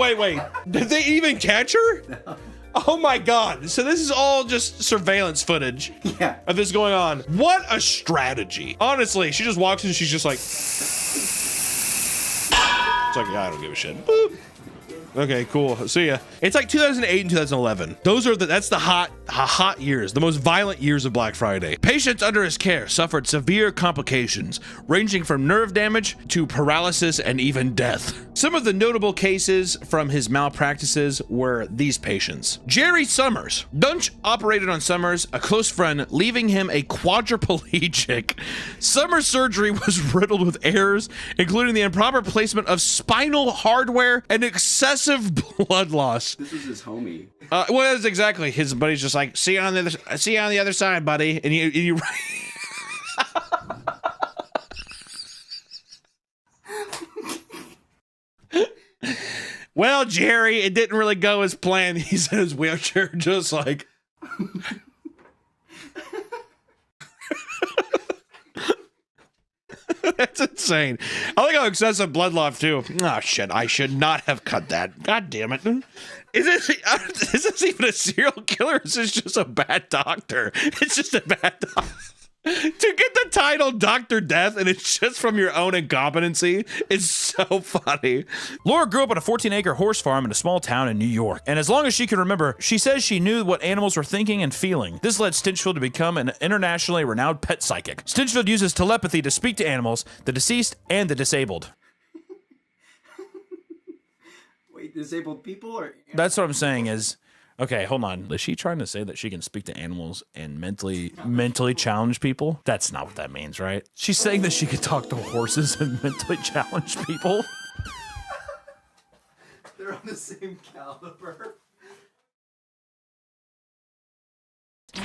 Did they even catch her? No. Oh my God. So this is all just surveillance footage of this going on. What a strategy. Honestly, she just walks in and she's just like, it's like, I don't give a shit. Boop. Okay, cool. See ya. It's like 2008 and 2011. That's the hot years, the most violent years of Black Friday. Patients under his care suffered severe complications, ranging from nerve damage to paralysis and even death. Some of the notable cases from his malpractices were these patients. Jerry Summers. Dunch operated on Summers, a close friend, leaving him a quadriplegic. Summers' surgery was riddled with errors, including the improper placement of spinal hardware and excessive blood loss. This was his homie. Well, that's exactly. His buddy's just like, see you on the other side, buddy. And you Well, Jerry, it didn't really go as planned. He's in his wheelchair, just like. That's insane. I like how excessive blood loss too. Oh shit, I should not have cut that. God damn it. Is this even a serial killer? Or is this just a bad doctor? It's just a bad doctor. To get the title Dr. Death and it's just from your own incompetency is so funny. Laura grew up on a 14-acre horse farm in a small town in New York. And as long as she can remember, she says she knew what animals were thinking and feeling. This led Stinchfield to become an internationally renowned pet psychic. Stinchfield uses telepathy to speak to animals, the deceased, and the disabled. Wait, disabled people or? That's what I'm saying is, okay, hold on. Is she trying to say that she can speak to animals and mentally challenge people? That's not what that means, right? She's saying that she could talk to horses and mentally challenge people. They're on the same caliber.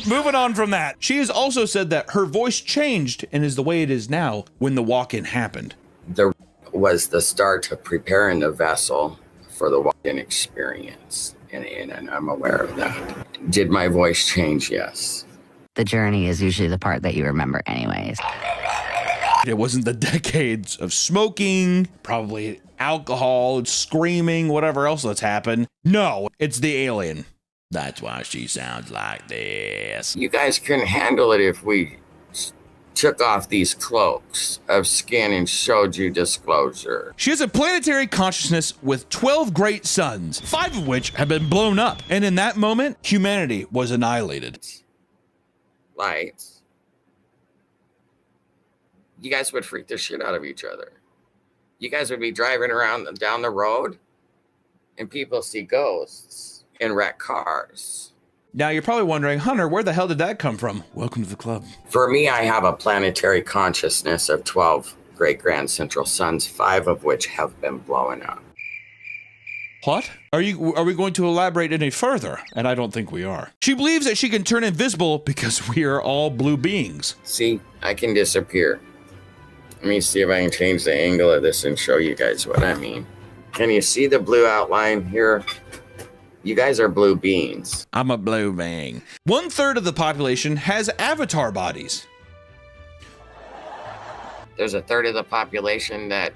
Moving on from that, she has also said that her voice changed and is the way it is now when the walk-in happened. There was the start of preparing the vessel for the walk-in experience, and I'm aware of that. Did my voice change? Yes. The journey is usually the part that you remember anyways. It wasn't the decades of smoking, probably alcohol, screaming, whatever else that's happened. No, it's the alien. That's why she sounds like this. You guys couldn't handle it if we took off these cloaks of skin and showed you disclosure. She has a planetary consciousness with 12 great suns, 5 of which have been blown up. And in that moment, humanity was annihilated. Lights. You guys would freak the shit out of each other. You guys would be driving around down the road and people see ghosts in wrecked cars. Now you're probably wondering, Hunter, where the hell did that come from? Welcome to the club. For me, I have a planetary consciousness of 12 great grand central suns, 5 of which have been blown up. What? Are we going to elaborate any further? And I don't think we are. She believes that she can turn invisible because we are all blue beings. See, I can disappear. Let me see if I can change the angle of this and show you guys what I mean. Can you see the blue outline here? You guys are blue beings. I'm a blue being. 1/3 of the population has avatar bodies. There's a third of the population that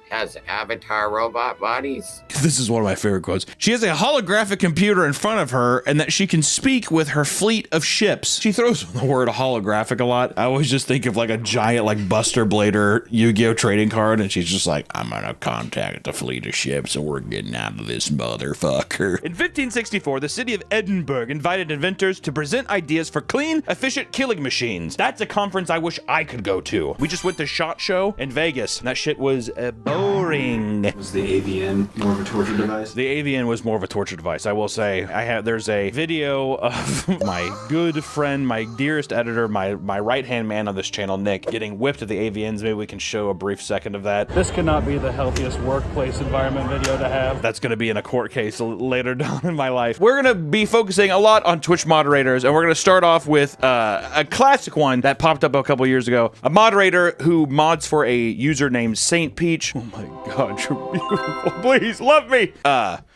has avatar robot bodies. This is one of my favorite quotes. She has a holographic computer in front of her and that she can speak with her fleet of ships. She throws the word holographic a lot. I always just think of like a giant like Buster Blader Yu-Gi-Oh trading card and she's just like, I'm gonna contact the fleet of ships and we're getting out of this motherfucker. In 1564, the city of Edinburgh invited inventors to present ideas for clean, efficient killing machines. That's a conference I wish I could go to. We just went to SHOT Show in Vegas and that shit was boring. Was the AVN more of a torture device? The AVN was more of a torture device, I will say. There's a video of my good friend, my dearest editor, my right-hand man on this channel, Nick, getting whipped at the AVNs. Maybe we can show a brief second of that. This could not be the healthiest workplace environment video to have. That's going to be in a court case later down in my life. We're going to be focusing a lot on Twitch moderators, and we're going to start off with a classic one that popped up a couple years ago. A moderator who mods for a user named Saint Peach. Oh my god, you're beautiful. Please, love me.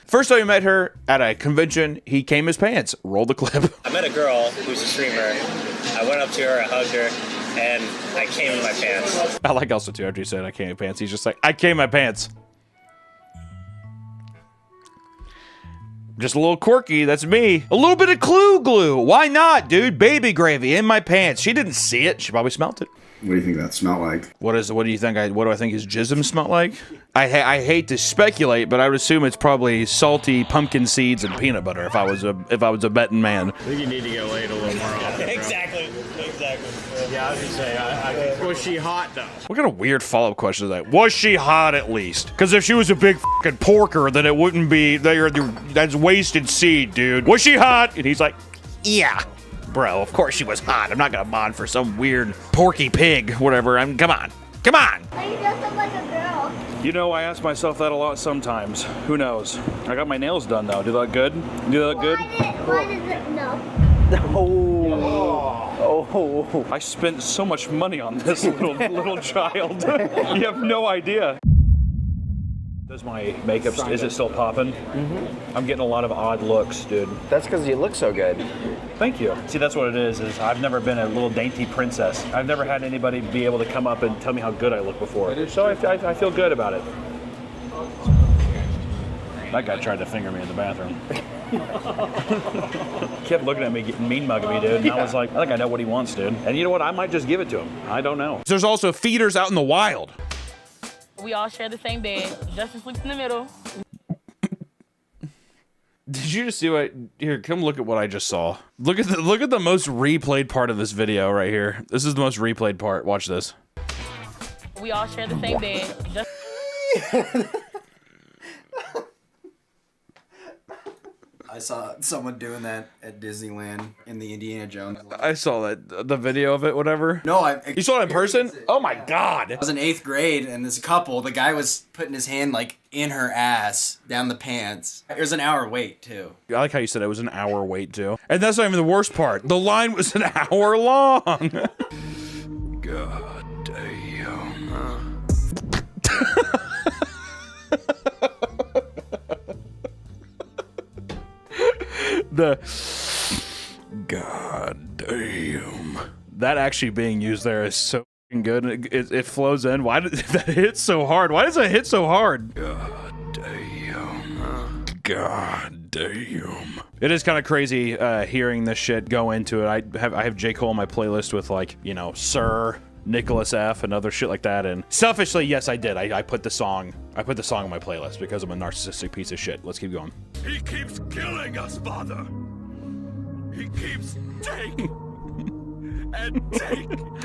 First time I met her at a convention, he came his pants. Roll the clip. I met a girl who's a streamer. I went up to her, I hugged her, and I came in my pants. I like also too, after he said I came in my pants, he's just like, I came in my pants. Just a little quirky, that's me. A little bit of clue glue. Why not, dude? Baby gravy in my pants. She didn't see it. She probably smelt it. What do you think that smelled like? What do you think? What do I think his jism smelled like? I hate to speculate, but I would assume it's probably salty pumpkin seeds and peanut butter. If I was a betting man. I think you need to get laid a little more often. Exactly. Yeah, I was gonna say, was she hot though? What kind of weird follow-up question is that? Was she hot at least? Because if she was a big fucking porker, then it wouldn't be. That's wasted seed, dude. Was she hot? And he's like, yeah. Bro, of course she was hot. I'm not gonna mod for some weird porky pig, whatever. Come on. Come on. You just look like a girl. You know, I ask myself that a lot sometimes. Who knows? I got my nails done though. Do they look good? Do they look good? Why did it no? Oh, I spent so much money on this little child. You have no idea. Does my makeup, is it still popping? I'm getting a lot of odd looks, dude. That's because you look so good. Thank you. See, that's what it is I've never been a little dainty princess. I've never had anybody be able to come up and tell me how good I look before. So I feel good about it. That guy tried to finger me in the bathroom. Kept looking at me, getting mean mugging me, dude. And I was like, I think I know what he wants, dude. And you know what? I might just give it to him. I don't know. There's also feeders out in the wild. We all share the same bed. Justin sleeps in the middle. Did you just see what? Here, come look at what I just saw. Look at the most replayed part of this video right here. This is the most replayed part. Watch this. We all share the same bed. I saw someone doing that at Disneyland in the Indiana Jones. I saw that, the video of it, whatever. No, you saw it in person? Oh my God. I was in 8th grade, and this couple, the guy was putting his hand like in her ass, down the pants. It was an hour wait too. I like how you said it was an hour wait too. And that's not even the worst part. The line was an hour long. God damn. God damn. That actually being used there is so good. It flows in. Why did that hit so hard? Why does it hit so hard? God damn. God damn. It is kind of crazy hearing this shit go into it. I have J. Cole on my playlist with, like, you know, Sir, Nicholas F, and other shit like that. And selfishly, yes, I did. I put the song on my playlist because I'm a narcissistic piece of shit. Let's keep going. He keeps killing us, Father. He keeps taking and taking.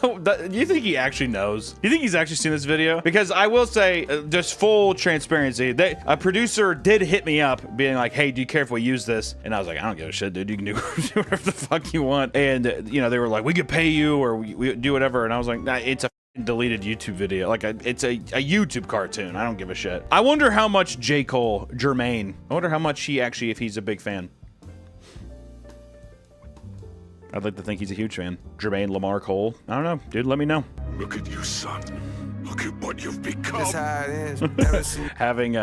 Oh, do you think he actually knows? Do you think he's actually seen this video? Because I will say, just full transparency, a producer did hit me up being like, hey, do you care if we use this? And I was like, I don't give a shit, dude. You can do whatever the fuck you want. And, you know, they were like, we could pay you or we do whatever. And I was like, nah, it's a deleted YouTube video. Like, it's a YouTube cartoon. I don't give a shit. I wonder how much J. Cole, Jermaine, I wonder how much he actually, if he's a big fan. I'd like to think he's a huge fan. Jermaine Lamar Cole. I don't know. Dude, let me know. Look at you, son. Look at what you've become. That's how it is. Having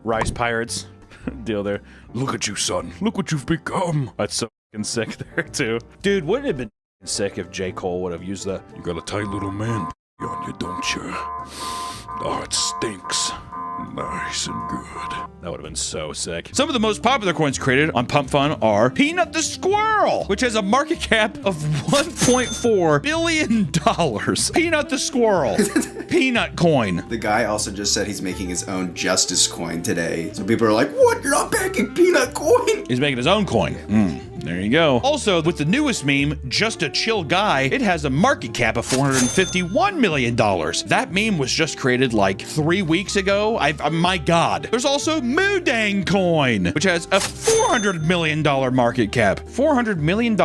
Rice Pirates deal there. Look at you, son. Look what you've become. That's so fucking sick there, too. Dude, wouldn't it have been sick if J. Cole would have used that? You got a tight little man on you, don't you? Oh, it stinks. Nice and good. That would have been so sick. Some of the most popular coins created on Pump Fun are Peanut the Squirrel, which has a market cap of $1.4 billion. Peanut the Squirrel. Peanut coin. The guy also just said he's making his own Justice coin today. So people are like, what? You're not making Peanut coin? He's making his own coin. There you go. Also, with the newest meme, Just a Chill Guy, it has a market cap of $451 million. That meme was just created like 3 weeks ago. My God. There's also Moodang Coin, which has a $400 million market cap. $400 million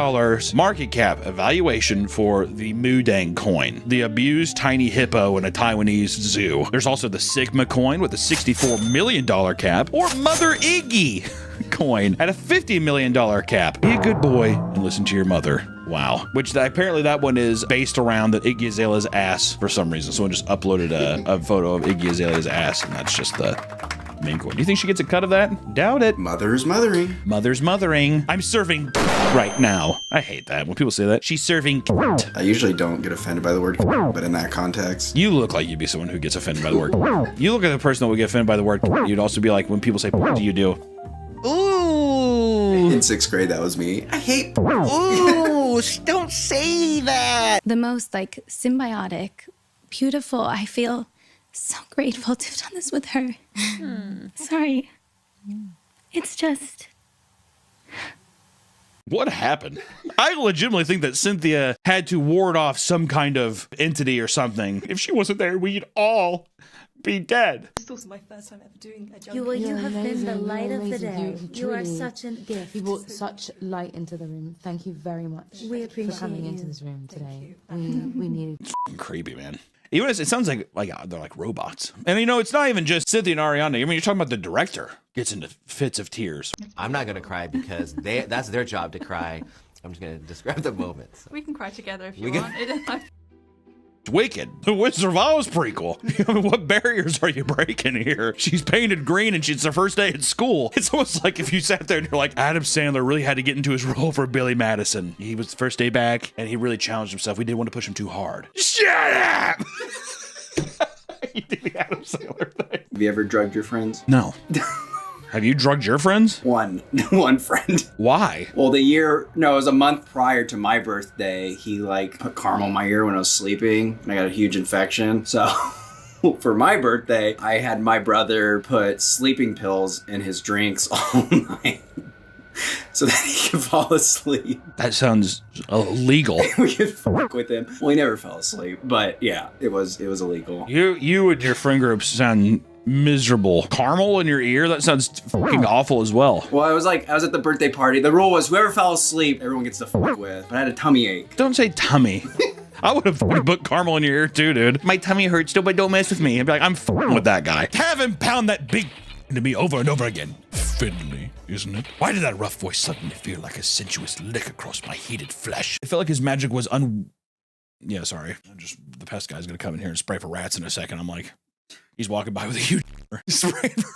market cap evaluation for the Moodang Coin, the abused tiny hippo in a Taiwanese zoo. There's also the Sigma Coin with a $64 million cap, or Mother Iggy Coin at a $50 million cap. Be a good boy and listen to your mother. Wow. Which apparently that one is based around the Iggy Azalea's ass for some reason. Someone just uploaded a photo of Iggy Azalea's ass, and that's just the main coin. Do you think she gets a cut of that? Doubt it. Mother's mothering. Mother's mothering. I'm serving right now. I hate that when people say that. She's serving. I usually don't get offended by the word, but in that context. You look like you'd be someone who gets offended by the word. You look like the person that would get offended by the word. You'd also be like, when people say, what do you do? Ooh. In 6th grade, that was me. I hate. Ooh, don't say that. The most like symbiotic, beautiful. I feel so grateful to have done this with her. Sorry. It's just. What happened? I legitimately think that Cynthia had to ward off some kind of entity or something. If she wasn't there, we'd all be dead. It's also my first time ever doing a jump. You have been the light of the day. You are truly- such a gift. You brought such light into the room. Thank you very much. We appreciate for coming you. into this room today. We needed. F***ing creepy, man. Even as it sounds like they're like robots. And you know, it's not even just Cynthia and Ariana. I mean, you're talking about the director gets into fits of tears. I'm not gonna cry because that's their job to cry. I'm just gonna describe the moment. So. We can cry together if you We can- want. Wicked. The Wizard of Oz prequel. What barriers are you breaking here? She's painted green and it's her first day at school. It's almost like if you sat there and you're like, Adam Sandler really had to get into his role for Billy Madison. He was the first day back and he really challenged himself. We didn't want to push him too hard. Shut up! You did the Adam Sandler thing. Have you ever drugged your friends? No. Have you drugged your friends? One friend. Why? Well, it was a month prior to my birthday. He like put caramel in my ear when I was sleeping and I got a huge infection. So for my birthday, I had my brother put sleeping pills in his drinks all night so that he could fall asleep. That sounds illegal. We could fuck with him. Well, he never fell asleep, but yeah, it was illegal. You and your friend group sound miserable. Caramel in your ear? That sounds fucking awful as well. Well, I was at the birthday party. The rule was whoever fell asleep, everyone gets to fuck with. But I had a tummy ache. Don't say tummy. I would have put caramel in your ear too, dude. My tummy hurts still, but don't mess with me. I'd be like, I'm fucking with that guy. Have him pound that big to me over and over again. Finley, isn't it? Why did that rough voice suddenly feel like a sensuous lick across my heated flesh? I felt like his magic was Yeah, sorry. The pest guy's gonna come in here and spray for rats in a second. I'm like, he's walking by with a huge spraying for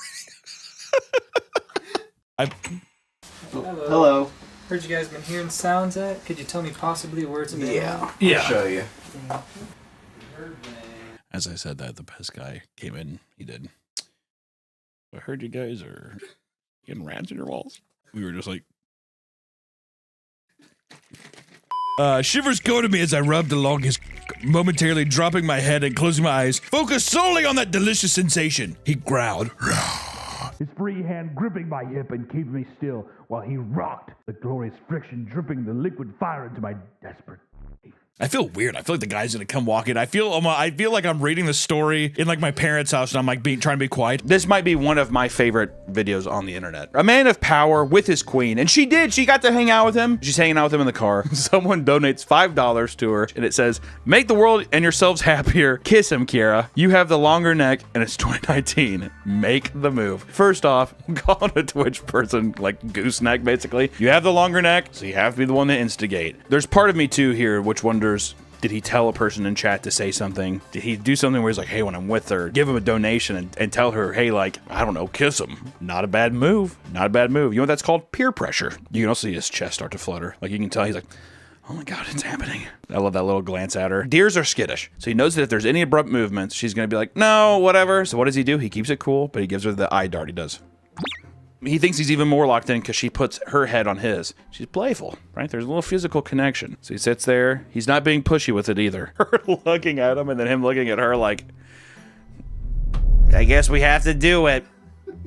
Hello. Heard you guys been hearing sounds at? Could you tell me possibly where it's been? Yeah. Yeah. I'll show you. As I said that, the pest guy came in. He did. I heard you guys are getting rats in your walls. We were just like... shivers go to me as I rubbed along his momentarily dropping my head and closing my eyes, focused solely on that delicious sensation. He growled. His free hand gripping my hip and keeping me still while he rocked, the glorious friction dripping the liquid fire into my desperate... I feel weird. I feel like the guy's gonna come walk in. I feel like I'm reading the story in like my parents' house and I'm like trying to be quiet. This might be one of my favorite videos on the internet. A man of power with his queen, and she got to hang out with him. She's hanging out with him in the car. Someone donates $5 to her, and it says, "Make the world and yourselves happier. Kiss him, Kiera. You have the longer neck, and it's 2019. Make the move." First off, I'm calling a Twitch person like gooseneck, basically. You have the longer neck, so you have to be the one to instigate. There's part of me too here which wonders, did he tell a person in chat to say something? Did he do something where he's like, hey, when I'm with her, give him a donation and tell her, hey, like, I don't know, kiss him. Not a bad move. Not a bad move. You know what that's called? Peer pressure. You can also see his chest start to flutter. Like, you can tell he's like, oh my God, it's happening. I love that little glance at her. Deers are skittish. So he knows that if there's any abrupt movements, she's going to be like, no, whatever. So what does he do? He keeps it cool, but he gives her the eye dart he does. He thinks he's even more locked in because she puts her head on his. She's playful, right? There's a little physical connection. So he sits there. He's not being pushy with it either. Her looking at him and then him looking at her like, I guess we have to do it.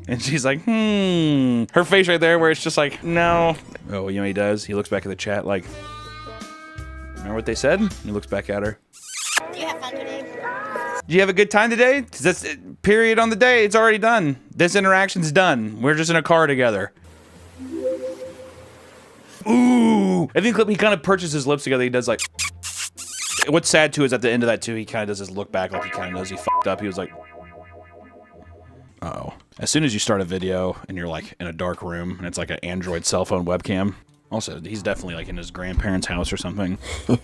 And she's like, Her face right there where it's just like, no. Oh, you know what he does? He looks back at the chat like, remember what they said? He looks back at her. Do you have fun today? Did you have a good time today? That's period on the day. It's already done. This interaction's done. We're just in a car together. Ooh. I think he kind of perches his lips together. He does like... What's sad too is at the end of that too, he kind of does this look back like he kind of knows he fucked up. He was like... Uh-oh. As soon as you start a video and you're like in a dark room and it's like an Android cell phone webcam. Also, he's definitely like in his grandparents' house or something. Oh,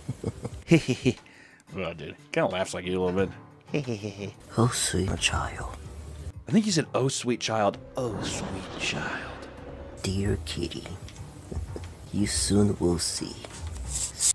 dude. He kind of laughs like you a little bit. Oh, sweet child. I think he said, oh, sweet child. Oh, sweet child. Dear kitty, you soon will see.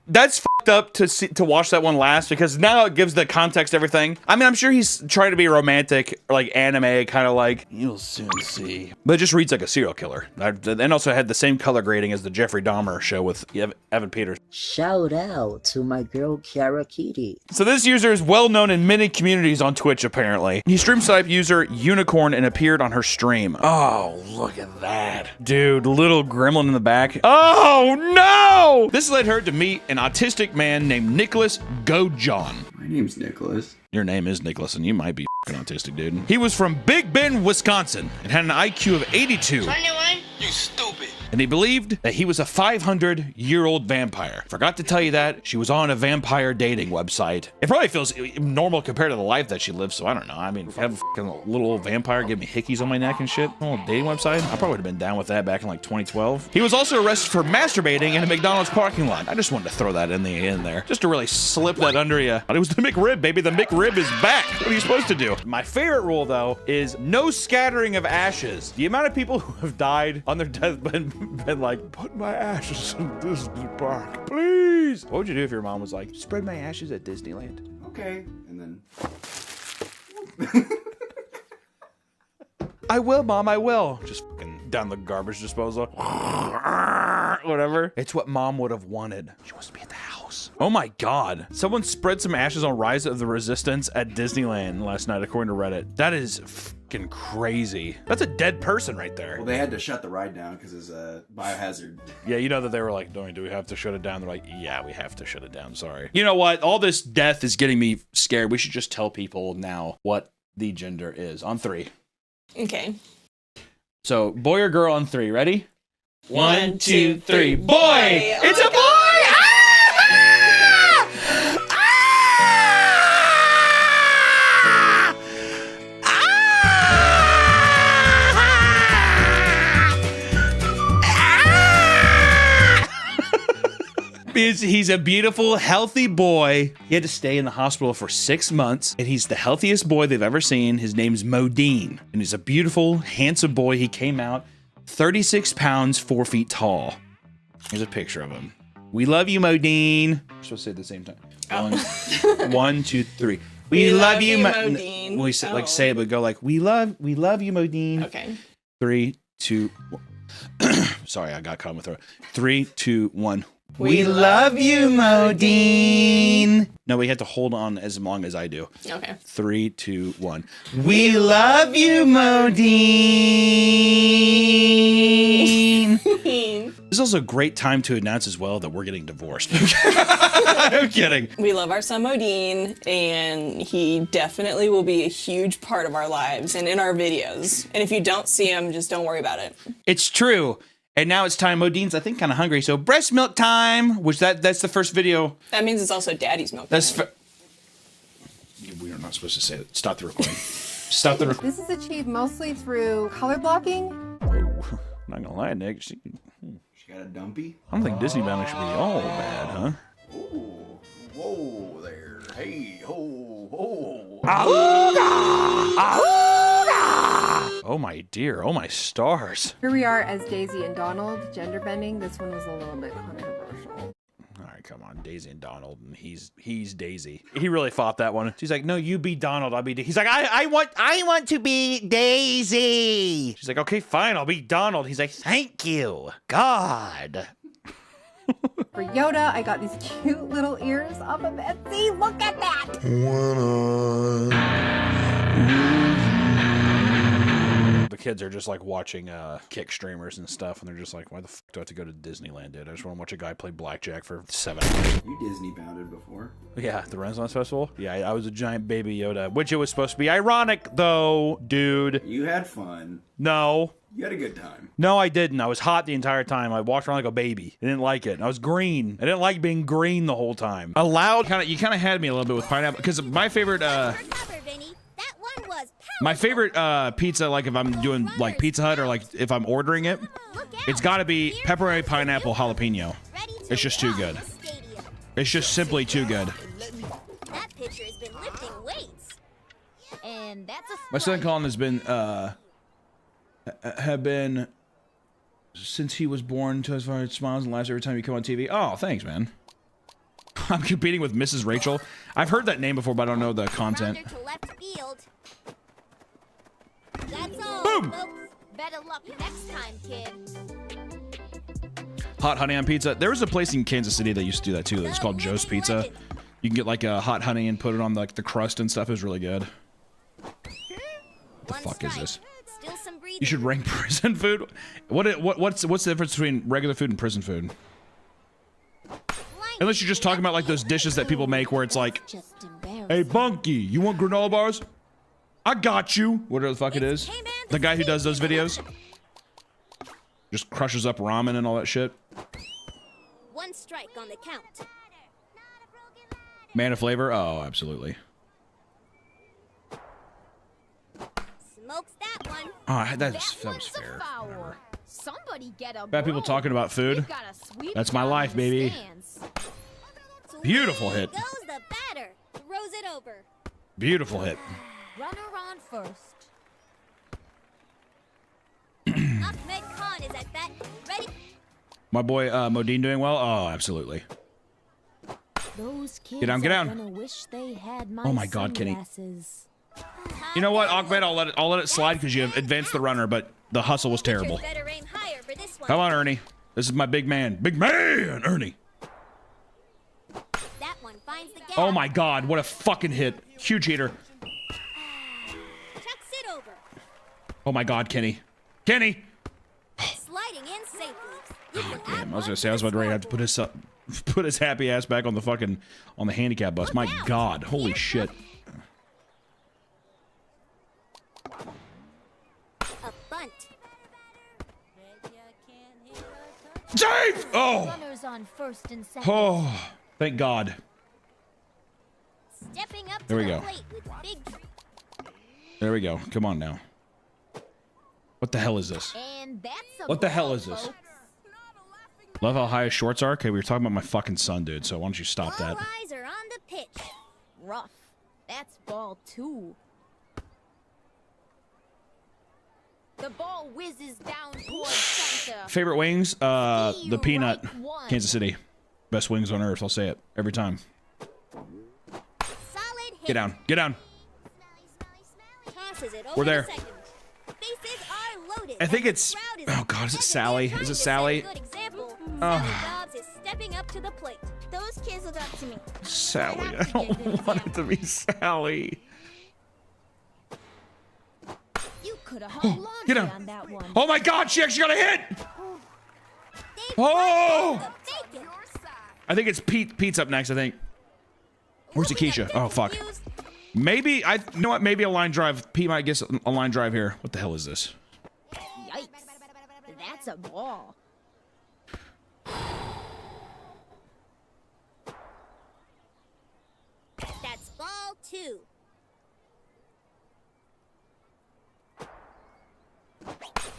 That's fucked up to watch that one last because now it gives the context to everything. I mean, I'm sure he's trying to be romantic or like anime, kind of like, you'll soon see. But it just reads like a serial killer. And also had the same color grading as the Jeffrey Dahmer show with Evan Peters. Shout out to my girl Kiara Kitty. So this user is well known in many communities on Twitch, apparently. He stream type user Unicorn and appeared on her stream. Oh, look at that. Dude, little gremlin in the back. Oh, no! This led her to meet an autistic man named Nicholas Gojon. My name's Nicholas. Your name is Nicholas, and you might be f***ing autistic, dude. He was from Big Bend, Wisconsin, and had an IQ of 82. 21? You stupid. and he believed that he was a 500-year-old vampire. Forgot to tell you that. She was on a vampire dating website. It probably feels normal compared to the life that she lives, so I don't know. I mean, have a fucking little old vampire give me hickeys on my neck and shit. A little dating website. I probably would have been down with that back in like 2012. He was also arrested for masturbating in a McDonald's parking lot. I just wanted to throw that in there, just to really slip that under you. It was the McRib, baby. The McRib is back. What are you supposed to do? My favorite rule, though, is no scattering of ashes. The amount of people who have died on their deathbed been like, put my ashes in Disney Park, please. What would you do if your mom was like, spread my ashes at Disneyland? Okay. And then. I will, Mom, I will. Just fucking down the garbage disposal. Whatever. It's what Mom would have wanted. She wants to be at the house. Oh my God. Someone spread some ashes on Rise of the Resistance at Disneyland last night, according to Reddit. That is fucking crazy. That's a dead person right there. Well, they had to shut the ride down because it's a biohazard. Yeah, you know that they were like, do we have to shut it down? They're like, yeah, we have to shut it down. Sorry. You know what? All this death is getting me scared. We should just tell people now what the gender is on 3. Okay. So, boy or girl on 3. Ready? 1, 2, 3. Boy! Oh, It's a boy! He's a beautiful, healthy boy. He had to stay in the hospital for 6 months, and he's the healthiest boy they've ever seen. His name's Modine, and he's a beautiful, handsome boy. He came out 36 pounds, 4 feet tall. Here's a picture of him. We love you, Modine. We're supposed to say it at the same time. 1, 2, 3. We love you, Modine. We say, like say it, but go like we love you, Modine. Okay. 3, 2, 1. Sorry, I got caught in my throat. 3, 2, 1. We love you, Modine. No, we have to hold on as long as I do. Okay. 3, 2, 1. We love you, Modine. This is also a great time to announce as well that we're getting divorced. I'm kidding. We love our son Modine, and he definitely will be a huge part of our lives and in our videos. And if you don't see him, just don't worry about it. It's true. And now it's time. Modine's, I think, kind of hungry. So breast milk time, which that's the first video. That means it's also daddy's milk. That's we are not supposed to say it. Stop the recording. Stop the recording. This is achieved mostly through color blocking. I'm not gonna lie, Nick. She got a dumpy. I don't think Disney Bound should be all bad, huh? Ooh, whoa there. Hey, ho, ho. Oh my dear, oh my stars. Here we are as Daisy and Donald, gender bending. This one was a little bit controversial. All right, come on, Daisy and Donald, and he's Daisy. He really fought that one. She's like, no, you be Donald, I'll be Daisy. He's like, I want to be Daisy. She's like, okay, fine, I'll be Donald. He's like, thank you, God. For Yoda, I got these cute little ears off of Etsy. Look at that. The kids are just like watching kick streamers and stuff, and they're just like, why the fuck do I have to go to Disneyland, dude? I just want to watch a guy play blackjack for 7 hours. You Disney bounded before. Yeah, the Renaissance Festival. Yeah, I was a giant baby Yoda, which it was supposed to be ironic, though, dude. You had fun. No. You had a good time. No, I didn't. I was hot the entire time. I walked around like a baby. I didn't like it. I was green. I didn't like being green the whole time. Allowed, you kind of had me a little bit with pineapple, because my favorite, pizza, like if I'm doing like Pizza Hut or like if I'm ordering it, it's got to be pepperoni, pineapple, jalapeno. It's just too good. It's just simply too good. That pitcher has been lifting weights. And that's a My son Colin has been, since he was born, to as far as smiles and laughs every time you come on TV. Oh, thanks, man. I'm competing with Mrs. Rachel. I've heard that name before, but I don't know the content. That's all, boom! Folks. Better luck next time, kid. Hot honey on pizza. There was a place in Kansas City that used to do that too. It's called Joe's Pizza. You can get like a hot honey and put it on like the crust and stuff. It was really good. What the fuck is this? You should rank prison food. What's the difference between regular food and prison food? Unless you're just talking about like those dishes that people make where it's like, hey Bunky, you want granola bars? I got you. Whatever the fuck it is. The guy who does those videos. just crushes up ramen and all that shit. One strike on the count. Man of flavor? Oh, absolutely. Smokes that one. Oh, that was fair. Somebody get a Bad people broom. talking about food. We've got a sweep That's my down life, the baby. stands. Beautiful hit. Goes the batter. Throws it over. Beautiful hit. Runner on first. Ahmed Khan is at bat. Ready? My boy Modine doing well? Oh, absolutely. Those kids Get down, get are down. gonna wish they had my Oh my God, Kenny. sunglasses. You know what, Ahmed? I'll let it slide because you advanced the runner, but the hustle was terrible. Better aim higher for this one. Come on, Ernie. This is my big man. Big man, Ernie. That one finds the gap. Oh my God, what a fucking hit. Huge heater. Chucks it over. Oh my God, Kenny. Kenny! Sliding in safely. You can Damn, I was gonna say I was about to have to put his happy ass back on the handicap bus. My God, holy shit. a bunt. Save! Oh! Runners on first and second. Oh, thank God. Stepping up There to we the go. plate with big. There we go. Come on now. What the hell is this? And that's a What the hell ball, is this? folks. Love how high his shorts are? Okay, we were talking about my fucking son, dude, so why don't you stop All that? eyes are on the pitch. Rough. That's ball 2. The ball whizzes down towards center. Favorite wings? The Peanut. Kansas City. Best wings on earth, I'll say it. Every time. Solid hit. Get down. Get down. Tosses it over We're there. the second. Bases are loaded. I think and the it's... crowd is Oh God, is it Sally? Is it Sally? Good example. Oh. Sally Dobbs is stepping up to the plate. Those kids look up to me. Sally. I don't want it to be Sally. You could have hung laundry Get down. on that one. Oh my God, she actually got a hit! Oh! I think it's Pete. Pete's up next, I think. Where's Akeisha? Oh, fuck. Maybe, you know what? Maybe a line drive. Pete might guess a line drive here. What the hell is this? Yikes. That's a ball. That's ball 2.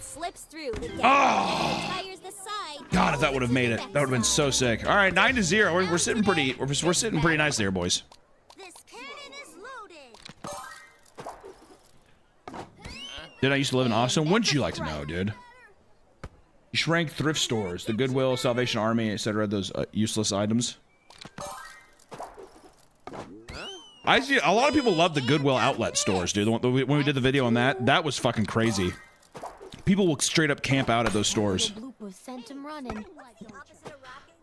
Slips through the gap. Oh! Tires the side. God, if that would have made it. That would have been so sick. All right, 9-0. We're sitting pretty. We're sitting pretty nice there, boys. This cannon is loaded. Did I used to live in Austin? Wouldn't you like to know, dude? You shrank thrift stores, the Goodwill, Salvation Army, etc. Those useless items. A lot of people love the Goodwill outlet stores, dude. When we did the video on that, that was fucking crazy. People will straight up camp out at those stores. Blooper sent him running.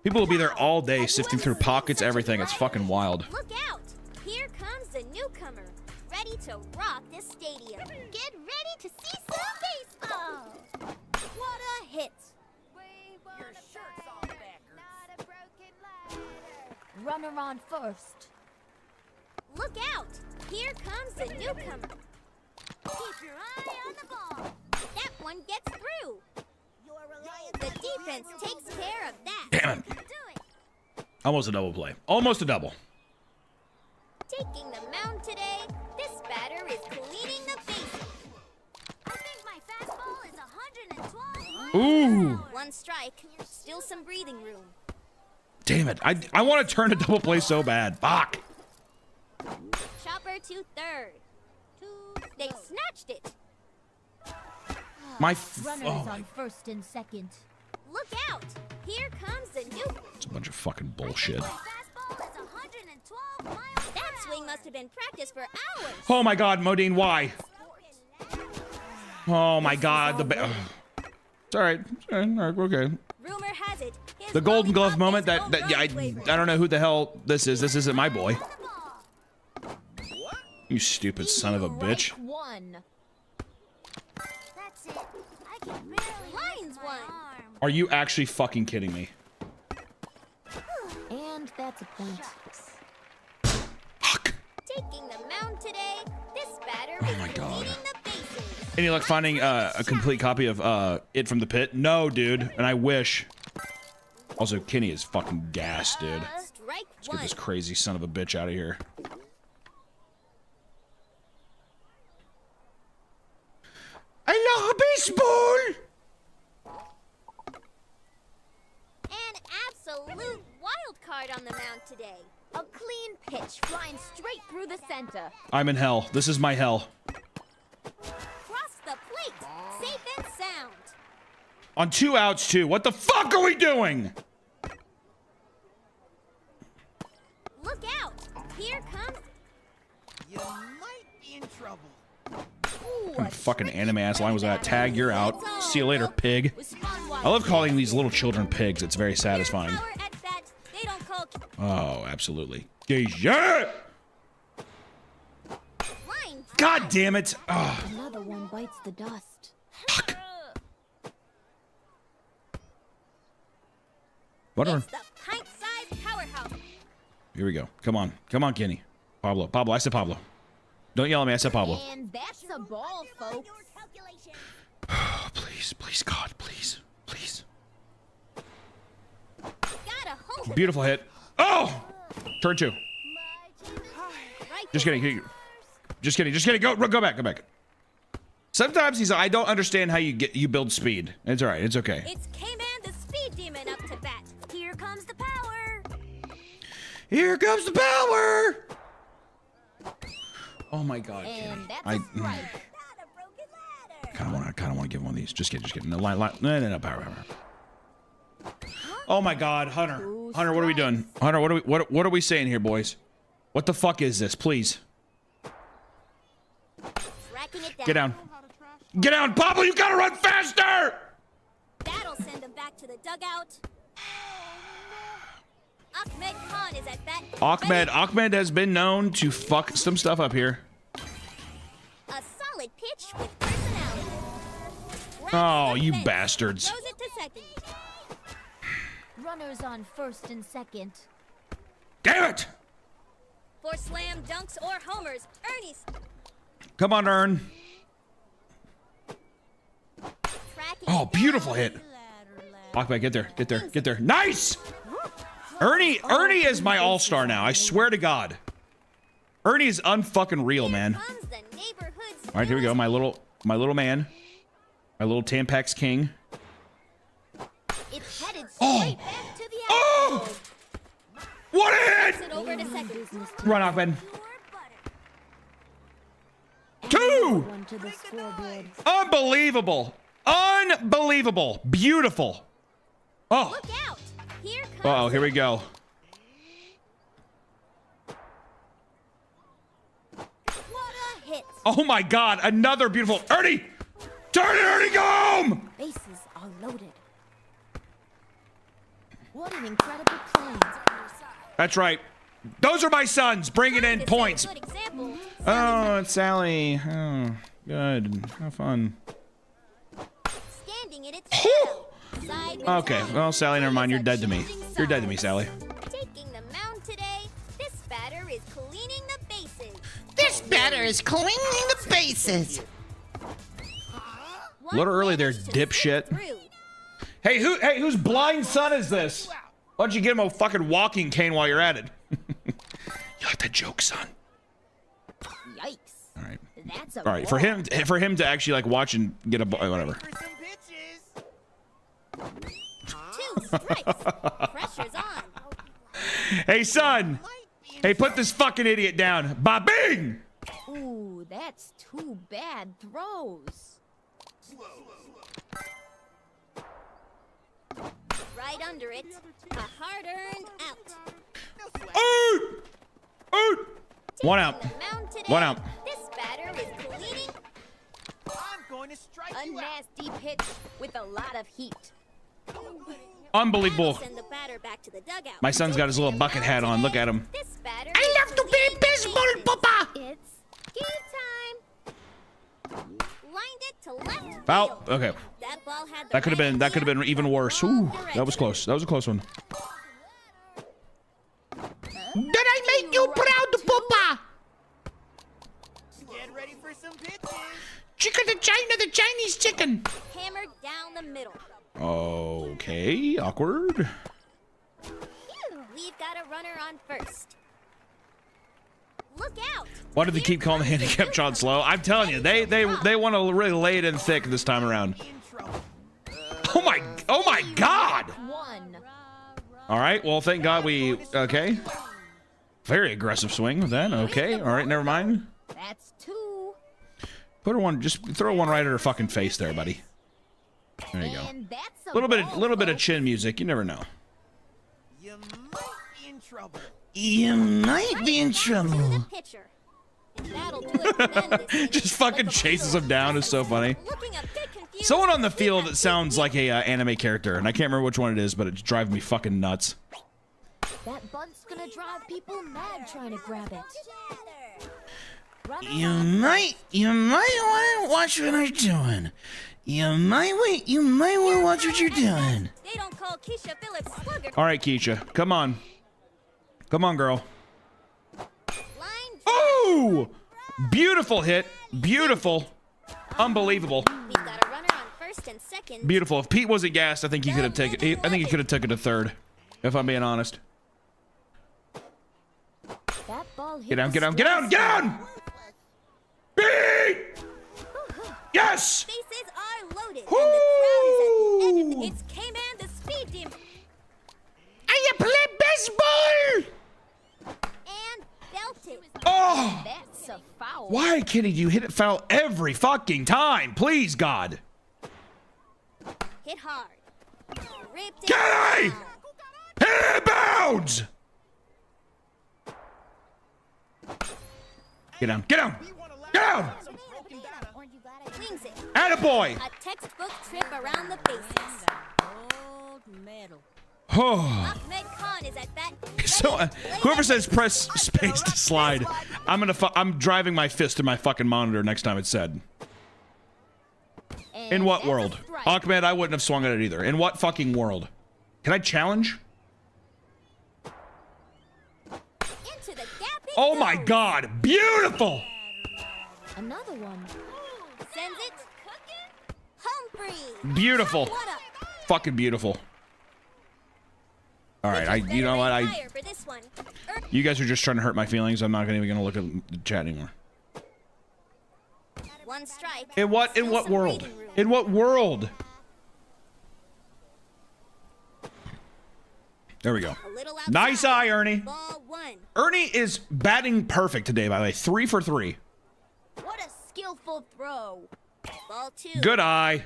People will be there all day, sifting through pockets, everything. It's fucking wild. Look out! Here comes the newcomer, ready to rock this stadium. Get ready to see some baseball. What a hit! Your shirt's all backwards. Runner on first. Look out! Here comes the newcomer. Keep your eye on the ball. That one gets through. The defense takes care of that. Damn it. Almost a double play. Almost a double. Taking the mound today, this batter is cleaning the bases. I think my fastball is 112 miles Ooh. an hour. One strike, still some breathing room. Damn it. I want to turn a double play so bad. Fuck. Chopper to third. They snatched it. My Runners on first and second. Look out! Here comes the new. It's a bunch of fucking bullshit. Fastball is 112 miles. That swing must have been practiced for hours. Oh my God, Modine, why? Oh my God, it's all right. All right, we're okay. Rumor has it. The Golden Glove moment. I don't know who the hell this is. This isn't my boy. You stupid son of a bitch. One. That's it. I can barely lines one. Are you actually fucking kidding me? And that's a point. Taking the mound today, this batter is leading the bases. Any luck finding a complete copy of It from the Pit? No, dude, and I wish. Also, Kenny is fucking gassed, dude. Let's get this crazy son of a bitch out of here. I love baseball! An absolute wild card on the mound today. A clean pitch flying straight through the center. I'm in hell. This is my hell. Cross the plate. Safe and sound. On 2 outs, too. What the fuck are we doing? Look out. Here comes... You might be in trouble. Ooh, What kind of fucking anime ass line was that? Tag, you're out. See you later, pig. I love calling these little children pigs. It's very satisfying. Oh, absolutely. Yeah! God damn it! Oh. Another one bites the dust. Whatever. It's the pint-sized powerhouse. Here we go. Come on. Come on, Kenny. Pablo. Pablo. I said Pablo. Don't yell at me. I said Pablo. And that's a ball, folks. Please. Please, God. Please. Please. Gotta hold Beautiful hit. Oh! Turn 2. Just kidding. Just kidding. Just kidding. Go back. Go back. Sometimes he's like, I don't understand how you build speed. It's all right. It's okay. It's K-Man the Speed Demon up to bat. Here comes the power. Here comes the power. Oh my God, And Kenny. that's a strike. Kind of want to give him one of these. Just kidding. No, no, power. Oh my God, Hunter. Hunter, what are we doing? Hunter, what are we saying here, boys? What the fuck is this? Please. Get down. Get down, Pablo. You gotta run faster. That'll send him back to the dugout. Ahmed Khan is at bat. Ahmed has been known to fuck some stuff up here. A solid pitch with personality. Oh, you bastards. Throws it to second. Runners on first and second. Damn it! For slam dunks or homers, Ernie's Come on, Ern. Oh, beautiful hit. Ahmed, get there. Nice! Ernie is my all-star now. I swear to God. Ernie is unfucking real, man. All right, here we go. My little man. My little Tampax king. It's headed Oh! straight back to the Oh! What a hit! It over to second. Run, Ahmed. 2! To the scoreboard. Unbelievable. Beautiful. Oh. Look out. Here comes Uh-oh, here we go. What a hit. Oh my God, another beautiful Ernie! Turn it, Ernie, go home! Bases are loaded. What an incredible play. That's right. Those are my sons bringing in points. Oh, it's Sally. Oh, good. Have fun. Standing in its side Okay, well, Sally, never mind. You're dead to me. You're dead to me, Sally. taking the mound today. This batter is cleaning the bases. This batter is cleaning the bases. A little early there, dipshit. Hey, whose blind son is this? Why don't you give him a fucking walking cane while you're at it? You like that joke, son? Yikes. All right. That's a All right, for him to actually like watch and get a whatever. 2 strikes. Pressure's on. Hey, son. Hey, put this fucking idiot down. Ba-bing! Ooh, that's 2 bad throws. Right under it. A hard-earned out. Oot! Oot! One out. Mound today. One out. This batter is cleaning. I'm going to strike A nasty pitch with a lot of heat. Unbelievable. Send the batter back to the dugout. My son's got his little bucket hat on. Look at him. This batter I love to play baseball, Papa. It's game time. Lined it to left. Foul. Okay. That ball had the That could have been even worse. Ooh, that was close. That was a close one. Did I make you proud, Papa? Get ready for some pitches. Chicken to China, the Chinese chicken. Hammered down the middle. Okay, awkward. We've got a runner on first. Look out! Why do they keep calling the handicap John slow? I'm telling you, they want to really lay it in thick this time around. Oh my God! All right, well, thank God we, okay. Very aggressive swing with that, okay. All right, never mind. That's 2. Put her one, just throw one right at her fucking face there, buddy. There you go. A little bit of chin music, you never know. You might be in trouble. You might be in trouble. Just fucking chases him down, is so funny. Someone on the field that sounds like a anime character, and I can't remember which one it is, but it's driving me fucking nuts. That bunt's gonna drive people mad trying to grab it. You might want to watch what I'm doing. You might want to watch what you're doing. They don't call Keisha Phillips slugger. All right, Keisha, come on. Come on, girl. Oh! Beautiful hit. Beautiful. Unbelievable. We've got a runner on first and second. Beautiful. If Pete wasn't gassed, I think he could have taken. I think he could have taken it to third, if I'm being honest. That ball hit Get down! Get down! Get down! Get down! Pete! Yes! Bases are loaded, and the crowd is at the edge of It's K-Man the Speed Demon. I play baseball! And belted. Oh! That's a foul. Why, Kenny, do you hit it foul every fucking time? Please, God. Hit hard. Ripped it. Kenny! Hit it bounds! Get down! Get down! Get down! Wings it. Attaboy! A textbook trip around the bases. Gold medal. Oh. Ahmed Khan is at bat. So, whoever says press space to slide, I'm driving my fist to my fucking monitor next time it's said. In what world? Ahmed, I wouldn't have swung at it either. In what fucking world? Can I challenge? Oh my God! Beautiful! Another one. Sends it. Humphrey. Beautiful. Fucking beautiful. All right, you know what? You guys are just trying to hurt my feelings. I'm not even gonna look at the chat anymore. One strike. In what world? In what world? There we go. Nice eye, Ernie. Ernie is batting perfect today, by the way. 3 for 3. What a skillful throw. Ball 2. Good eye.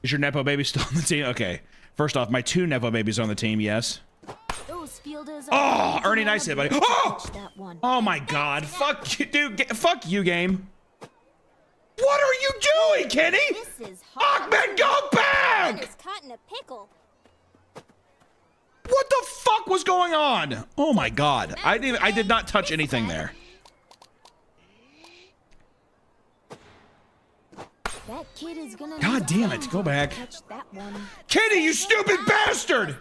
Is your Nepo baby still on the team? Okay. First off, my 2 Nepo babies are on the team, yes. Those fielders Oh, Ernie, nice hit, buddy. Oh! That one. Oh my God. Fuck you, dude. Fuck you, game. What are you doing, Kenny? This is hard. Ahmed, go back! It's caught in a pickle. What the fuck was going on? Oh my God. I did not touch anything there. That kid is gonna God damn it. Go back. catch that one. Kenny, you stupid bastard!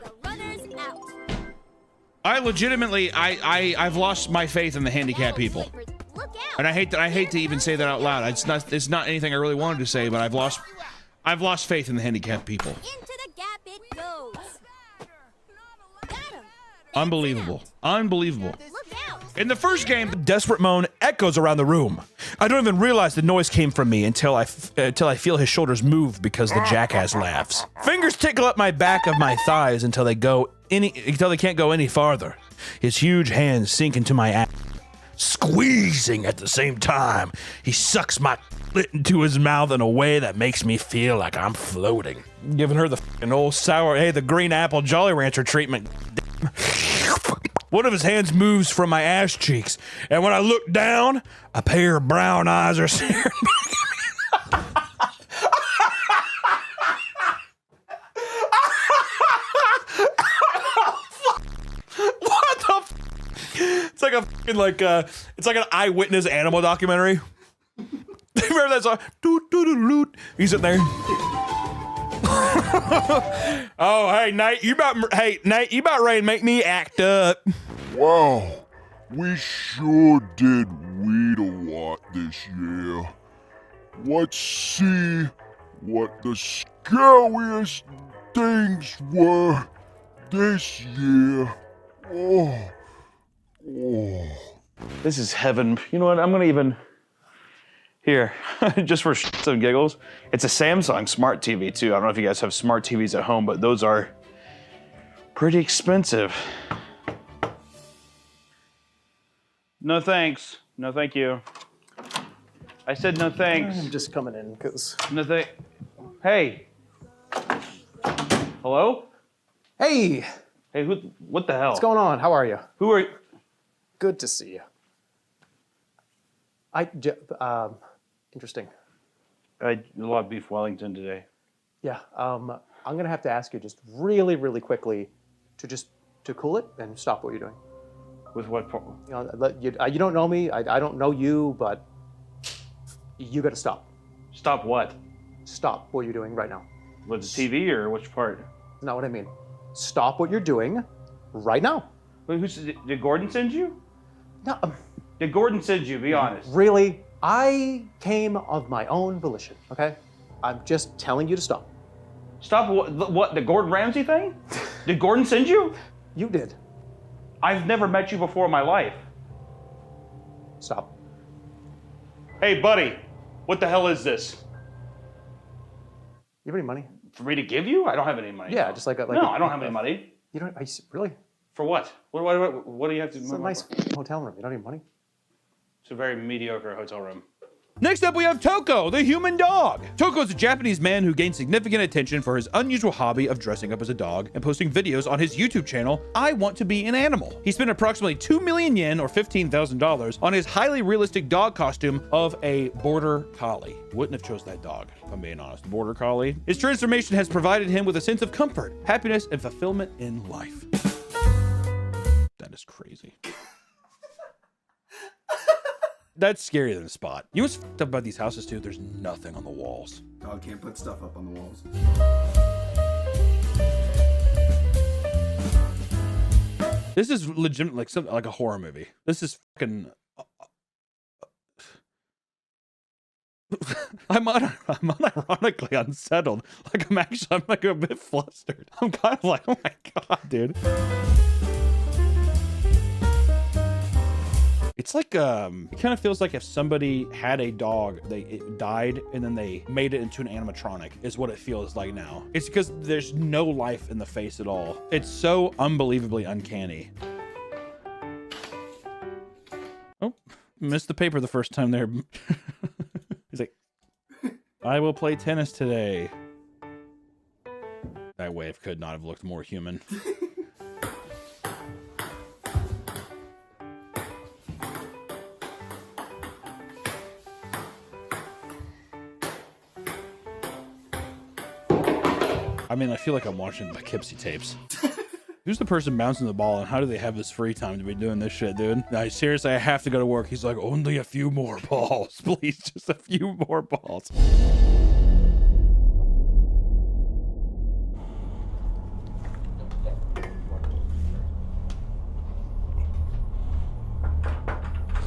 I legitimately, I've lost my faith in the handicapped people. And I hate to even say that out loud. It's not anything I really wanted to say, but I've lost faith in the handicapped people. Into the gap it goes. Unbelievable. Unbelievable. In the first game, the desperate moan echoes around the room. I don't even realize the noise came from me until I feel his shoulders move because the jackass laughs. Fingers tickle up my back of my thighs until they can't go any farther. His huge hands sink into my ass, squeezing at the same time. He sucks my clit into his mouth in a way that makes me feel like I'm floating. Giving her the fucking old sour, hey, the green apple Jolly Rancher treatment. One of his hands moves from my ass cheeks, and when I look down, a pair of brown eyes are staring back at me. What the f? It's like a fucking it's like an eyewitness animal documentary. Remember that song? He's sitting there. Oh, hey, Nate, you about ready to make me act up. Wow, we sure did Sweet-a-Lot this year. Let's see what the scariest things were this year. Oh. This is heaven. You know what? I'm gonna even here, just for shits and giggles. It's a Samsung Smart TV too. I don't know if you guys have smart TVs at home, but those are pretty expensive. No thanks. No thank you. I said no thanks. I'm just coming in because. No thank. Hey. Hello? Hey. Hey, what the hell? What's going on? How are you? Who are you? Good to see you. Interesting. I had a lot of beef Wellington today. Yeah. I'm gonna have to ask you just really, really quickly to cool it and stop what you're doing. With what? You know, you don't know me. I don't know you, but you got to stop. Stop what? Stop what you're doing right now. With the TV or which part? That's not what I mean. Stop what you're doing right now. Wait, did Gordon send you? No. Did Gordon send you? Be honest. Really? I came of my own volition, okay? I'm just telling you to stop. Stop what? The Gordon Ramsay thing? Did Gordon send you? You did. I've never met you before in my life. Stop. Hey, buddy, what the hell is this? You have any money? For me to give you? I don't have any money. Yeah, just like a... No, I don't have any money. You don't... Really? For what? What do you have to... It's a nice hotel room. You don't have money? It's a very mediocre hotel room. Next up, we have Toko, the human dog. Toko is a Japanese man who gained significant attention for his unusual hobby of dressing up as a dog and posting videos on his YouTube channel, I Want to Be an Animal. He spent approximately 2 million yen, or $15,000, on his highly realistic dog costume of a border collie. Wouldn't have chose that dog, if I'm being honest. Border collie. His transformation has provided him with a sense of comfort, happiness, and fulfillment in life. That is crazy. That's scarier than a spot. You know what's fucked up about these houses too? There's nothing on the walls. Dog can't put stuff up on the walls. This is legit like something like a horror movie. This is fucking. I'm unironically unsettled. Like I'm like a bit flustered. I'm kind of like, oh my god, dude. It's like, it kind of feels like if somebody had a dog, it died, and then they made it into an animatronic, is what it feels like now. It's because there's no life in the face at all. It's so unbelievably uncanny. Oh, missed the paper the first time there. He's like, I will play tennis today. That wave could not have looked more human. I mean, I feel like I'm watching the Poughkeepsie tapes. Who's the person bouncing the ball, and how do they have this free time to be doing this shit, dude? Seriously, I have to go to work. He's like, only a few more balls, please. Just a few more balls.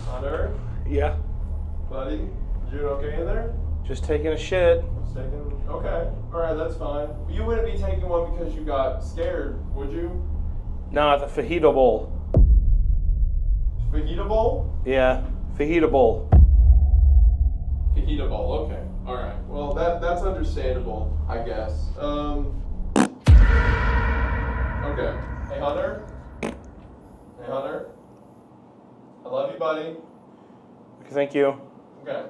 Hunter? Yeah. Buddy? You okay in there? Just taking a shit. Okay. Alright, that's fine. You wouldn't be taking one because you got scared, would you? No, the fajita bowl. Fajita bowl? Yeah, fajita bowl. Fajita bowl, okay. Alright. Well, that's understandable, I guess. Okay. Hey, Hunter? Hey, Hunter? I love you, buddy. Thank you. Okay.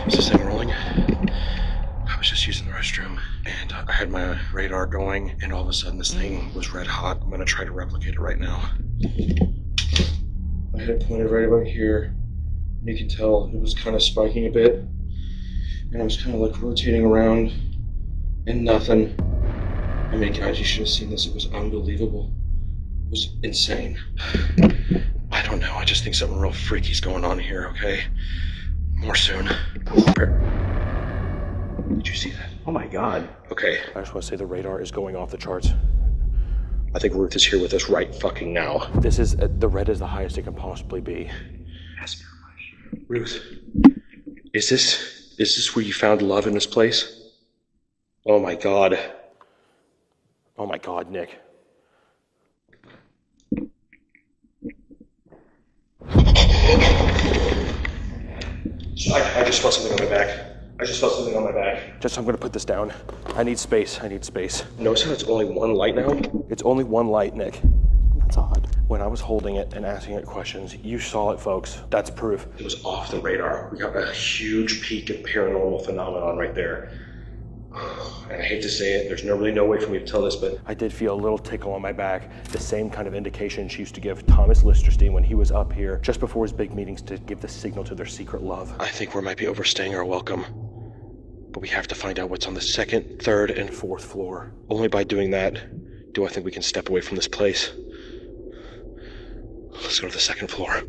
Is this thing rolling? I was just using the restroom and I had my radar going and all of a sudden this thing was red hot. I'm gonna try to replicate it right now. I had it pointed right about here. You can tell it was kind of spiking a bit and I was kind of like rotating around and nothing. I mean, guys, you should have seen this. It was unbelievable. It was insane. I don't know. I just think something real freaky's going on here, okay? More soon. Did you see that? Oh my god. Okay. I just want to say the radar is going off the charts. I think Ruth is here with us right fucking now. This is, the red is the highest it can possibly be. Ask her. Ruth, is this where you found love in this place? Oh my God. Oh my God, Nick. I just felt something on my back. I'm gonna put this down. I need space. Notice how it's only one light now? It's only one light, Nick. That's odd. When I was holding it and asking it questions, you saw it, folks. That's proof. It was off the radar. We got a huge peak of paranormal phenomenon right there. And I hate to say it, there's really no way for me to tell this, but I did feel a little tickle on my back. The same kind of indication she used to give Thomas Listerstein when he was up here just before his big meetings to give the signal to their secret love. I think we might be overstaying our welcome. But we have to find out what's on the 2nd, 3rd, and 4th floor. Only by doing that do I think we can step away from this place. Let's go to the 2nd floor.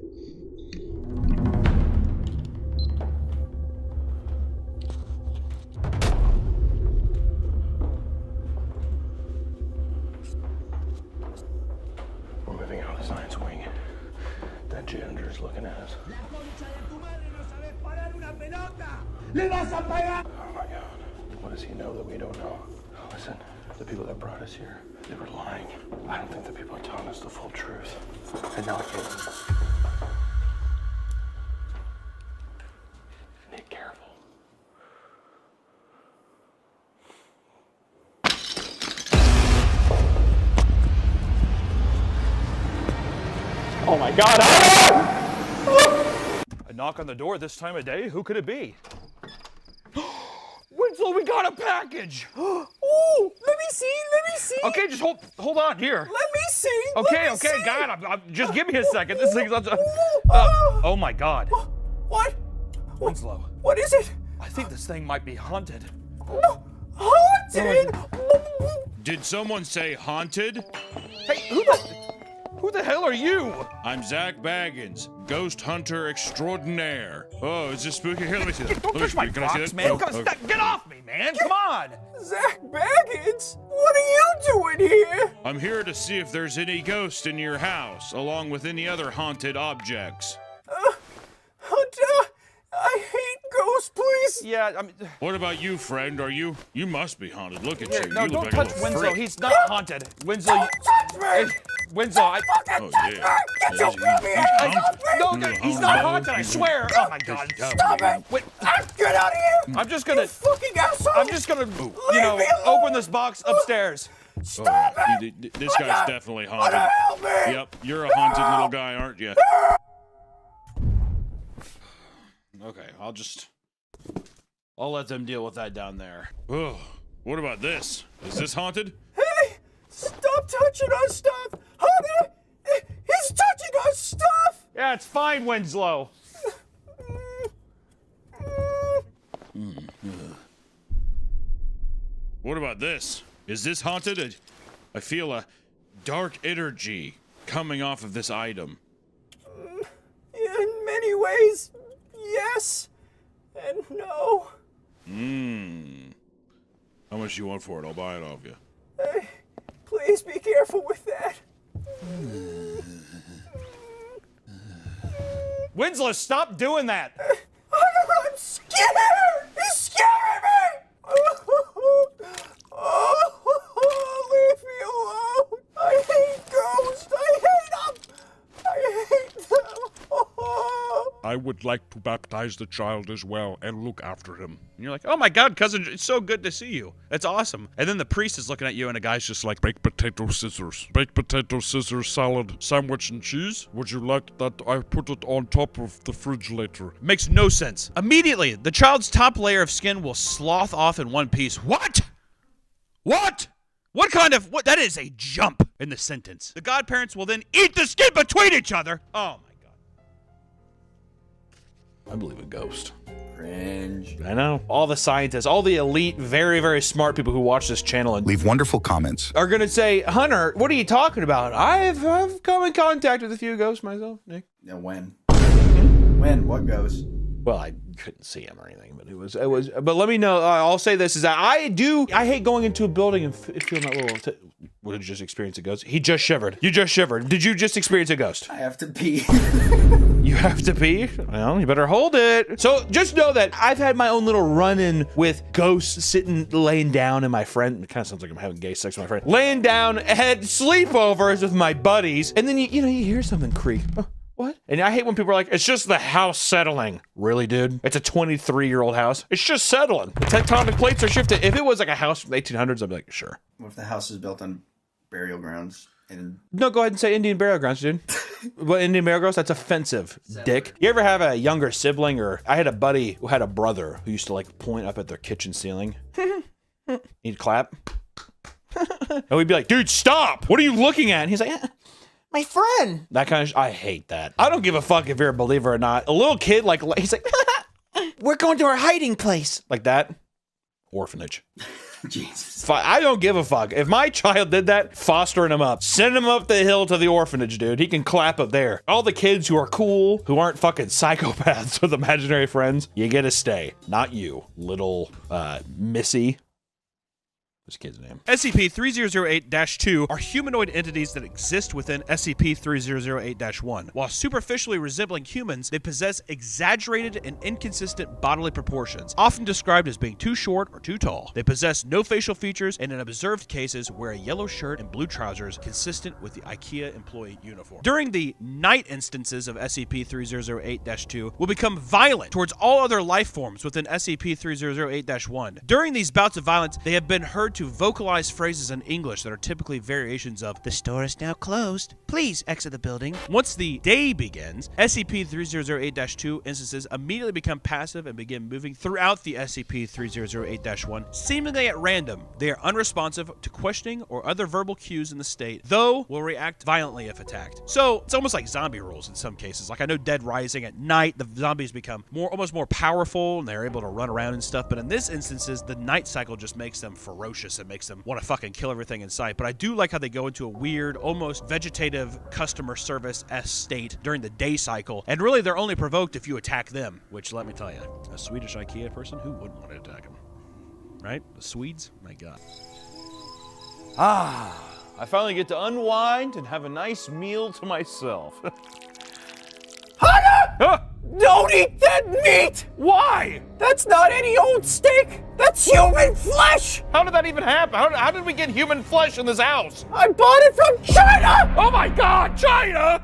We're moving out of the science wing. That janitor's looking at us. Oh my God. What does he know that we don't know? Listen, the people that brought us here, they were lying. I don't think the people are telling us the full truth. And now I can't. Nick, careful. Oh my God! Ah! A knock on the door this time of day? Who could it be? Winslow, we got a package! Ooh, let me see. Okay, just hold on here. Let me see. Okay, God, just give me a second. This thing's oh my God. What? Winslow. What is it? I think this thing might be haunted. Haunted? Did someone say haunted? Hey, who the hell are you? I'm Zach Baggins, ghost hunter extraordinaire. Oh, is this spooky? Here, let me see that. Don't touch my box, man. Get off me, man. Come on. Zach Baggins? What are you doing here? I'm here to see if there's any ghost in your house, along with any other haunted objects. Hunter, I hate ghosts, please. Yeah, I mean... What about you, friend? You must be haunted. Look at you. No, You look don't like a touch little Winslow. freak. He's not haunted. Winslow, Don't touch me! Winslow, Touch me! Get your baby out! No, he's not haunted, I swear. Oh my God. Stop it! Wait. Get out of here! I'm just gonna... You fucking asshole! I'm just gonna, open this box upstairs. Stop it! This guy's definitely haunted. Help me! Yep, you're a haunted little guy, aren't you? Okay, I'll let them deal with that down there. Oh, what about this? Is this haunted? Hey! Stop touching our stuff! Hunter! He's touching our stuff! Yeah, it's fine, Winslow. What about this? Is this haunted? I feel a dark energy coming off of this item. In many ways, yes and no. How much do you want for it? I'll buy it off you. Please be careful with that. Winslow, stop doing that. I'm scared! He's scaring me! Leave me alone! I hate ghosts! I hate them! I hate them! I would like to baptize the child as well and look after him. And you're like, oh my God, cousin, it's so good to see you. That's awesome. And then the priest is looking at you and a guy's just like, baked potato scissors. Baked potato scissors salad, sandwich and cheese. Would you like that I put it on top of the fridge later? Makes no sense. Immediately, the child's top layer of skin will slough off in one piece. What? What? What kind of, that is a jump in the sentence. The godparents will then eat the skin between each other. Oh my God. I believe a ghost. Cringe. I know. All the scientists, all the elite, very, very smart people who watch this channel and leave wonderful comments are gonna say, Hunter, what are you talking about? I've come in contact with a few ghosts myself, Nick. Yeah, when? When? What ghost? Well, I couldn't see him or anything, but it was, but let me know. I'll say this is that I hate going into a building and feeling that little, what did you just experience a ghost? He just shivered. You just shivered. Did you just experience a ghost? I have to pee. You have to pee? Well, you better hold it. So just know that I've had my own little run-in with ghosts laying down and my friend, it kind of sounds like I'm having gay sex with my friend, laying down, had sleepovers with my buddies, and then you hear something creak. Oh, what? And I hate when people are like, it's just the house settling. Really, dude? It's a 23-year-old house. It's just settling. The tectonic plates are shifting. If it was like a house from the 1800s, I'd be like, sure. What if the house is built on burial grounds? No, go ahead and say Indian burial grounds, dude. Well, Indian burial grounds, that's offensive, dick. You ever have a younger sibling, or I had a buddy who had a brother who used to like point up at their kitchen ceiling. He'd clap. And we'd be like, dude, stop! What are you looking at? And he's like, my friend. That kind of I hate that. I don't give a fuck if you're a believer or not. A little kid, like, he's like, we're going to our hiding place. Like that. Orphanage. Jesus. I don't give a fuck. If my child did that, fostering him up. Send him up the hill to the orphanage, dude. He can clap up there. All the kids who are cool, who aren't fucking psychopaths with imaginary friends, you get to stay. Not you, little Missy. This kid's name. SCP-3008-2 are humanoid entities that exist within SCP-3008-1. While superficially resembling humans, they possess exaggerated and inconsistent bodily proportions, often described as being too short or too tall. They possess no facial features and in observed cases wear a yellow shirt and blue trousers consistent with the IKEA employee uniform. During the night instances of SCP-3008-2 will become violent towards all other life forms within SCP-3008-1. During these bouts of violence, they have been heard to vocalize phrases in English that are typically variations of, "The store is now closed. Please exit the building." Once the day begins, SCP-3008-2 instances immediately become passive and begin moving throughout the SCP-3008-1, seemingly at random. They are unresponsive to questioning or other verbal cues in the state, though will react violently if attacked. So it's almost like zombie rules in some cases. Like I know Dead Rising, at night the zombies become almost more powerful and they're able to run around and stuff, but in this instances the night cycle just makes them ferocious. It makes them want to fucking kill everything in sight. But I do like how they go into a weird, almost vegetative customer service-esque state during the day cycle, and really they're only provoked if you attack them, which, let me tell you, a Swedish IKEA person, who wouldn't want to attack them? Right? The Swedes? My God. I finally get to unwind and have a nice meal to myself. Hunter! Don't eat that meat! Why? That's not any old steak! That's human flesh! How did that even happen? How did we get human flesh in this house? I bought it from China! Oh my God, China!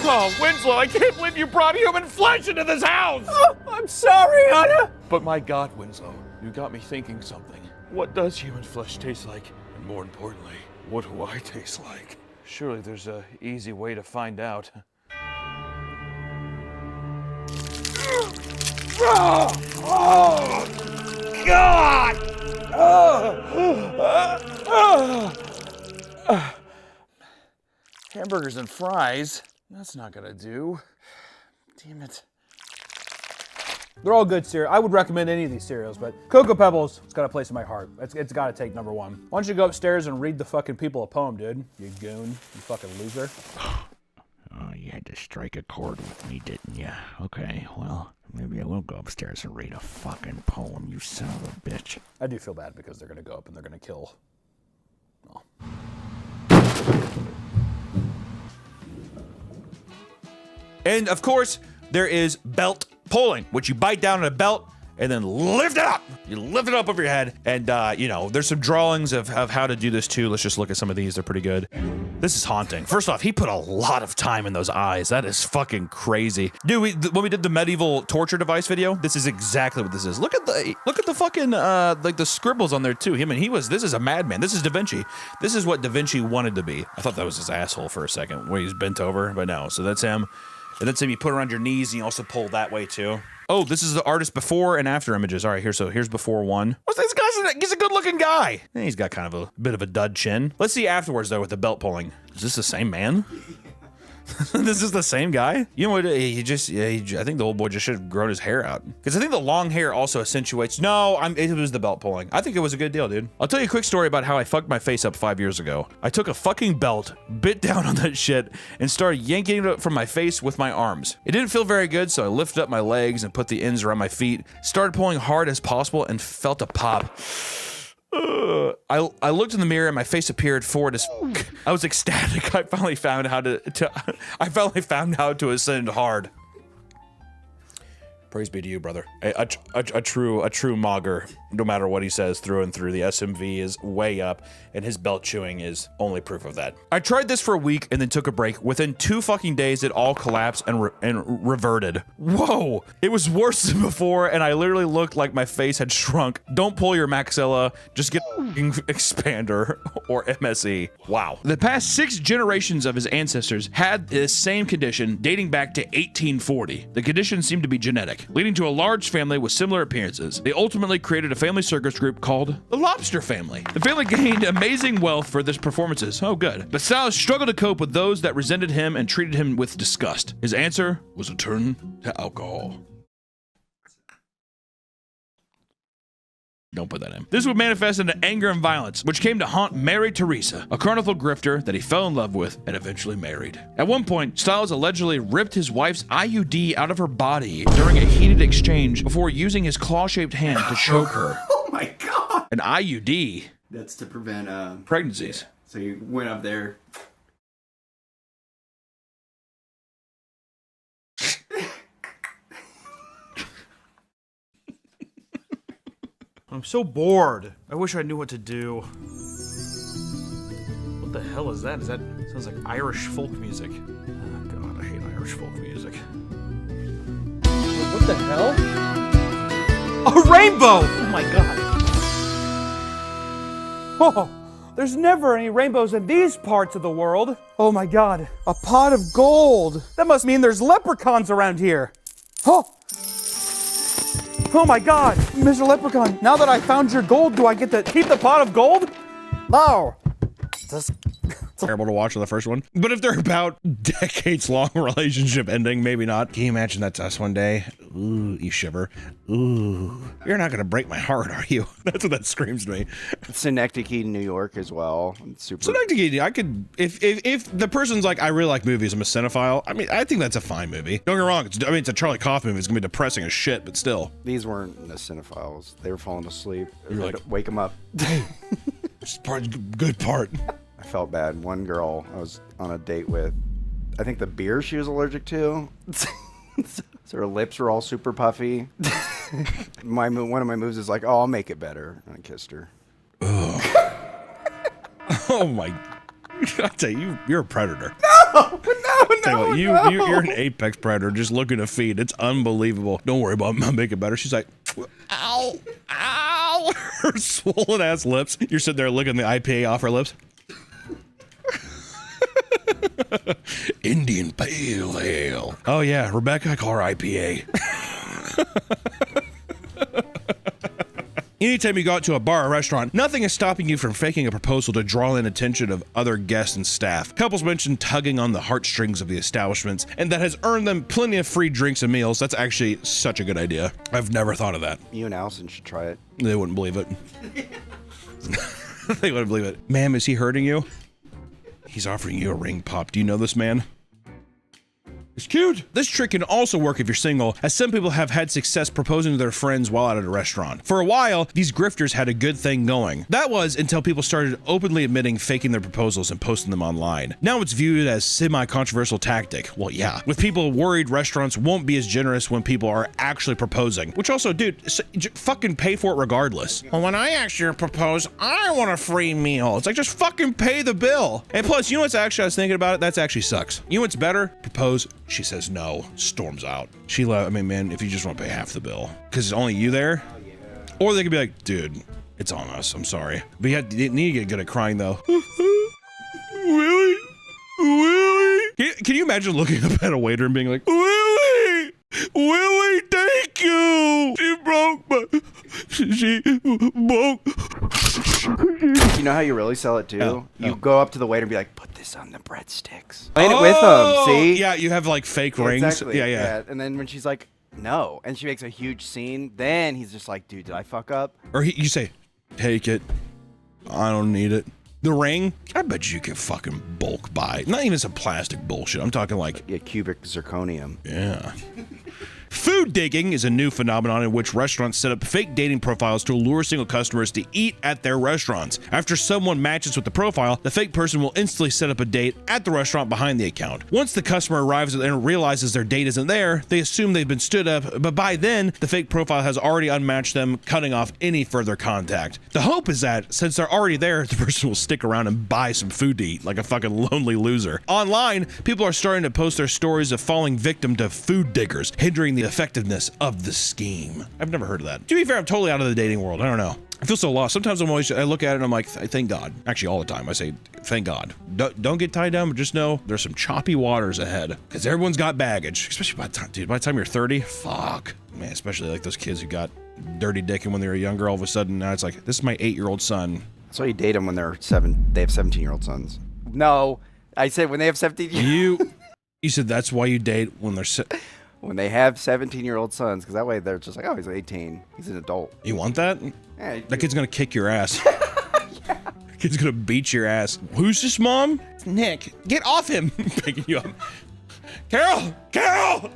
Oh, Winslow, I can't believe you brought human flesh into this house! Oh, I'm sorry, Hunter! But my God, Winslow, you got me thinking something. What does human flesh taste like? And more importantly, what do I taste like? Surely there's an easy way to find out. Oh, God! Hamburgers and fries? That's not gonna do. Damn it. They're all good cereal. I would recommend any of these cereals, but Cocoa Pebbles, it's got a place in my heart. It's got to take number one. Why don't you go upstairs and read the fucking people a poem, dude? You goon. You fucking loser. Oh, you had to strike a chord with me, didn't you? Okay, well, maybe I will go upstairs and read a fucking poem, you son of a bitch. I do feel bad because they're going to go up and they're going to kill. Oh. And of course, there is belt pulling, which you bite down on a belt and then lift it up. You lift it up over your head. And, there's some drawings of how to do this too. Let's just look at some of these. They're pretty good. This is haunting. First off, he put a lot of time in those eyes. That is fucking crazy. Dude, when we did the medieval torture device video, this is exactly what this is. Look at the fucking, the scribbles on there too. This is a madman. This is Da Vinci. This is what Da Vinci wanted to be. I thought that was his asshole for a second where he's bent over, but no. So that's him. And then you put it around your knees and you also pull that way too. Oh, this is the artist before and after images. All right, here's before one. What's this guy? He's a good looking guy. He's got kind of a bit of a dud chin. Let's see afterwards though with the belt pulling. Is this the same man? This is the same guy? You know what? I think the old boy just should have grown his hair out. Because I think the long hair also accentuates. No, it was the belt pulling. I think it was a good deal, dude. I'll tell you a quick story about how I fucked my face up 5 years ago. I took a fucking belt, bit down on that shit, and started yanking it up from my face with my arms. It didn't feel very good, so I lifted up my legs and put the ends around my feet, started pulling hard as possible, and felt a pop. I looked in the mirror and my face appeared forward as fuck. I was ecstatic. I finally found how to ascend hard. Praise be to you, brother. A true mogger, no matter what he says, through and through. The SMV is way up, and his belt chewing is only proof of that. I tried this for a week and then took a break. Within 2 fucking days, it all collapsed and reverted. Whoa! It was worse than before, and I literally looked like my face had shrunk. Don't pull your maxilla, just get a expander or MSE. Wow. The past 6 generations of his ancestors had this same condition dating back to 1840. The condition seemed to be genetic, leading to a large family with similar appearances. They ultimately created a family circus group called the Lobster Family. The family gained amazing wealth for their performances. Oh, good. But Styles struggled to cope with those that resented him and treated him with disgust. His answer was a turn to alcohol. Don't put that in. This would manifest into anger and violence, which came to haunt Mary Teresa, a carnival grifter that he fell in love with and eventually married. At one point, Styles allegedly ripped his wife's IUD out of her body during a heated exchange before using his claw-shaped hand to choke her. Oh my god! An IUD? That's to prevent pregnancies. So you went up there. I'm so bored. I wish I knew what to do. What the hell is that? Sounds like Irish folk music. Oh god, I hate Irish folk music. What the hell? A rainbow! Oh my god. Oh, there's never any rainbows in these parts of the world. Oh my god, a pot of gold. That must mean there's leprechauns around here. Oh! Oh my god, Mr. Leprechaun, now that I found your gold, do I get to keep the pot of gold? No. Terrible to watch on the first one. But if they're about decades-long relationship ending, maybe not. Can you imagine that's us one day? Ooh, you shiver. Ooh, you're not gonna break my heart, are you? That's what that screams to me. Synecdoche, New York, as well. It's super. Synecdoche, I could, if the person's like, I really like movies, I'm a cinephile. I mean, I think that's a fine movie. Don't get me wrong. It's a Charlie Kaufman movie. It's gonna be depressing as shit, but still. These weren't the cinephiles. They were falling asleep. You're like, wake them up. This part, good part. I felt bad. One girl I was on a date with, I think the beer she was allergic to. So her lips were all super puffy. One of my moves is like, oh, I'll make it better. And I kissed her. Oh my! I tell you, you're a predator. No, you're an apex predator just looking to feed. It's unbelievable. Don't worry about it. I'll make it better. She's like, ow, ow. Her swollen ass lips. You're sitting there licking the IPA off her lips. Indian Pale Ale. Oh yeah, Rebecca, I call her IPA. Anytime you go out to a bar or restaurant, nothing is stopping you from faking a proposal to draw in attention of other guests and staff. Couples mention tugging on the heartstrings of the establishments, and that has earned them plenty of free drinks and meals. That's actually such a good idea. I've never thought of that. You and Allison should try it. They wouldn't believe it. They wouldn't believe it. Ma'am, is he hurting you? He's offering you a ring pop. Do you know this man? It's cute. This trick can also work if you're single, as some people have had success proposing to their friends while out at a restaurant. For a while, these grifters had a good thing going. That was until people started openly admitting faking their proposals and posting them online. Now it's viewed as semi-controversial tactic. Well, yeah, with people worried restaurants won't be as generous when people are actually proposing. Which also, dude, fucking pay for it regardless. Well, when I actually propose, I want a free meal. It's like, just fucking pay the bill. And plus, you know what's actually, I was thinking about it, that's actually sucks. You know what's better? Propose. She says no, storms out. I mean, man, if you just want to pay half the bill, because it's only you there. Oh, yeah. Or they could be like, dude, it's on us, I'm sorry. But you need to get good at crying though. Really? Really? Can you imagine looking up at a waiter and being like, Willie, Willie, thank you. She broke You know how you really sell it too? Oh, You go up to the waiter and be like, put this on the breadsticks. Playing it with them, see? Yeah, you have like fake rings. Exactly. Yeah. And then when she's like, no, and she makes a huge scene, then he's just like, dude, did I fuck up? Or you say, take it. I don't need it. The ring, I bet you can fucking bulk buy. Not even some plastic bullshit. I'm talking like cubic zirconium. Yeah. Food digging is a new phenomenon in which restaurants set up fake dating profiles to lure single customers to eat at their restaurants. After someone matches with the profile, the fake person will instantly set up a date at the restaurant behind the account. Once the customer arrives and realizes their date isn't there, they assume they've been stood up, but by then, the fake profile has already unmatched them, cutting off any further contact. The hope is that, since they're already there, the person will stick around and buy some food to eat, like a fucking lonely loser. Online, people are starting to post their stories of falling victim to food diggers, hindering the effectiveness of the scheme. I've never heard of that. To be fair, I'm totally out of the dating world. I don't know. I feel so lost. Sometimes I look at it and I'm like, thank God. Actually, all the time I say, thank God. Don't get tied down, but just know there's some choppy waters ahead because everyone's got baggage, especially by the time you're 30. Fuck, man, especially like those kids who got dirty dicking when they were younger. All of a sudden, now it's like, this is my 8-year-old son. So you date them when they're 7. They have 17-year-old sons. No, I said when they have 17. You said that's why you date when they're when they have 17-year-old sons, because that way they're just like, oh, he's 18. He's an adult. You want that? Yeah, that kid's gonna kick your ass. Kid's gonna beat your ass. Who's this, Mom? It's Nick. Get off him. Picking you up. Carol!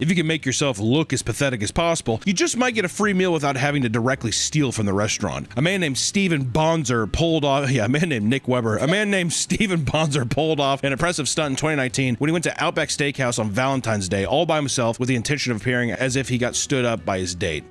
If you can make yourself look as pathetic as possible, you just might get a free meal without having to directly steal from the restaurant. A man named Stephen Bonzer pulled off, a man named Nick Weber, a man named Stephen Bonzer pulled off an impressive stunt in 2019 when he went to Outback Steakhouse on Valentine's Day all by himself with the intention of appearing as if he got stood up by his date.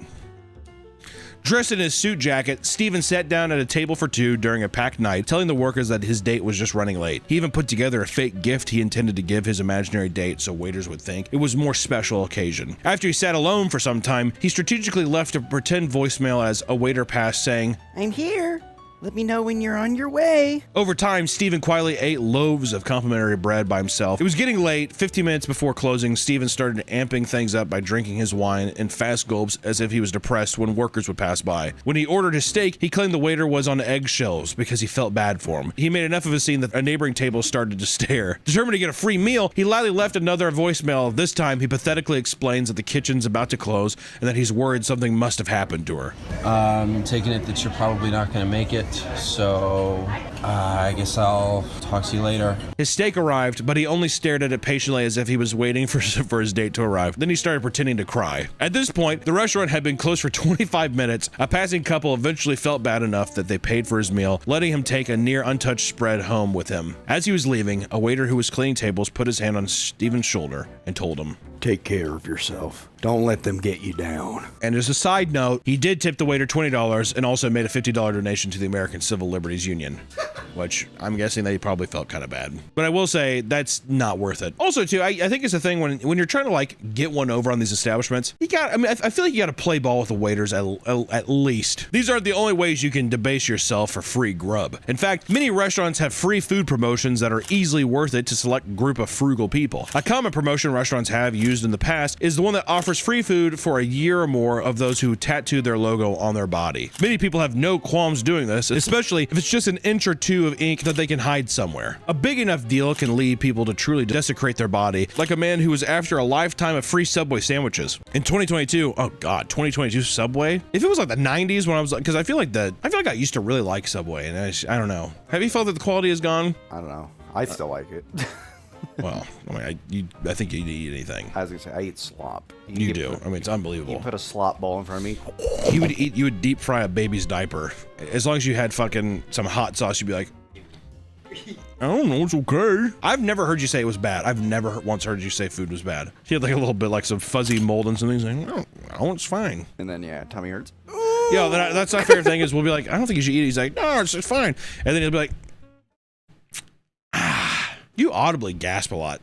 Dressed in his suit jacket, Steven sat down at a table for two during a packed night, telling the workers that his date was just running late. He even put together a fake gift he intended to give his imaginary date so waiters would think it was a more special occasion. After he sat alone for some time, he strategically left a pretend voicemail as a waiter passed saying, I'm here. Let me know when you're on your way. Over time, Steven quietly ate loaves of complimentary bread by himself. It was getting late. 15 minutes before closing, Steven started amping things up by drinking his wine in fast gulps as if he was depressed when workers would pass by. When he ordered his steak, he claimed the waiter was on eggshells because he felt bad for him. He made enough of a scene that a neighboring table started to stare. Determined to get a free meal, he loudly left another voicemail. This time, he pathetically explains that the kitchen's about to close and that he's worried something must have happened to her. I'm taking it that you're probably not going to make it. So, I guess I'll talk to you later. His steak arrived, but he only stared at it patiently as if he was waiting for his date to arrive. Then he started pretending to cry. At this point, the restaurant had been closed for 25 minutes. A passing couple eventually felt bad enough that they paid for his meal, letting him take a near untouched spread home with him. As he was leaving, a waiter who was cleaning tables put his hand on Steven's shoulder and told him, take care of yourself. Don't let them get you down. And as a side note, he did tip the waiter $20 and also made a $50 donation to the American Civil Liberties Union, which I'm guessing that he probably felt kind of bad. But I will say that's not worth it. Also, too, I think it's a thing when you're trying to like get one over on these establishments, I feel like you got to play ball with the waiters at least. These aren't the only ways you can debase yourself for free grub. In fact, many restaurants have free food promotions that are easily worth it to select group of frugal people. A common promotion restaurants have used in the past is the one that offers free food for a year or more of those who tattoo their logo on their body. Many people have no qualms doing this, especially if it's just an inch or two of ink that they can hide somewhere. A big enough deal can lead people to truly desecrate their body, like a man who was after a lifetime of free Subway sandwiches. In 2022, oh god, 2022 Subway? If it was like the 90s when I was like, because I feel like I used to really like Subway, and I don't know. Have you felt that the quality is gone? I don't know. I still like it. Well, I mean, I think you'd eat anything. I was gonna say, I eat slop. You do. I mean, it's unbelievable. You put a slop bowl in front of me. You would deep fry a baby's diaper. As long as you had fucking some hot sauce, you'd be like, I don't know, it's okay. I've never heard you say it was bad. I've never once heard you say food was bad. She had like a little bit like some fuzzy mold and something. He's like, oh, it's fine. And then yeah, tummy hurts. Yeah, that's our favorite thing is we'll be like, I don't think you should eat it. He's like, no, it's fine. And then he'll be like, you audibly gasp a lot.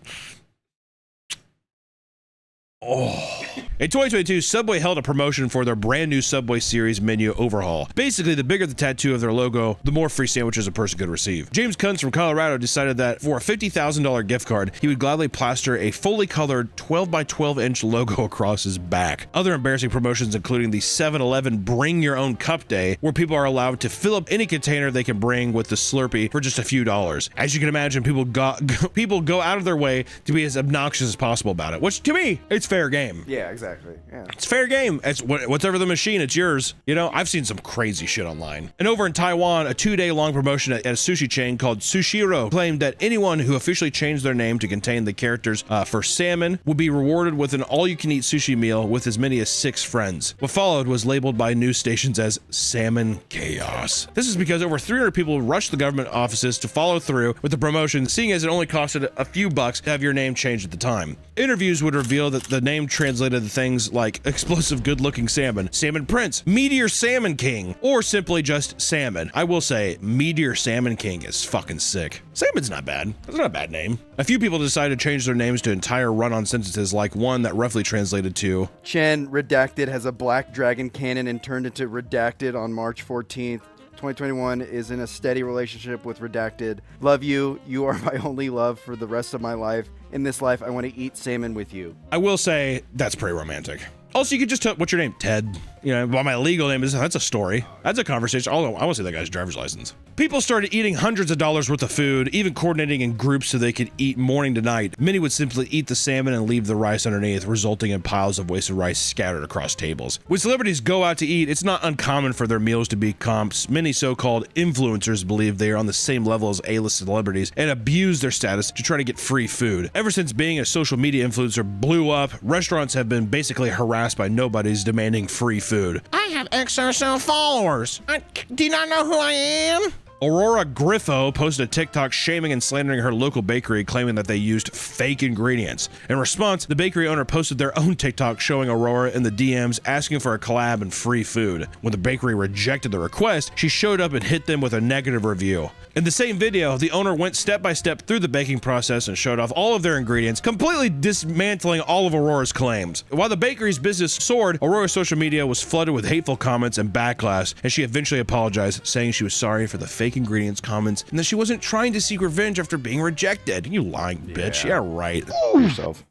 Oh. In 2022, Subway held a promotion for their brand new Subway Series menu overhaul. Basically, the bigger the tattoo of their logo, the more free sandwiches a person could receive. James Kunz from Colorado decided that for a $50,000 gift card, he would gladly plaster a fully colored 12 by 12 inch logo across his back. Other embarrassing promotions including the 7-Eleven Bring Your Own Cup Day, where people are allowed to fill up any container they can bring with the Slurpee for just a few dollars. As you can imagine, people go out of their way to be as obnoxious as possible about it, which to me, it's fair game. Yeah, exactly. Yeah. It's fair game. It's whatever the machine, it's yours. You know, I've seen some crazy shit online. And over in Taiwan, a 2-day long promotion at a sushi chain called Sushiro claimed that anyone who officially changed their name to contain the characters for salmon would be rewarded with an all-you-can-eat sushi meal with as many as 6 friends. What followed was labeled by news stations as salmon chaos. This is because over 300 people rushed the government offices to follow through with the promotion, seeing as it only costed a few bucks to have your name changed at the time. Interviews would reveal that the name translated to things like explosive good-looking salmon, salmon prince, meteor salmon king, or simply just salmon. I will say, meteor salmon king is fucking sick. Salmon's not bad. That's not a bad name. A few people decided to change their names to entire run-on sentences, like one that roughly translated to Chen Redacted has a black dragon cannon and turned into Redacted on March 14th. 2021 is in a steady relationship with Redacted. Love you. You are my only love for the rest of my life. In this life, I want to eat salmon with you. I will say that's pretty romantic. Also, you could just what's your name? Ted. You know, well, my legal name is, that's a story. That's a conversation. Although, I want to see that guy's driver's license. People started eating hundreds of dollars worth of food, even coordinating in groups so they could eat morning to night. Many would simply eat the salmon and leave the rice underneath, resulting in piles of wasted rice scattered across tables. When celebrities go out to eat, it's not uncommon for their meals to be comps. Many so-called influencers believe they are on the same level as A-list celebrities and abuse their status to try to get free food. Ever since being a social media influencer blew up, restaurants have been basically harassed by nobodies demanding free food. I have XRSL followers. Do you not know who I am? Aurora Griffo posted a TikTok shaming and slandering her local bakery, claiming that they used fake ingredients. In response, the bakery owner posted their own TikTok showing Aurora in the DMs asking for a collab and free food. When the bakery rejected the request, she showed up and hit them with a negative review. In the same video, the owner went step by step through the baking process and showed off all of their ingredients, completely dismantling all of Aurora's claims. While the bakery's business soared, Aurora's social media was flooded with hateful comments and backlash, and she eventually apologized, saying she was sorry for the fake ingredients comments and that she wasn't trying to seek revenge after being rejected. You lying bitch. Yeah, right. Yourself.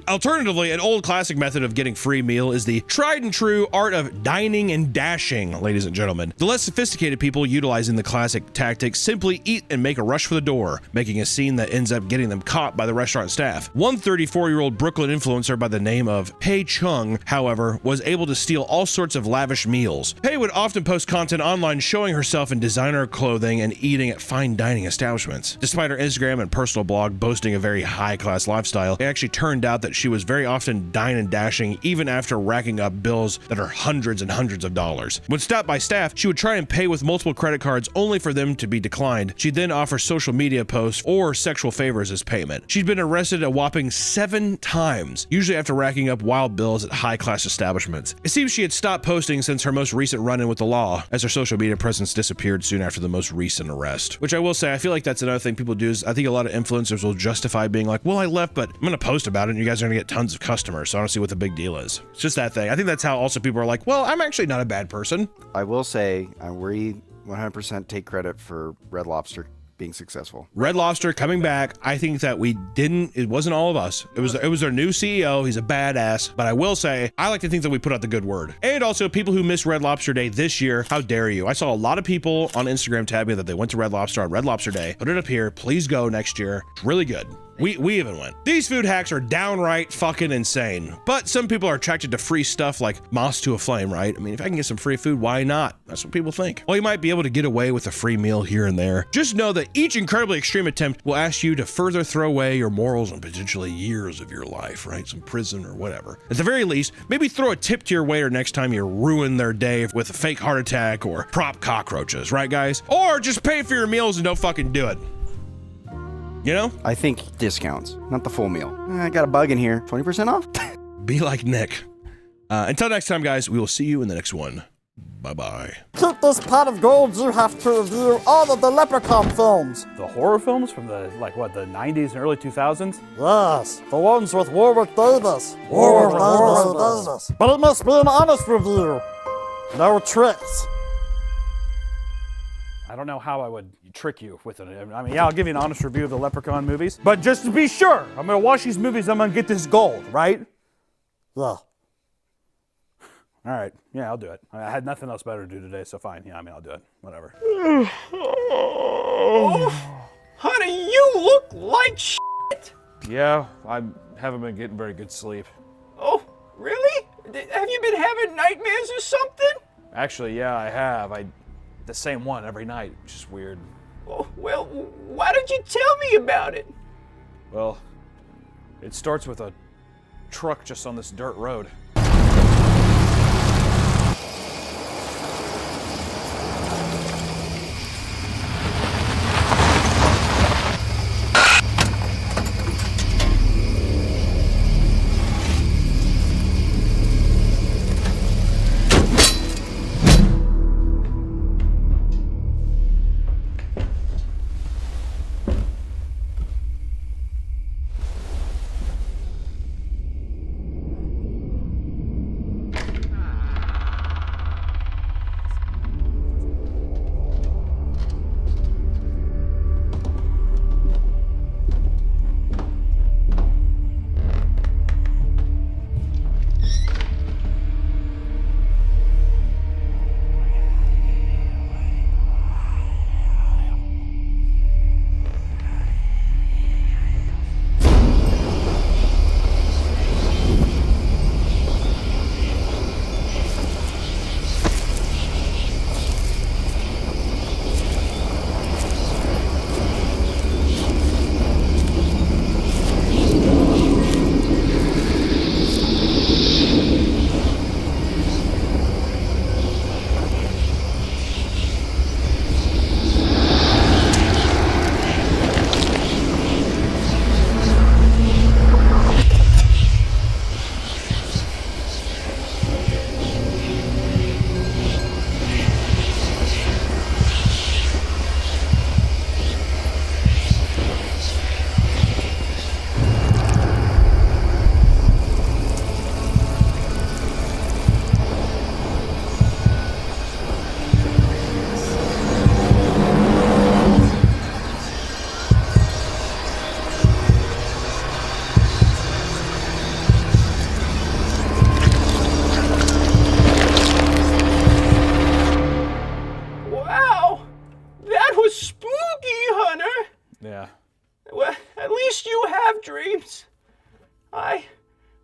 Alternatively, an old classic method of getting free meal is the tried and true art of dining and dashing, ladies and gentlemen. The less sophisticated people utilizing the classic tactic simply eat and make a rush for the door, making a scene that ends up getting them caught by the restaurant staff. One 34-year-old Brooklyn influencer by the name of Pei Chung, however, was able to steal all sorts of lavish meals. Pei would often post content online showing herself in designer clothing and eating at fine dining establishments. Despite her Instagram and personal blog boasting a very high-class lifestyle, it actually turned out that she was very often dine and dashing even after racking up bills that are hundreds and hundreds of dollars. When stopped by staff, she would try and pay with multiple credit cards only for them to be declined. She'd then offer social media posts or sexual favors as payment. She'd been arrested a whopping 7 times, usually after racking up wild bills at high-class establishments. It seems she had stopped posting since her most recent run-in with the law, as her social media presence disappeared soon after the most recent arrest. Which I will say, I feel like that's another thing people do is I think a lot of influencers will justify being like, well, I left, but I'm gonna post about it and you guys are gonna get tons of customers, so I don't see what the big deal is. It's just that thing. I think that's how also people are like, well, I'm actually not a bad person. I will say, we 100% take credit for Red Lobster being successful. Red Lobster coming back. I think that it wasn't all of us. It was their new CEO. He's a badass, but I will say, I like to think that we put out the good word. And also people who missed Red Lobster Day this year, how dare you? I saw a lot of people on Instagram tag me that they went to Red Lobster on Red Lobster Day. Put it up here. Please go next year. It's really good. We even went. These food hacks are downright fucking insane. But some people are attracted to free stuff like moss to a flame, right? I mean, if I can get some free food, why not? That's what people think. Well, you might be able to get away with a free meal here and there. Just know that each incredibly extreme attempt will ask you to further throw away your morals and potentially years of your life, right? Some prison or whatever. At the very least, maybe throw a tip to your waiter next time you ruin their day with a fake heart attack or prop cockroaches, right, guys? Or just pay for your meals and don't fucking do it. You know? I think discounts, not the full meal. I got a bug in here. 20% off? Be like Nick. Until next time, guys, we will see you in the next one. Bye-bye. Keep this pot of gold, you have to review all of the Leprechaun films. The horror films from the, like, what, the 90s and early 2000s? Yes, the ones with Warwick Davis. Warwick Davis. But it must be an honest review. No tricks. I don't know how I would trick you with it. I mean, yeah, I'll give you an honest review of the Leprechaun movies. But just to be sure, I'm going to watch these movies, I'm going to get this gold, right? Yeah. All right. Yeah, I'll do it. I had nothing else better to do today, so fine. Yeah, I mean, I'll do it. Whatever. Oh, honey, you look like shit. Yeah, I haven't been getting very good sleep. Oh, really? Have you been having nightmares or something? Actually, yeah, I have. The same one every night, which is weird. Oh, well, why don't you tell me about it? Well, it starts with a truck just on this dirt road.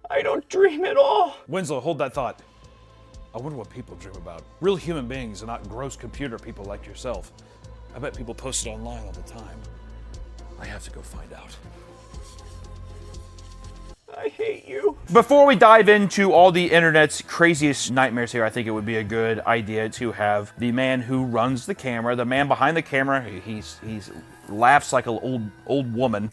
I don't dream at all. Winslow, hold that thought. I wonder what people dream about. Real human beings and not gross computer people like yourself. I bet people post it online all the time. I have to go find out. I hate you. Before we dive into all the internet's craziest nightmares here, I think it would be a good idea to have the man who runs the camera, the man behind the camera, he's laughs like an old woman.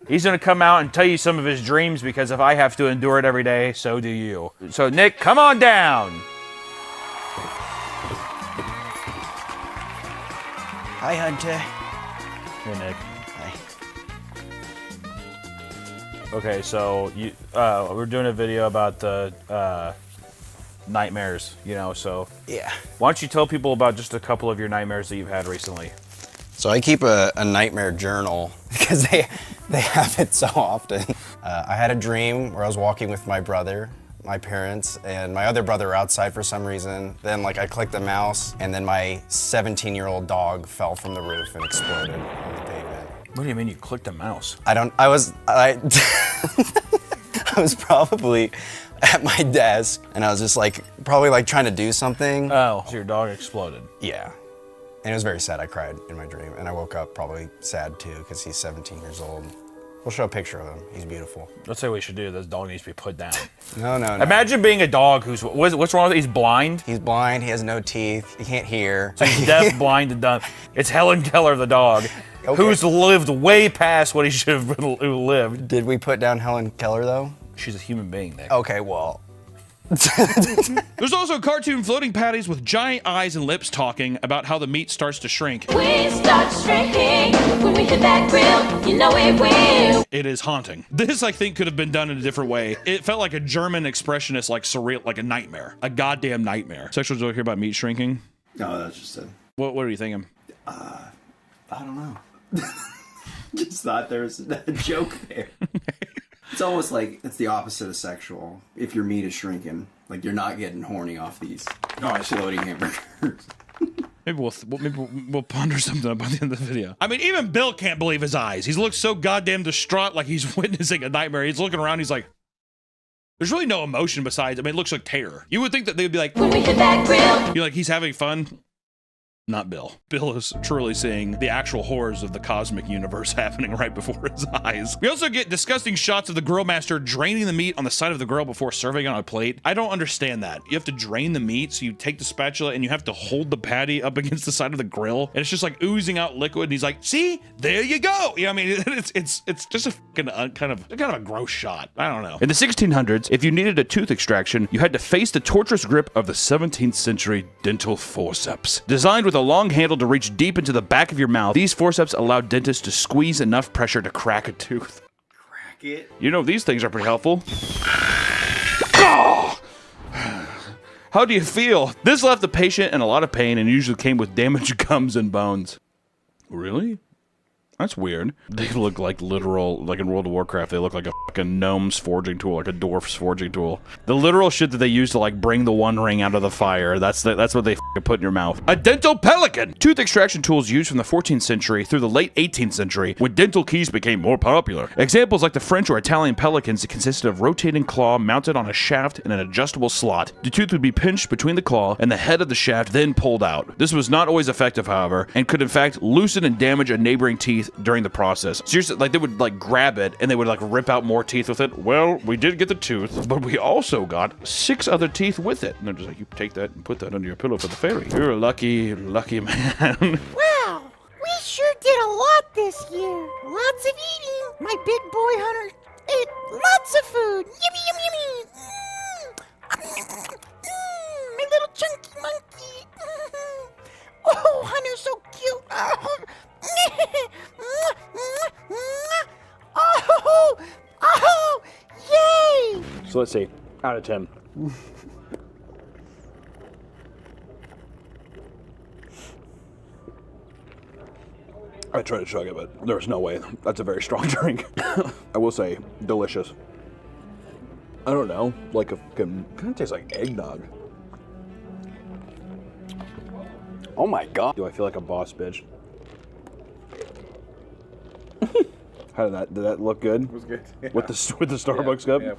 He's gonna come out and tell you some of his dreams, because if I have to endure it every day, so do you. So Nick, come on down. Hi, Hunter. Hey, Nick. Hi. Okay, so you we're doing a video about the nightmares, you know, so yeah. Why don't you tell people about just a couple of your nightmares that you've had recently? So I keep a nightmare journal because they have it so often. I had a dream where I was walking with my brother, my parents, and my other brother were outside for some reason. Then like I clicked the mouse, and then my 17-year-old dog fell from the roof and exploded on the pavement. What do you mean you clicked a mouse? I was probably at my desk, and I was just like, probably like trying to do something. Oh, so your dog exploded. Yeah. And it was very sad. I cried in my dream, and I woke up probably sad too, because he's 17 years old. We'll show a picture of him. He's beautiful. That's what we should do. This dog needs to be put down. No. Imagine being a dog who's, what's wrong with it? He's blind? He's blind, he has no teeth, he can't hear. So he's deaf, blind, and dumb. It's Helen Keller, the dog, Okay. who's lived way past what he should have lived. Did we put down Helen Keller, though? She's a human being, Nick. Okay, well. There's also cartoon floating patties with giant eyes and lips talking about how the meat starts to shrink. We start shrinking when we hit that grill. You know it will. It is haunting. This, I think, could have been done in a different way. It felt like a German expressionist, like surreal, like a nightmare. A goddamn nightmare. Sexual joke here about meat shrinking? No, that's just it. What are you thinking? I don't know. Just thought there was a joke there. It's almost like it's the opposite of sexual. If your meat is shrinking, like you're not getting horny off these floating hamburgers. Maybe we'll ponder something up by the end of the video. I mean, even Bill can't believe his eyes. He's looked so goddamn distraught, like he's witnessing a nightmare. He's looking around, he's like, there's really no emotion besides, I mean, it looks like terror. You would think that they'd be like, when we hit that grill. You're like, he's having fun. Not Bill. Bill is truly seeing the actual horrors of the cosmic universe happening right before his eyes. We also get disgusting shots of the grill master draining the meat on the side of the grill before serving it on a plate. I don't understand that. You have to drain the meat, so you take the spatula and you have to hold the patty up against the side of the grill, and it's just like oozing out liquid, and he's like, see? There you go! You know what I mean? It's just a fucking kind of a gross shot. I don't know. In the 1600s, if you needed a tooth extraction, you had to face the torturous grip of the 17th century dental forceps. Designed with a long handle to reach deep into the back of your mouth, these forceps allowed dentists to squeeze enough pressure to crack a tooth. Crack it? You know, these things are pretty helpful. Oh! How do you feel? This left the patient in a lot of pain and usually came with damaged gums and bones. Really? That's weird. They look like literal, like in World of Warcraft, they look like a fucking gnome's forging tool, like a dwarf's forging tool. The literal shit that they use to like bring the One Ring out of the fire, that's what they put in your mouth. A dental pelican! Tooth extraction tools used from the 14th century through the late 18th century when dental keys became more popular. Examples like the French or Italian pelicans consisted of rotating claw mounted on a shaft in an adjustable slot. The tooth would be pinched between the claw and the head of the shaft, then pulled out. This was not always effective, however, and could in fact loosen and damage a neighboring teeth during the process. Seriously, like they would like grab it and they would like rip out more teeth with it. Well, we did get the tooth, but we also got 6 other teeth with it. And they're just like, you take that and put that under your pillow for the fairy. You're a lucky, lucky man. Wow, we sure did a lot this year. Lots of eating. My big boy hunter ate lots of food. Yummy, yummy, yummy. My little chunky monkey. Oh, Hunter's so cute. Oh, yay! So let's see, out of 10. I tried to chug it, but there was no way. That's a very strong drink. I will say, delicious. I don't know, like a kind of tastes like eggnog. Oh my god. Do I feel like a boss bitch? How did that look good? It was good. Yeah. With the Starbucks cup? Yeah.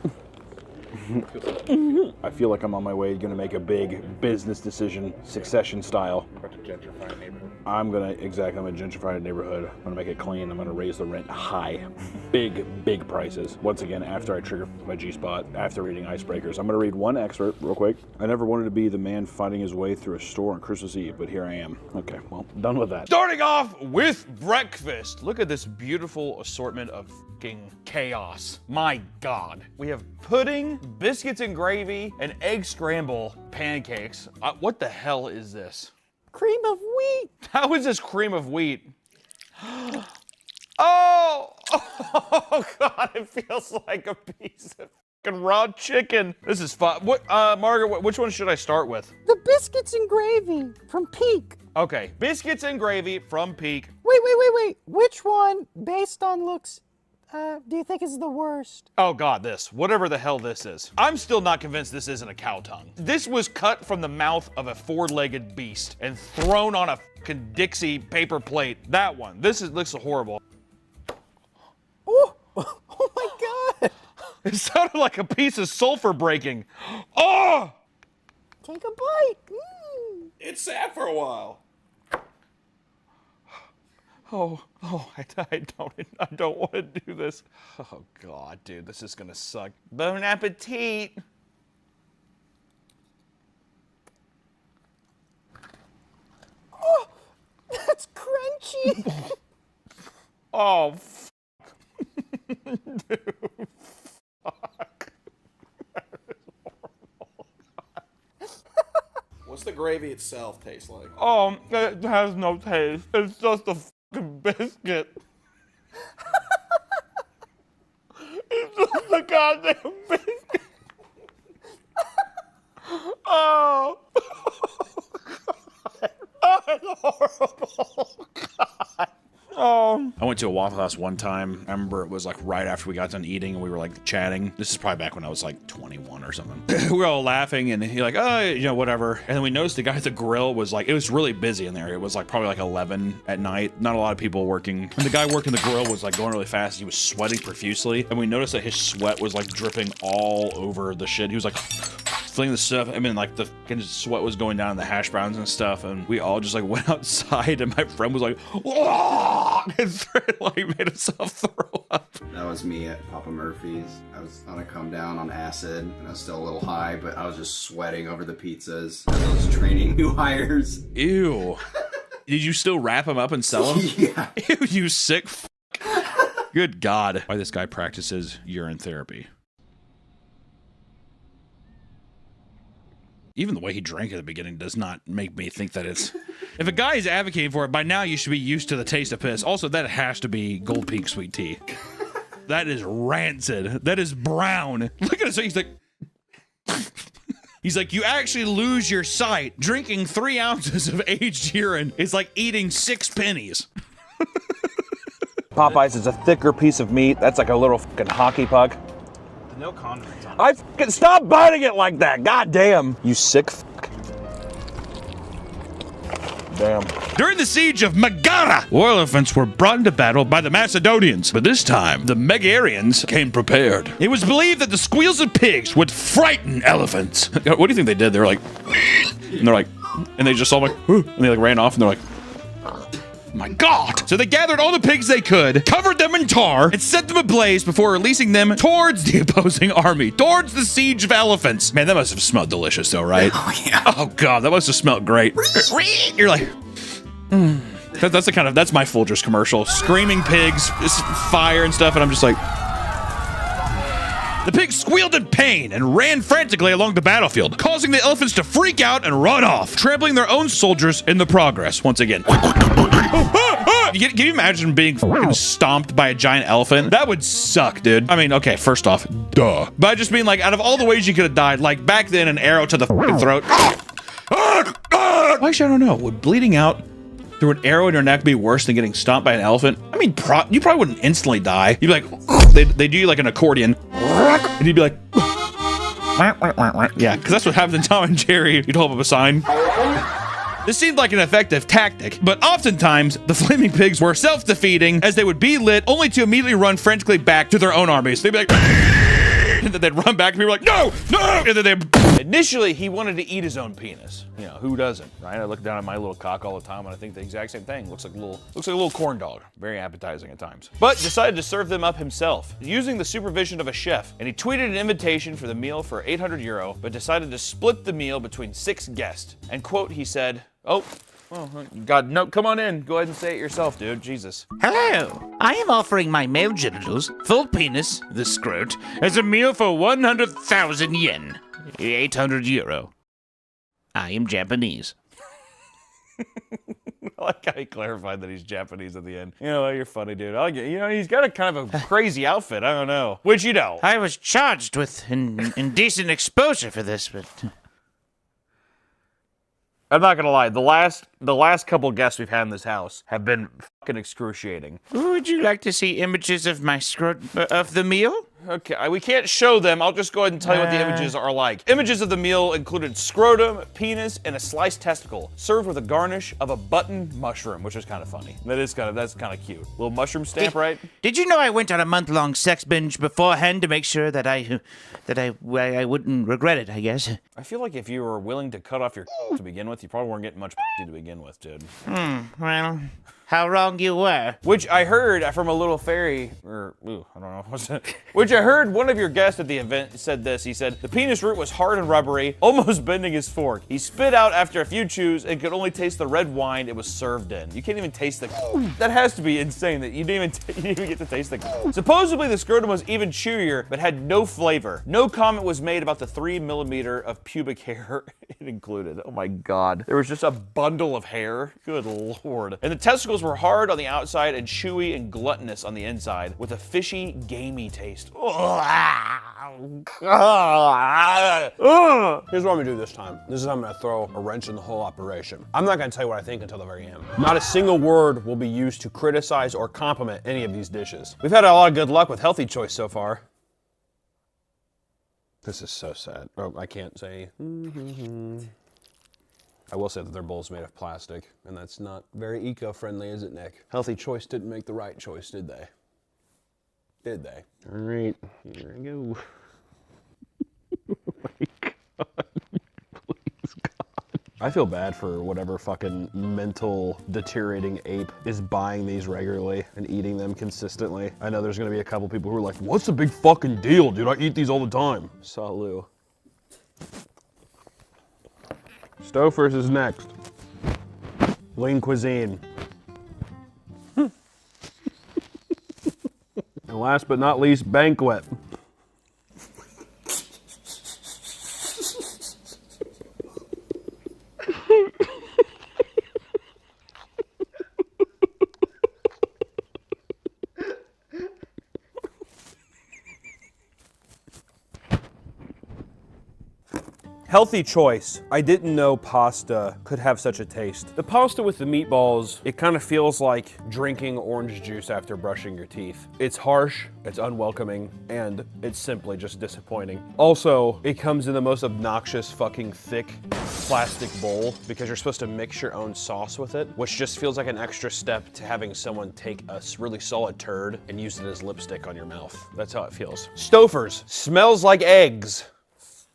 I feel like I'm on my way gonna make a big business decision, Succession style. About to gentrify a neighborhood. I'm gonna gentrify a neighborhood. I'm gonna make it clean. I'm gonna raise the rent high. Big prices. Once again, after I trigger my G-spot, after reading Icebreakers. I'm gonna read one excerpt real quick. I never wanted to be the man fighting his way through a store on Christmas Eve, but here I am. Okay, well, done with that. Starting off with breakfast. Look at this beautiful assortment of fucking chaos. My God. We have pudding, biscuits and gravy, and egg scramble pancakes. What the hell is this? Cream of wheat. How is this cream of wheat? Oh God, it feels like a piece of fucking raw chicken. This is fun. What, Margaret, which one should I start with? The biscuits and gravy from Peak. Okay, biscuits and gravy from Peak. Wait. Which one, based on looks, do you think is the worst? Oh God, this. Whatever the hell this is. I'm still not convinced this isn't a cow tongue. This was cut from the mouth of a 4-legged beast and thrown on a fucking Dixie paper plate. That one. This looks horrible. Oh my God. It sounded like a piece of sulfur breaking. Oh! Take a bite. It sat for a while. Oh, I don't want to do this. Oh God, dude, this is gonna suck. Bon appetit. Oh, that's crunchy. Oh, dude, fuck. That is horrible. gravy itself tastes like? It has no taste. It's just a fucking biscuit. It's just a goddamn biscuit. Oh. Oh, it's horrible. God. I went to a Waffle House one time. I remember it was like right after we got done eating and we were like chatting. This is probably back when I was like 21 or something. We were all laughing and he like, oh, you know, whatever. And then we noticed the guy at the grill was like, it was really busy in there. It was like probably like 11 at night. Not a lot of people working. And the guy working the grill was like going really fast. He was sweating profusely. And we noticed that his sweat was like dripping all over the shit. He was like flinging the stuff. I mean, like the fucking sweat was going down in the hash browns and stuff. And we all just like went outside and my friend was like, whoa! And like made himself throw up. That was me at Papa Murphy's. I was on a come down on acid and I was still a little high, but I was just sweating over the pizzas as I was training new hires. Ew. Did you still wrap them up and sell them? Yeah. Ew, you sick fuck. Good God. Why this guy practices urine therapy. Even the way he drank at the beginning does not make me think that it's... If a guy is advocating for it, by now you should be used to the taste of piss. Also, that has to be Gold Peak sweet tea. That is rancid. That is brown. Look at his face. He's like... He's like, you actually lose your sight. Drinking 3 ounces of aged urine is like eating 6 pennies. Popeyes is a thicker piece of meat. That's like a little fucking hockey puck. No condiments on it. I fucking stop biting it like that. God damn. You sick fuck. Damn. During the siege of Megara, war elephants were brought into battle by the Macedonians. But this time, the Megarians came prepared. It was believed that the squeals of pigs would frighten elephants. What do you think they did? They're like, and they're like, and they just all like, and they like ran off and they're like, my God. So they gathered all the pigs they could, covered them in tar, and set them ablaze before releasing them towards the opposing army, towards the siege of elephants. Man, that must have smelled delicious though, right? Oh, yeah. Oh, God, that must have smelled great. You're like, That's the kind of, that's my Folgers commercial. Screaming pigs, fire and stuff, and I'm just like... The pigs squealed in pain and ran frantically along the battlefield, causing the elephants to freak out and run off, trampling their own soldiers in the progress once again. Can you imagine being fucking stomped by a giant elephant? That would suck, dude. I mean, okay, first off, duh. But just being like, out of all the ways you could have died, like back then, an arrow to the fucking throat. Actually, I don't know. Would bleeding out through an arrow in your neck be worse than getting stomped by an elephant? I mean, you probably wouldn't instantly die. You'd be like, they do you like an accordion, and you'd be like, yeah, because that's what happens in Tom and Jerry. You'd hold up a sign. This seemed like an effective tactic, but oftentimes the flaming pigs were self-defeating as they would be lit only to immediately run frantically back to their own armies. They'd be like, and then they'd run back and people were like, no, no, and then they... Initially, he wanted to eat his own penis. You know, who doesn't, right? I look down at my little cock all the time and I think the exact same thing. Looks like a little corn dog. Very appetizing at times. But decided to serve them up himself, using the supervision of a chef. And he tweeted an invitation for the meal for €800, but decided to split the meal between 6 guests. And quote, he said, oh, God, no, come on in. Go ahead and say it yourself, dude. Jesus. Hello. I am offering my male genitals, full penis, the scrot, as a meal for 100,000 yen. €800. I am Japanese. I like how he clarified that he's Japanese at the end. You know, you're funny, dude. You know, he's got a kind of a crazy outfit. I don't know. Which you know. I was charged with indecent exposure for this, but... I'm not gonna lie, the last couple guests we've had in this house have been fucking excruciating. Would you like to see images of my of the meal? Okay, we can't show them. I'll just go ahead and tell you what the images are like. Images of the meal included scrotum, penis, and a sliced testicle, served with a garnish of a button mushroom, which is kind of funny. That's kind of cute. Little mushroom stamp, right? Did you know I went on a month-long sex binge beforehand to make sure that I wouldn't regret it, I guess? I feel like if you were willing to cut off your to begin with, you probably weren't getting much to begin with, dude. Well, how wrong you were. Which I heard from a little fairy, or, I don't know, which I heard one of your guests at the event said this. He said, the penis root was hard and rubbery, almost bending his fork. He spit out after a few chews and could only taste the red wine it was served in. You can't even taste the... That has to be insane that you didn't even get to taste the... Supposedly the scrotum was even chewier, but had no flavor. No comment was made about the 3 millimeter of pubic hair it included. Oh my God. There was just a bundle of hair. Good Lord. And the testicles were hard on the outside and chewy and gluttonous on the inside with a fishy, gamey taste. Here's what I'm gonna do this time. This is how I'm gonna throw a wrench in the whole operation. I'm not gonna tell you what I think until the very end. Not a single word will be used to criticize or compliment any of these dishes. We've had a lot of good luck with Healthy Choice so far. This is so sad. Oh, I can't say. I will say that their bowl's made of plastic, and that's not very eco-friendly, is it, Nick? Healthy Choice didn't make the right choice, did they? Did they? All right, here I go. Oh my God. Please, God. I feel bad for whatever fucking mental deteriorating ape is buying these regularly and eating them consistently. I know there's gonna be a couple people who are like, what's the big fucking deal, dude? I eat these all the time. Salut. Stouffer's is next. Lean Cuisine. And last but not least, Banquet. Healthy Choice. I didn't know pasta could have such a taste. The pasta with the meatballs, it kind of feels like drinking orange juice after brushing your teeth. It's harsh, it's unwelcoming, and it's simply just disappointing. Also, it comes in the most obnoxious fucking thick plastic bowl because you're supposed to mix your own sauce with it, which just feels like an extra step to having someone take a really solid turd and use it as lipstick on your mouth. That's how it feels. Stouffer's. Smells like eggs.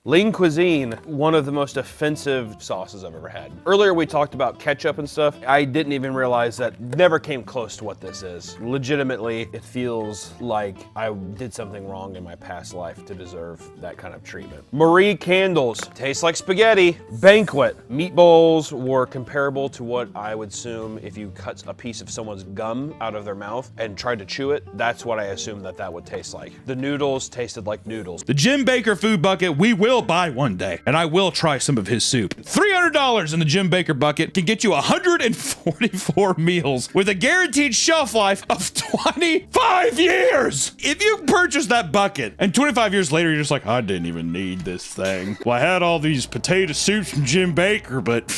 Lean Cuisine, one of the most offensive sauces I've ever had. Earlier we talked about ketchup and stuff. I didn't even realize that never came close to what this is. Legitimately, it feels like I did something wrong in my past life to deserve that kind of treatment. Marie Candles, tastes like spaghetti. Banquet, meatballs were comparable to what I would assume if you cut a piece of someone's gum out of their mouth and tried to chew it. That's what I assumed that would taste like. The noodles tasted like noodles. The Jim Bakker food bucket, we will buy one day, and I will try some of his soup. $300 in the Jim Bakker bucket can get you 144 meals with a guaranteed shelf life of 25 years. If you purchase that bucket and 25 years later you're just like, I didn't even need this thing. Well, I had all these potato soups from Jim Bakker, but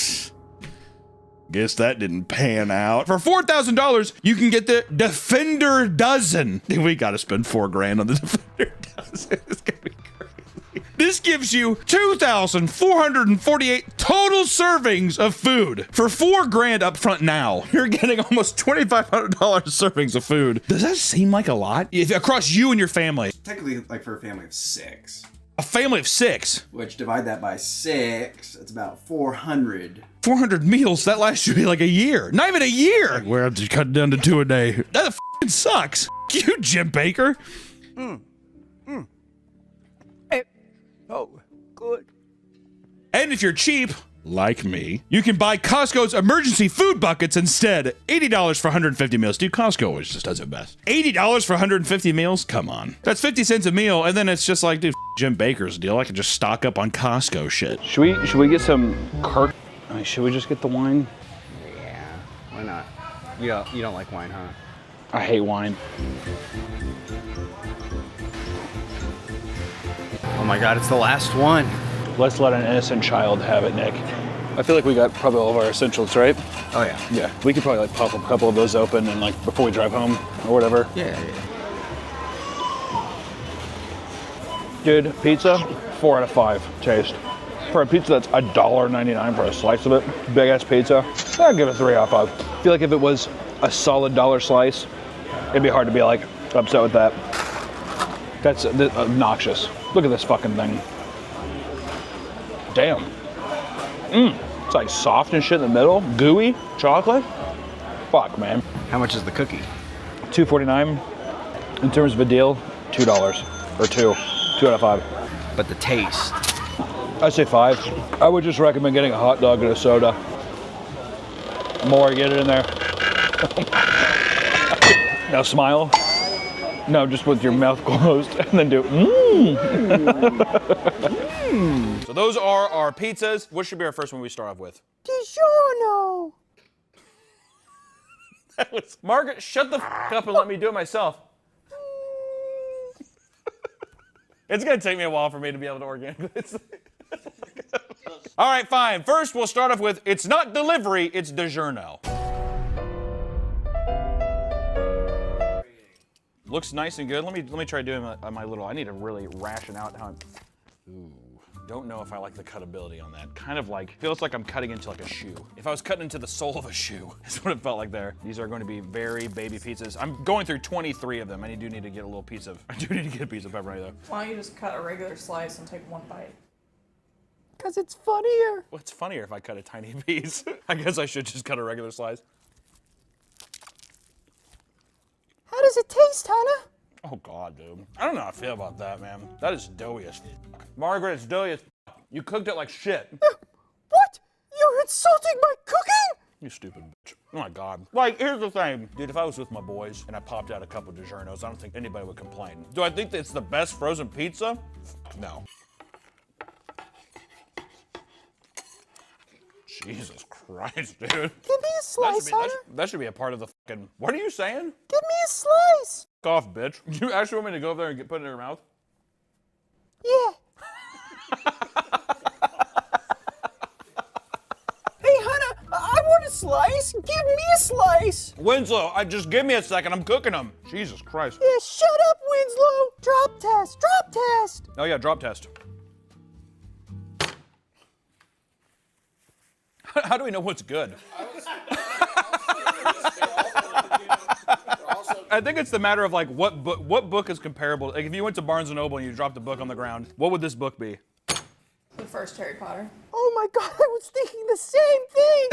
guess that didn't pan out. For $4,000, you can get the Defender Dozen. We gotta spend $4,000 on the Defender Dozen. It's gonna be crazy. This gives you 2,448 total servings of food for $4,000 up front now. You're getting almost $2,500 servings of food. Does that seem like a lot? Across you and your family. Technically, like for a family of 6. A family of 6? Which, divide that by 6, it's about 400. 400 meals, that lasts you like a year. Not even a year. Like, well, just cut it down to 2 a day. That f***ing sucks. You, Jim Bakker. Oh, good. And if you're cheap, like me, you can buy Costco's emergency food buckets instead. $80 for 150 meals. Dude, Costco always just does it best. $80 for 150 meals? Come on. That's 50 cents a meal, and then it's just like, dude, Jim Bakker's deal. I can just stock up on Costco shit. Should we get some Kirk? I mean, should we just get the wine? Yeah, why not? You don't like wine, huh? I hate wine. Oh my God, it's the last one. Let's let an innocent child have it, Nick. I feel like we got probably all of our essentials, right? Oh yeah. Yeah, we could probably like pop a couple of those open and like before we drive home or whatever. Yeah. Dude, pizza, 4 out of 5 taste. For a pizza that's $1.99 for a slice of it, big ass pizza, I'd give it 3 out of 5. I feel like if it was a solid dollar slice, it'd be hard to be like upset with that. That's obnoxious. Look at this fucking thing. Damn. It's like soft and shit in the middle. Gooey chocolate. Fuck, man. How much is the cookie? $2.49. In terms of a deal, $2. or 2. 2 out of 5. But the taste. I'd say 5. I would just recommend getting a hot dog and a soda. More, get it in there. Now smile. No, just with your mouth closed, and then do So those are our pizzas. What should be our first one we start off with? DiGiorno. Margaret, shut the f up and let me do it myself. It's gonna take me a while for me to be able to organic this. All right, fine. First, we'll start off with, it's not delivery, it's DiGiorno. Looks nice and good. Let me try doing my little, I need to really ration out how I'm, ooh. Don't know if I like the cutability on that. Kind of like, feels like I'm cutting into like a shoe. If I was cutting into the sole of a shoe, that's what it felt like there. These are going to be very baby pizzas. I'm going through 23 of them. I do need to get a little piece of, I do need to get a piece of pepperoni though. Why don't you just cut a regular slice and take one bite? Because it's funnier. What's funnier if I cut a tiny piece? I guess I should just cut a regular slice. How does it taste, Hannah? Oh God, dude. I don't know how I feel about that, man. That is doughy as fuck. Margaret, it's doughy as fuck. You cooked it like shit. What? You're insulting my cooking? You stupid bitch. Oh my God. Like, here's the thing. Dude, if I was with my boys and I popped out a couple of DiGiornos, I don't think anybody would complain. Do I think that it's the best frozen pizza? No. Jesus Christ, dude. Give me a slice, Hannah. That should be a part of the fucking, what are you saying? Give me a slice. F off, bitch. You actually want me to go over there and put it in your mouth? Yeah. Hey, Hannah, I want a slice. Give me a slice. Winslow, just give me a second. I'm cooking them. Jesus Christ. Yeah, shut up, Winslow. Drop test. Drop test. Oh yeah, drop test. How do we know what's good? I think it's the matter of like what book is comparable. Like if you went to Barnes & Noble and you dropped a book on the ground, what would this book be? The first Harry Potter. Oh my God, I was thinking the same thing.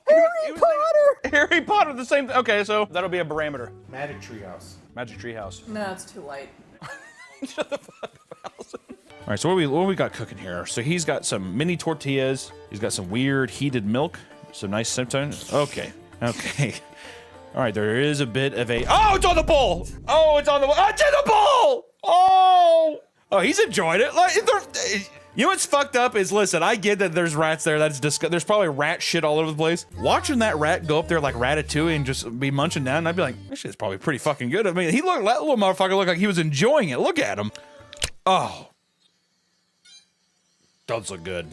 Harry Potter. Harry Potter, the same thing. Okay, so that'll be a barometer. Magic Treehouse. Magic Treehouse. No, it's too light. Shut the fuck up, Allison. All right, so what we got cooking here? So he's got some mini tortillas. He's got some weird heated milk. Some nice symptoms. Okay. All right, there is a bit of a... Oh, it's on the bowl! Oh, it's on the bowl! It's in the bowl! Oh! Oh, he's enjoyed it. Like, you know what's fucked up is, listen, I get that there's rats there. That's disgusting. There's probably rat shit all over the place. Watching that rat go up there like Ratatouille and just be munching down, and I'd be like, this shit's probably pretty fucking good. I mean, that little motherfucker looked like he was enjoying it. Look at him. Oh. Does look good.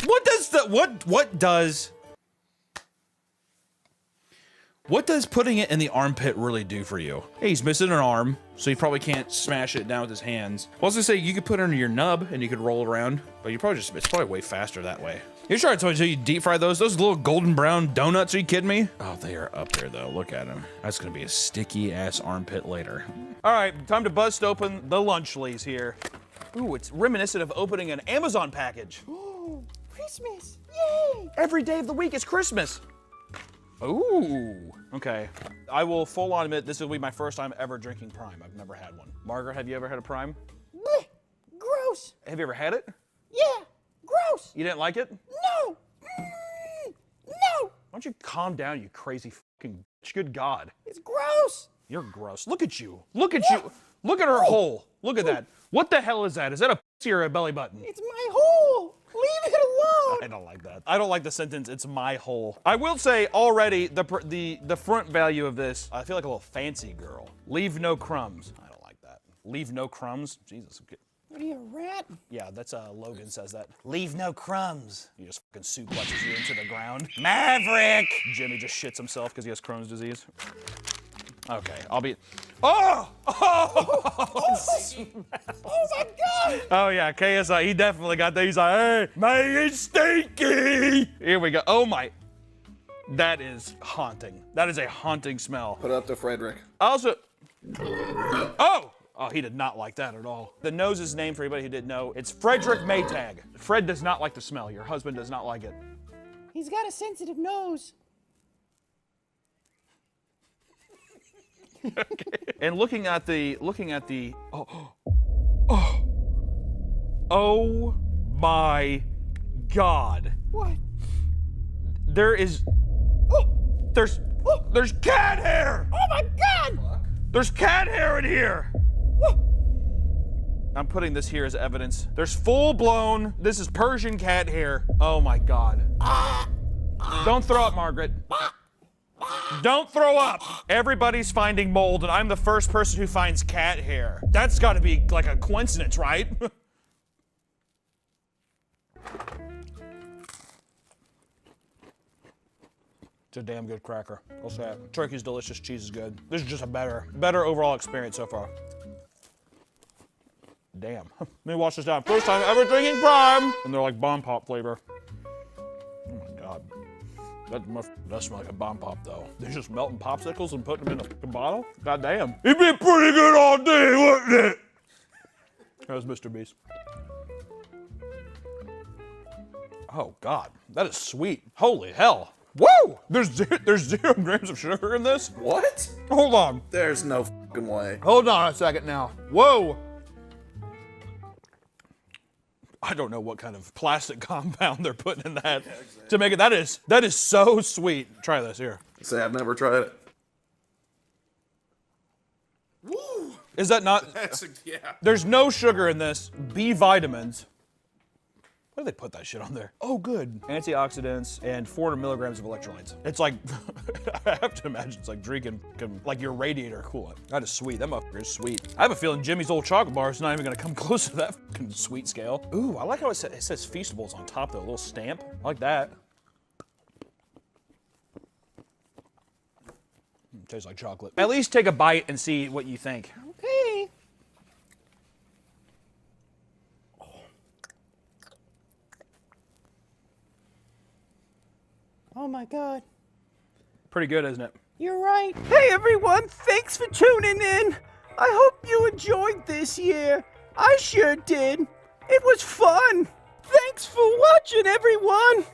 What does putting it in the armpit really do for you? Hey, he's missing an arm, so he probably can't smash it down with his hands. I was gonna say, you could put it under your nub and you could roll it around, but it's probably way faster that way. You sure I told you deep fry those little golden brown donuts, are you kidding me? Oh, they are up there though, look at them. That's gonna be a sticky ass armpit later. All right, time to bust open the Lunchleys here. Ooh, it's reminiscent of opening an Amazon package. Ooh, Christmas, yay! Every day of the week is Christmas. Ooh, okay. I will full on admit this will be my first time ever drinking Prime. I've never had one. Margaret, have you ever had a Prime? Blech, gross. Have you ever had it? Yeah, gross. You didn't like it? No. No. Why don't you calm down, you crazy fucking bitch? Good God. It's gross. You're gross. Look at you. Look at you. Look at her hole. Look at that. What the hell is that? Is that a pussy or a belly button? It's my hole. Leave it alone. I don't like that. I don't like the sentence, it's my hole. I will say already, the front value of this, I feel like a little fancy girl. Leave no crumbs. I don't like that. Leave no crumbs? Jesus. What are you, a rat? Yeah, that's Logan says that. Leave no crumbs. He just fucking suplexes you into the ground. Maverick! Jimmy just shits himself because he has Crohn's disease. Okay, I'll be... Oh! Oh my God! Oh yeah, KSI, he definitely got that. He's like, hey, man, it's stinky! Here we go. Oh my. That is haunting. That is a haunting smell. Put it up to Frederick. Also... Oh! Oh, he did not like that at all. The nose's name, for anybody who didn't know, it's Frederick Maytag. Fred does not like the smell. Your husband does not like it. He's got a sensitive nose. And looking at the oh my God. What? There's cat hair! Oh my God! There's cat hair in here! I'm putting this here as evidence. There's full-blown, this is Persian cat hair. Oh my God. Don't throw up, Margaret. Don't throw up! Everybody's finding mold, and I'm the first person who finds cat hair. That's gotta be like a coincidence, right? It's a damn good cracker. I'll say it. Turkey's delicious, cheese is good. This is just a better overall experience so far. Damn. Let me wash this down. First time ever drinking Prime! And they're like Bomb Pop flavor. Oh my God. That does smell like a Bomb Pop though. They're just melting popsicles and putting them in a bottle? God damn. It'd be pretty good all day, wouldn't it? That was Mr. Beast. Oh God, that is sweet. Holy hell. Woo! There's 0 grams of sugar in this? What? Hold on. There's no fucking way. Hold on a second now. Whoa! I don't know what kind of plastic compound they're putting in that to make it. That is so sweet. Try this here. Say I've never tried it. Woo! Is that not? Yeah. There's no sugar in this. B vitamins. Why do they put that shit on there? Oh, good. Antioxidants and 400 milligrams of electrolytes. It's like, I have to imagine it's like drinking like your radiator coolant. That is sweet. That motherfucker is sweet. I have a feeling Jimmy's old chocolate bar is not even gonna come close to that fucking sweet scale. Ooh, I like how it says Feastables on top though, a little stamp. I like that. Tastes like chocolate. At least take a bite and see what you think. Okay. Oh my God. Pretty good, isn't it? You're right. Hey everyone, thanks for tuning in. I hope you enjoyed this year. I sure did. It was fun. Thanks for watching, everyone.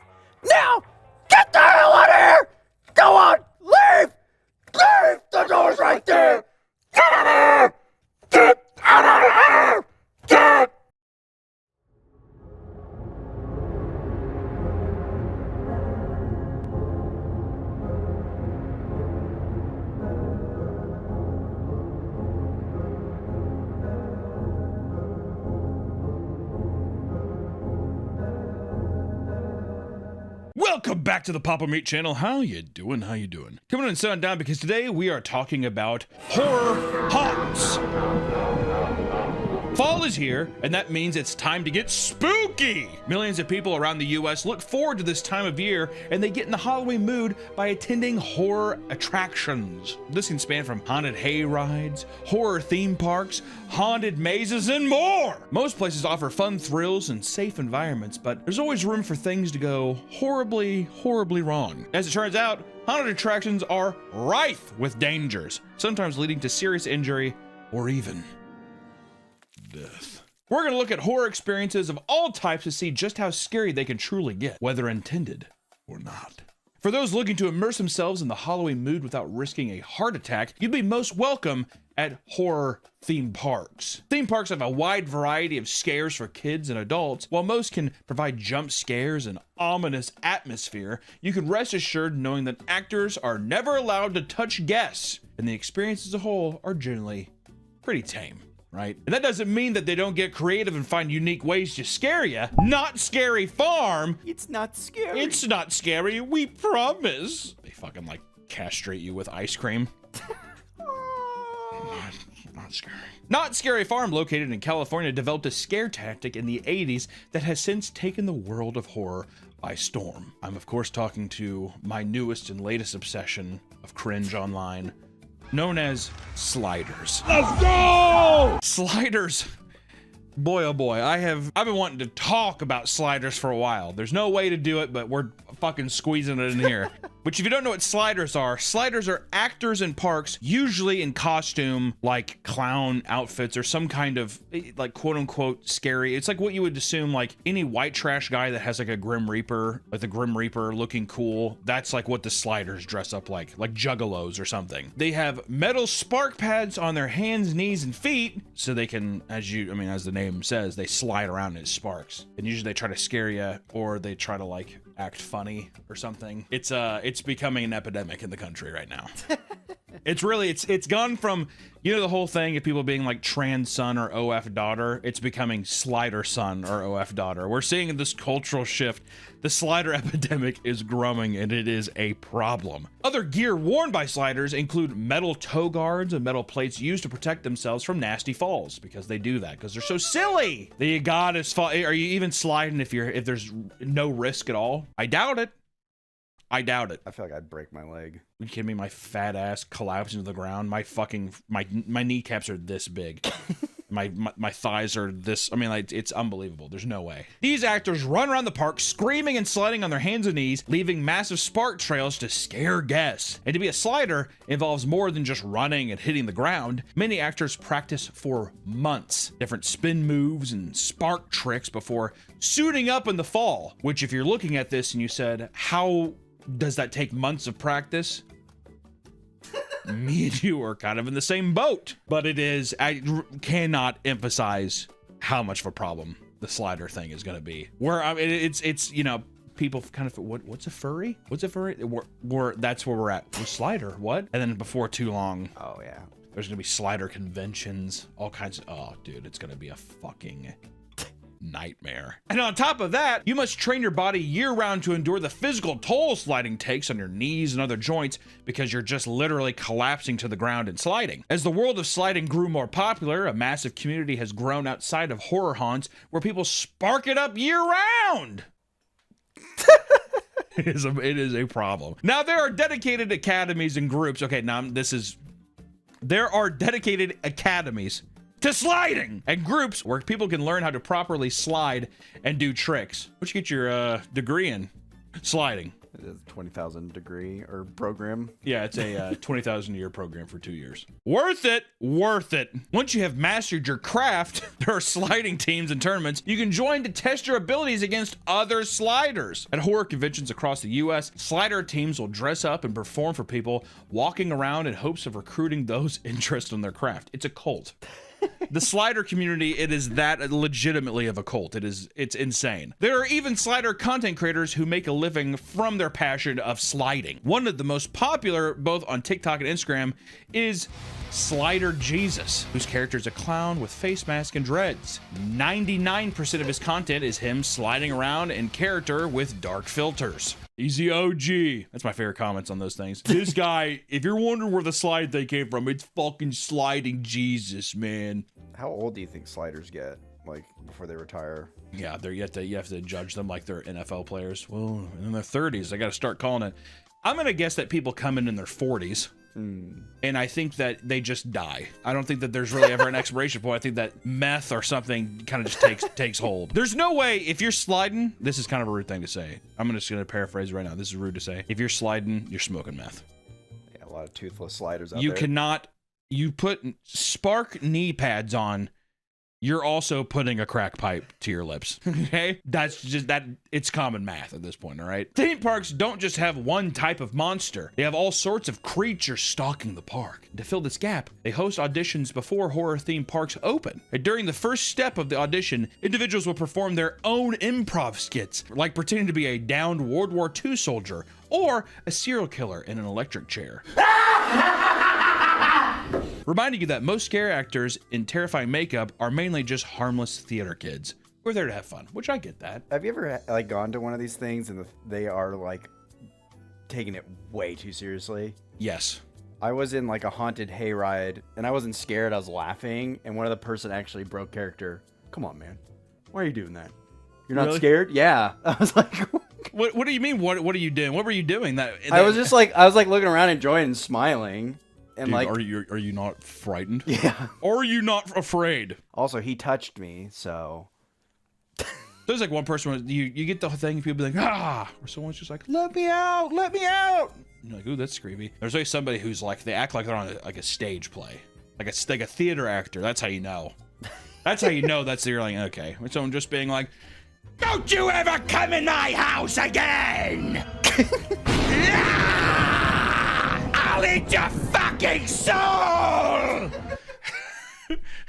Now, get the hell out of here! Go on, leave! Leave! The door's right there! Get out of here! Get out of here! Get! Welcome back to the Papa Meat channel. How you doing? How you doing? Coming in and sitting down because today we are talking about horror haunts. Fall is here, and that means it's time to get spooky. Millions of people around the US look forward to this time of year, and they get in the Halloween mood by attending horror attractions. This can span from haunted hay rides, horror theme parks, haunted mazes, and more. Most places offer fun thrills and safe environments, but there's always room for things to go horribly, horribly wrong. As it turns out, haunted attractions are rife with dangers, sometimes leading to serious injury or even death. We're going to look at horror experiences of all types to see just how scary they can truly get, whether intended or not. For those looking to immerse themselves in the Halloween mood without risking a heart attack, you'd be most welcome at horror theme parks. Theme parks have a wide variety of scares for kids and adults. While most can provide jump scares and ominous atmosphere, you can rest assured knowing that actors are never allowed to touch guests, and the experience as a whole are generally pretty tame. Right? And that doesn't mean that they don't get creative and find unique ways to scare you. Not Scary Farm. It's not scary. It's not scary, we promise. They fucking like castrate you with ice cream. Not scary. Not Scary Farm, located in California, developed a scare tactic in the 80s that has since taken the world of horror by storm. I'm of course talking to my newest and latest obsession of cringe online, known as sliders. Let's go! Sliders. Boy, oh boy, I've been wanting to talk about sliders for a while. There's no way to do it, but we're fucking squeezing it in here. Which, if you don't know what sliders are actors in parks, usually in costume, like clown outfits or some kind of like quote unquote scary. It's like what you would assume like any white trash guy that has like a Grim Reaper, like the Grim Reaper looking cool. That's like what the sliders dress up like juggalos or something. They have metal spark pads on their hands, knees, and feet, so they can, as the name says, they slide around as sparks. And usually they try to scare you, or they try to like act funny or something. It's becoming an epidemic in the country right now. It's gone from, the whole thing of people being like trans son or OF daughter. It's becoming slider son or OF daughter. We're seeing this cultural shift. The slider epidemic is growing, and it is a problem. Other gear worn by sliders include metal toe guards and metal plates used to protect themselves from nasty falls, because they do that because they're so silly. The goddess fall. Are you even sliding if there's no risk at all? I doubt it. I feel like I'd break my leg. You kidding me? My fat ass collapsing to the ground. My kneecaps are this big. my thighs are this. It's unbelievable. There's no way. These actors run around the park screaming and sliding on their hands and knees, leaving massive spark trails to scare guests. And to be a slider involves more than just running and hitting the ground. Many actors practice for months, different spin moves and spark tricks before suiting up in the fall. Which, if you're looking at this and you said, how does that take months of practice? Me and you are kind of in the same boat. But I cannot emphasize how much of a problem the slider thing is going to be. People kind of, what's a furry? That's where we're at. We're slider, what? And then before too long, oh yeah, there's going to be slider conventions, all kinds of, oh dude, it's going to be a fucking nightmare. And on top of that, you must train your body year-round to endure the physical toll sliding takes on your knees and other joints, because you're just literally collapsing to the ground and sliding. As the world of sliding grew more popular, a massive community has grown outside of horror haunts where people spark it up year-round. It is a problem. Now, there are dedicated academies and groups. Okay, there are dedicated academies to sliding and groups where people can learn how to properly slide and do tricks. What you get your degree in? Sliding. It is a 20,000 degree or program. Yeah, it's a 20,000 a year program for 2 years. Worth it. Worth it. Once you have mastered your craft, there are sliding teams and tournaments you can join to test your abilities against other sliders. At horror conventions across the U.S., slider teams will dress up and perform for people walking around in hopes of recruiting those interested in their craft. It's a cult. The slider community, it is that legitimately of a cult. It's insane. There are even slider content creators who make a living from their passion of sliding. One of the most popular, both on TikTok and Instagram, is Slider Jesus, whose character is a clown with face mask and dreads. 99% of his content is him sliding around in character with dark filters. He's the OG. That's my favorite comments on those things. This guy, if you're wondering where the slide thing came from, it's fucking Sliding Jesus, man. How old do you think sliders get, like, before they retire? Yeah, you have to judge them like they're NFL players. Well, in their 30s, I got to start calling it. I'm going to guess that people come in their 40s. And I think that they just die. I don't think that there's really ever an expiration point. I think that meth or something kind of just takes hold. There's no way, if you're sliding, this is kind of a rude thing to say. I'm just going to paraphrase right now. This is rude to say. If you're sliding, you're smoking meth. Yeah, a lot of toothless sliders out there. You put spark knee pads on, you're also putting a crack pipe to your lips. Okay? That's just that. It's common math at this point, all right? Theme parks don't just have one type of monster. They have all sorts of creatures stalking the park. To fill this gap, they host auditions before horror theme parks open. And during the first step of the audition, individuals will perform their own improv skits, like pretending to be a downed World War II soldier or a serial killer in an electric chair. Reminding you that most scare actors in terrifying makeup are mainly just harmless theater kids. We're there to have fun, which I get that. Have you ever like gone to one of these things and they are like taking it way too seriously? Yes. I was in like a haunted hayride and I wasn't scared, I was laughing, and one of the person actually broke character. Come on, man. Why are you doing that? You're not scared? Yeah. I was like, what do you mean? What are you doing? What were you doing? I was looking around enjoying and smiling. And dude, like, are you not frightened? Yeah. Or are you not afraid? Also, he touched me, so There's like one person, you get the thing, people be like, ah, or someone's just like, let me out, let me out. And you're like, ooh, that's creepy. There's always somebody who's like, they act like they're on like a stage play, like a theater actor. That's how you know. That's how you know you're like, okay. When someone just being like, don't you ever come in my house again! I'll eat your fucking soul!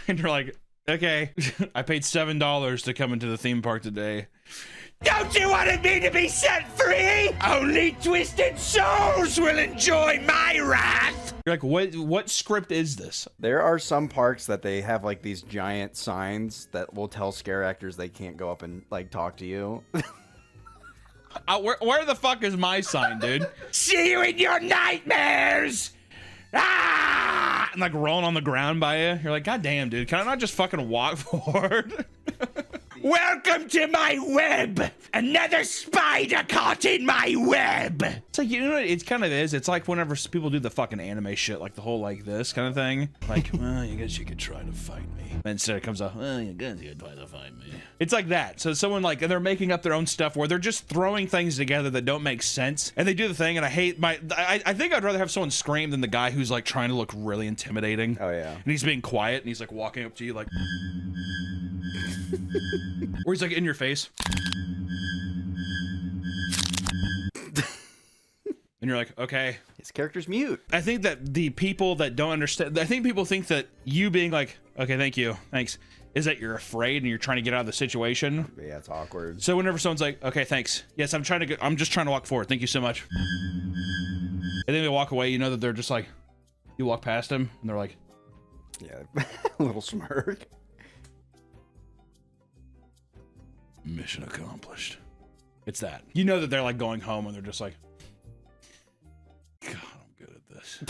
And you're like, okay, I paid $7 to come into the theme park today. Don't you want me to be set free? Only twisted souls will enjoy my wrath. You're like, what script is this? There are some parks that they have like these giant signs that will tell scare actors they can't go up and like talk to you. Where the fuck is my sign, dude? See you in your nightmares! Ah! And like rolling on the ground by you. You're like, God damn, dude, can I not just fucking walk forward? Welcome to my web! Another spider caught in my web! It's like, you know what it kind of is? It's like whenever people do the fucking anime shit, like the whole like this kind of thing. Like, well, I guess you could try to fight me. And instead it comes up, well, you guess you could try to fight me. It's like that. So someone like, they're making up their own stuff where they're just throwing things together that don't make sense. And they do the thing, and I think I'd rather have someone scream than the guy who's like trying to look really intimidating. Oh, yeah. And he's being quiet, and he's like walking up to you like... Or he's like in your face. And you're like, okay. His character's mute. I think that the people that don't understand, I think people think that you being like, okay, thank you, thanks, is that you're afraid and you're trying to get out of the situation. Yeah, it's awkward. So whenever someone's like, okay, thanks. Yes, I'm just trying to walk forward. Thank you so much. And then they walk away, you know that they're just like, you walk past them and they're like, yeah, a little smirk. Mission accomplished. It's that. You know that they're like going home and they're just like, God, I'm good at this.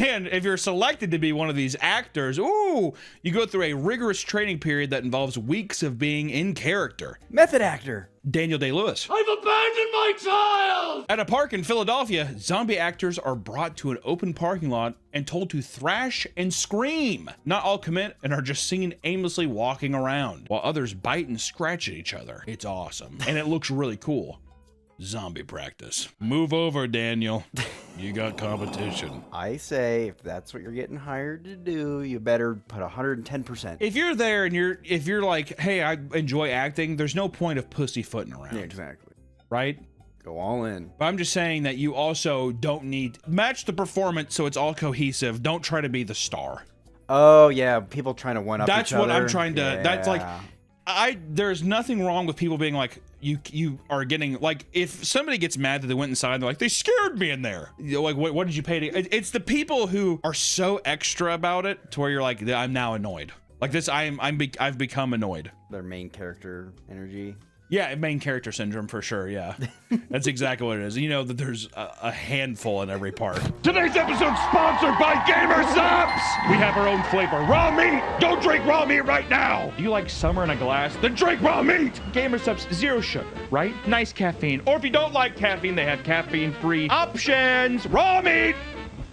And if you're selected to be one of these actors, ooh, you go through a rigorous training period that involves weeks of being in character. Method actor. Daniel Day-Lewis. I've abandoned my child! At a park in Philadelphia, zombie actors are brought to an open parking lot and told to thrash and scream. Not all commit and are just seen aimlessly walking around, while others bite and scratch at each other. It's awesome, and it looks really cool. Zombie practice. Move over, Daniel. You got competition. I say, if that's what you're getting hired to do, you better put 110%. If you're there and if you're like, hey, I enjoy acting, there's no point of pussyfooting around. Yeah, exactly. Right? Go all in. But I'm just saying that you also don't need match the performance so it's all cohesive. Don't try to be the star. Oh yeah, people trying to one up each other. That's what I'm trying to. Yeah. That's like, there's nothing wrong with people being like, you are getting, like, if somebody gets mad that they went inside, they're like, they scared me in there. You know, like, what did you pay to? It's the people who are so extra about it to where you're like, I'm now annoyed. Like this, I've become annoyed. Their main character energy. Yeah, main character syndrome for sure, yeah. That's exactly what it is. You know that there's a handful in every part. Today's episode sponsored by Gamer Subs! We have our own flavor, raw meat! Go drink raw meat right now! Do you like summer in a glass? Then drink raw meat! Gamer Subs, zero sugar, right? Nice caffeine. Or if you don't like caffeine, they have caffeine-free options! Raw meat!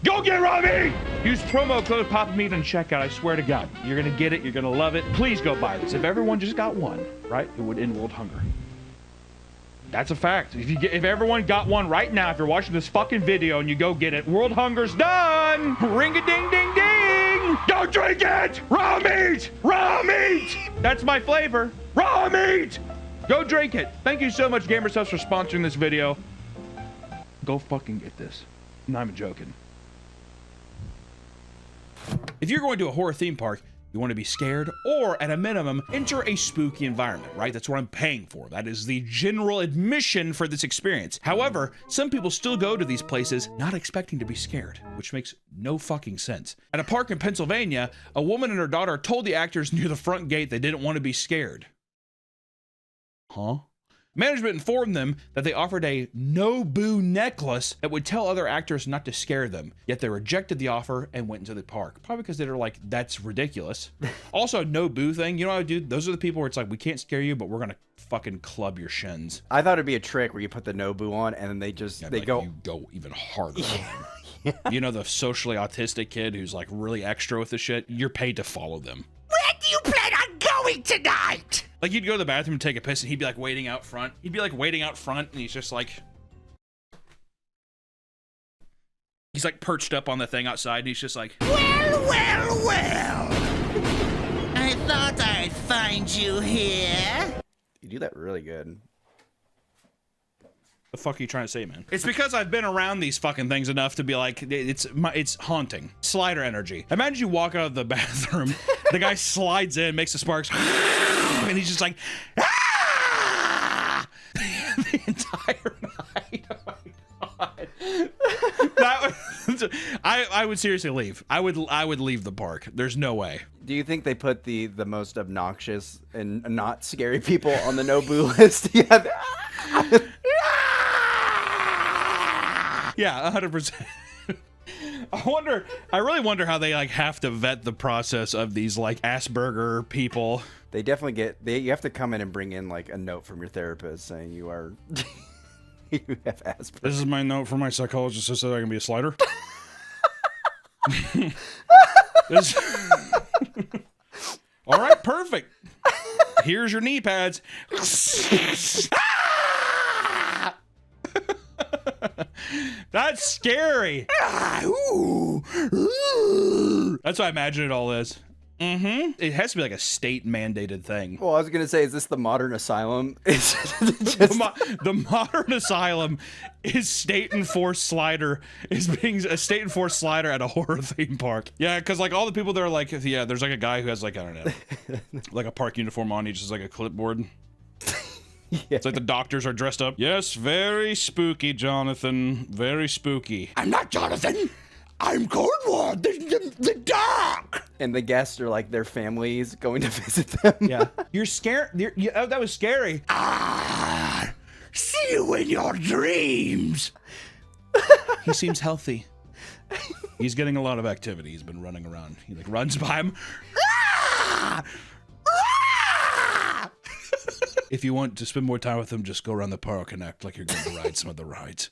Go get raw meat! Use promo code PAPAMeat on checkout. I swear to God, you're gonna get it. You're gonna love it. Please go buy this. If everyone just got one, right, it would end world hunger. That's a fact. If everyone got one right now, if you're watching this fucking video and you go get it, world hunger's done. Ring a ding ding ding. Go drink it. Raw meat. Raw meat. That's my flavor. Raw meat. Go drink it. Thank you so much, GamerSubs, for sponsoring this video. Go fucking get this. No, I'm joking. If you're going to a horror theme park, you want to be scared, or at a minimum, enter a spooky environment, right? That's what I'm paying for. That is the general admission for this experience. However, some people still go to these places not expecting to be scared, which makes no fucking sense. At a park in Pennsylvania, a woman and her daughter told the actors near the front gate they didn't want to be scared. Huh? Management informed them that they offered a no-boo necklace that would tell other actors not to scare them, yet they rejected the offer and went into the park. Probably because they were like, that's ridiculous. Also, a no-boo thing, you know what, dude? Those are the people where it's like, we can't scare you, but we're gonna fucking club your shins. I thought it'd be a trick where you put the Nobu on and then they just, Yeah, they like, go... You go even harder. You know, the socially autistic kid who's like really extra with the shit, you're paid to follow them. Where do you plan on going tonight? Like, you'd go to the bathroom and take a piss, and he'd be like waiting out front. He'd be like waiting out front, and he's just like... He's like perched up on the thing outside, and he's just like... Well, well, well. I thought I'd find you here. You do that really good. The fuck are you trying to say, man? It's because I've been around these fucking things enough to be like, it's haunting. Slider energy. Imagine you walk out of the bathroom, the guy slides in, makes the sparks, and he's just like, ah! The entire night. Oh my god. That was, I would seriously leave. I would leave the park. There's no way. Do you think they put the most obnoxious and not scary people on the Nobu list? Yeah. Yeah, 100%. I really wonder how they like have to vet the process of these like Asperger people. They definitely you have to come in and bring in like a note from your therapist saying you are you have Asperger. This is my note from my psychologist that said I can be a slider. All right, perfect. Here's your knee pads. That's scary. That's what I imagine it all is. It has to be like a state mandated thing. Well, I was gonna say, is this the modern asylum? The modern asylum is state enforced slider is being a state enforced slider at a horror theme park. Yeah, because like all the people there are like, yeah, there's like a guy who has like, I don't know, like a park uniform on. He just has like a clipboard. Yeah. It's like the doctors are dressed up. Yes, very spooky, Jonathan. Very spooky. I'm not Jonathan. I'm Cornwall, the dog. And the guests are like their families going to visit them. Yeah. You're scared. That was scary. See you in your dreams. He seems healthy. He's getting a lot of activity. He's been running around. He like runs by him. If you want to spend more time with him, just go around the park and act like you're going to ride some of the rides.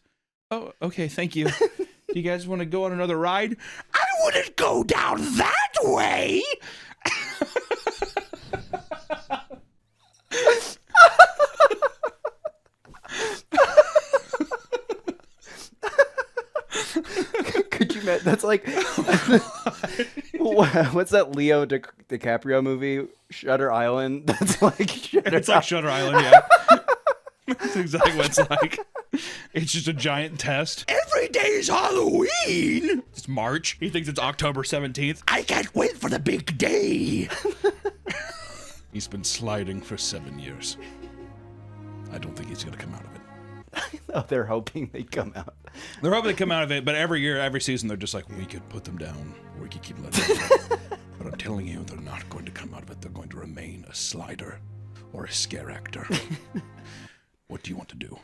Oh, okay. Thank you. Do you guys want to go on another ride? I wouldn't go down that way. Could you imagine? That's like, what's that Leo DiCaprio movie? Shutter Island. That's like It's like Shutter Island, yeah. That's exactly what it's like. It's just a giant test. Every day is Halloween. It's March. He thinks it's October 17th. I can't wait for the big day. He's been sliding for 7 years. I don't think he's going to come out of it. Oh, they're hoping they come out. They're hoping they come out of it, but every year, every season, they're just like, we could put them down, or we could keep letting them go. But I'm telling you, they're not going to come out of it. They're going to remain a slider or a scare actor. What do you want to do?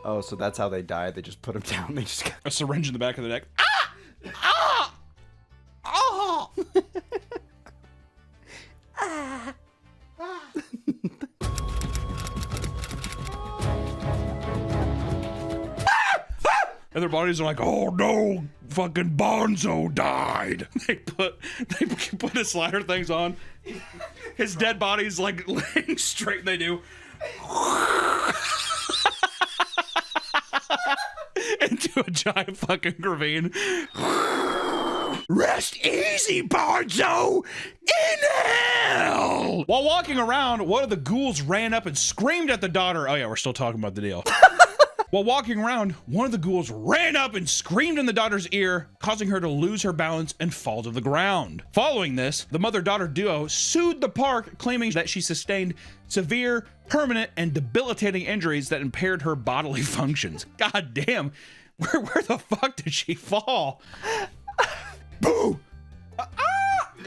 Oh, so that's how they die. They just put them down. They just got a syringe in the back of the neck. Ah! Oh! Ah! And their bodies are like, oh no, fucking Bonzo died. They put his slider things on. His dead body's like laying straight. They do. Into a giant fucking ravine. Rest easy, Bonzo! In hell! While walking around, one of the ghouls ran up and screamed at the daughter. Oh yeah, we're still talking about the deal. While walking around, one of the ghouls ran up and screamed in the daughter's ear, causing her to lose her balance and fall to the ground. Following this, the mother-daughter duo sued the park, claiming that she sustained severe, permanent, and debilitating injuries that impaired her bodily functions. God damn, where the fuck did she fall? Boo!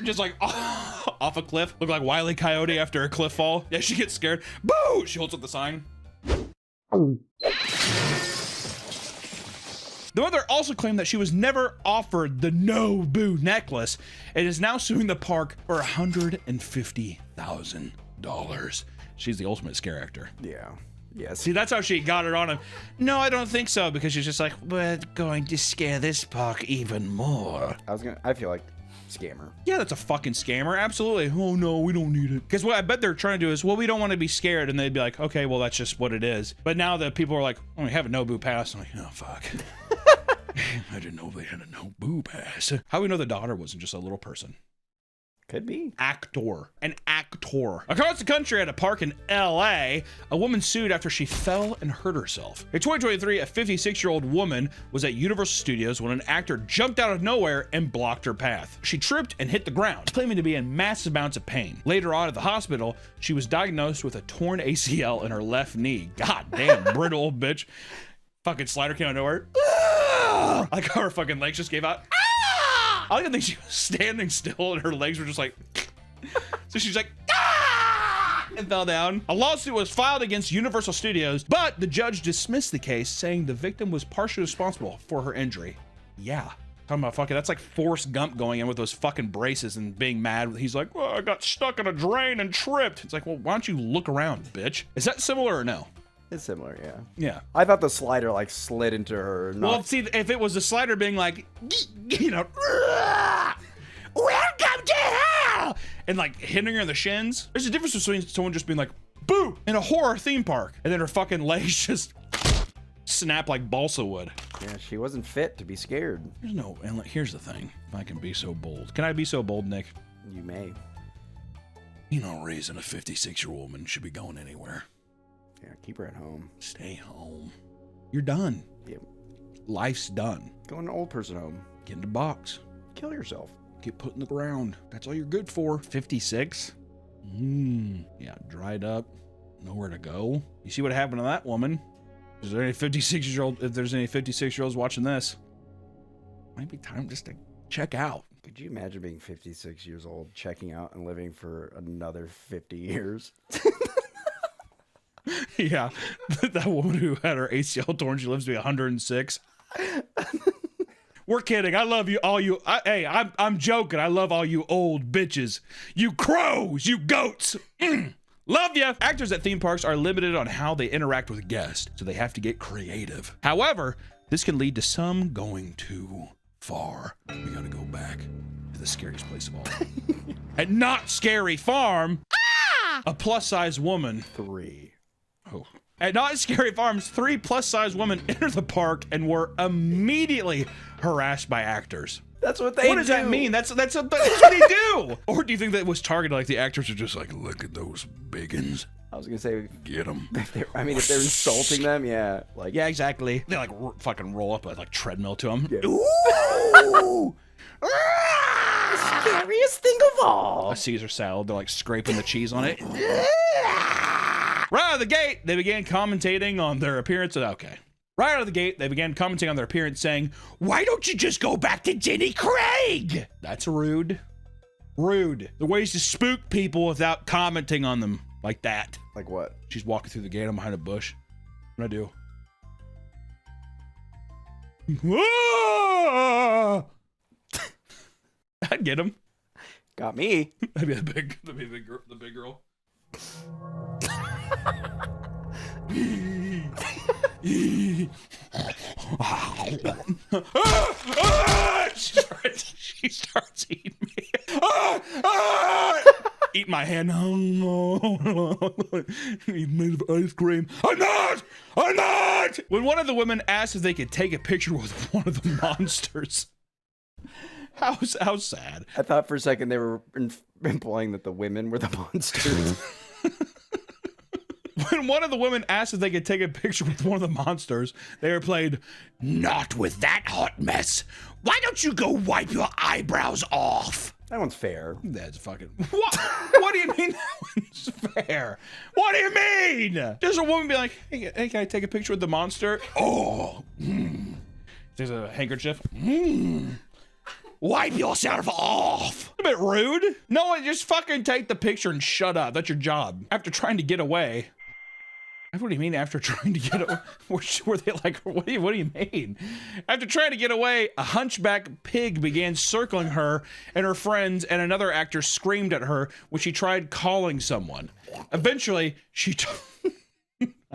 Just like off a cliff. Look like Wile E. Coyote after a cliff fall. Yeah, she gets scared. Boo! She holds up the sign. The mother also claimed that she was never offered the Nobu necklace and is now suing the park for $150,000. She's the ultimate scare actor. Yeah. Yes. See, that's how she got it on him. No, I don't think so, because she's just like, we're going to scare this park even more. I feel like scammer. Yeah, that's a fucking scammer. Absolutely. Oh no, we don't need it. Because what I bet they're trying to do is, well, we don't want to be scared, and they'd be like, okay, well, that's just what it is. But now that people are like, oh, we have a Nobu pass. I'm like, oh fuck. I didn't know they had a Nobu pass. How do we know the daughter wasn't just a little person? Could be. An actor. Across the country at a park in LA, a woman sued after she fell and hurt herself. In 2023, a 56-year-old woman was at Universal Studios when an actor jumped out of nowhere and blocked her path. She tripped and hit the ground, claiming to be in massive amounts of pain. Later on at the hospital, she was diagnosed with a torn ACL in her left knee. God damn, brittle old bitch. Fucking slider came out of nowhere. Like how her fucking legs just gave out. I don't think she was standing still and her legs were just like, so she's like, and fell down. A lawsuit was filed against Universal Studios, but the judge dismissed the case, saying the victim was partially responsible for her injury. Yeah. Talking about fucking, that's like Forrest Gump going in with those fucking braces and being mad. He's like, well, I got stuck in a drain and tripped. It's like, well, why don't you look around, bitch? Is that similar or no? It's similar, yeah. Yeah. I thought the slider like slid into her. Well, see, if it was the slider being like, you know, welcome to hell, and like hitting her in the shins, there's a difference between someone just being like, boo, in a horror theme park, and then her fucking legs just snap like balsa wood. Yeah, she wasn't fit to be scared. There's no, and like, here's the thing. If I can be so bold. Can I be so bold, Nick? You may. You know, raising a 56-year-old woman should be going anywhere. Yeah, keep her at home. Stay home. You're done. Yep. Life's done. Go in an old person home. Get in the box. Kill yourself. Get put in the ground. That's all you're good for. 56? Yeah, dried up. Nowhere to go. You see what happened to that woman? Is there any 56-year-old? If there's any 56-year-olds watching this, might be time just to check out. Could you imagine being 56 years old, checking out and living for another 50 years? Yeah, that woman who had her ACL torn, she lives to be 106. We're kidding. I love you, all you. I'm joking. I love all you old bitches. You crows, you goats. Love ya. Actors at theme parks are limited on how they interact with guests, so they have to get creative. However, this can lead to some going too far. We gotta go back to the scariest place of all. At Not Scary Farm, a plus-size woman. 3. Oh. At Not Scary Farms, 3 plus-size women entered the park and were immediately harassed by actors. That's what they do. What does that mean? That's what they do. Or do you think that was targeted, like the actors are just like, look at those biggins. I was gonna say, get them. If they're insulting them, yeah. Like, yeah, exactly. They like fucking roll up a like treadmill to them. Yeah. Ooh! Scariest thing of all. A Caesar salad. They're like scraping the cheese on it. Right out of the gate, they began commentating on their appearance. Okay. Right out of the gate, they began commenting on their appearance, saying, why don't you just go back to Jenny Craig? That's rude. Rude. The ways to spook people without commenting on them like that. Like what? She's walking through the gate. I'm behind a bush. What do I do? I'd get him. Got me. That'd be the big girl. She starts eating me. Eat my hand. He's made of ice cream. I'm not. When one of the women asked if they could take a picture with one of the monsters. How sad. I thought for a second they were implying that the women were the monsters. When one of the women asked if they could take a picture with one of the monsters, they replied, not with that hot mess. Why don't you go wipe your eyebrows off? That one's fair. That's fucking... What? What do you mean that one's fair? What do you mean? Does a woman be like, hey, can I take a picture with the monster? Oh. There's a handkerchief. Wipe yourself off. A bit rude. No, just fucking take the picture and shut up. That's your job. After trying to get away. What do you mean after trying to get away? Were they like, what do you mean? After trying to get away, a hunchback pig began circling her and her friends, and another actor screamed at her when she tried calling someone. Eventually,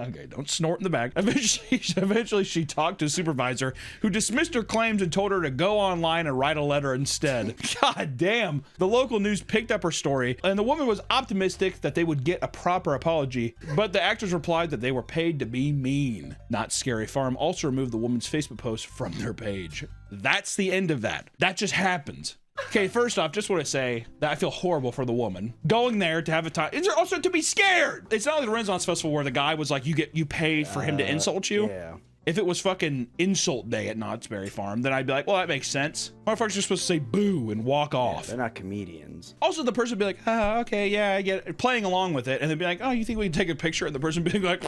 Okay, don't snort in the back. Eventually, she talked to a supervisor who dismissed her claims and told her to go online and write a letter instead. God damn. The local news picked up her story, and the woman was optimistic that they would get a proper apology, but the actors replied that they were paid to be mean. Not Scary Farm also removed the woman's Facebook post from their page. That's the end of that. That just happened. Okay, first off, just want to say that I feel horrible for the woman going there to have a time. It's also to be scared. It's not like the Renaissance Festival where the guy was like, you pay for him to insult you. Yeah. If it was fucking insult day at Knott's Berry Farm, then I'd be like, well, that makes sense. Motherfuckers are supposed to say boo and walk off. They're not comedians. Also, the person would be like, okay, yeah, I get it, playing along with it, and they'd be like, oh, you think we can take a picture? And the person being like,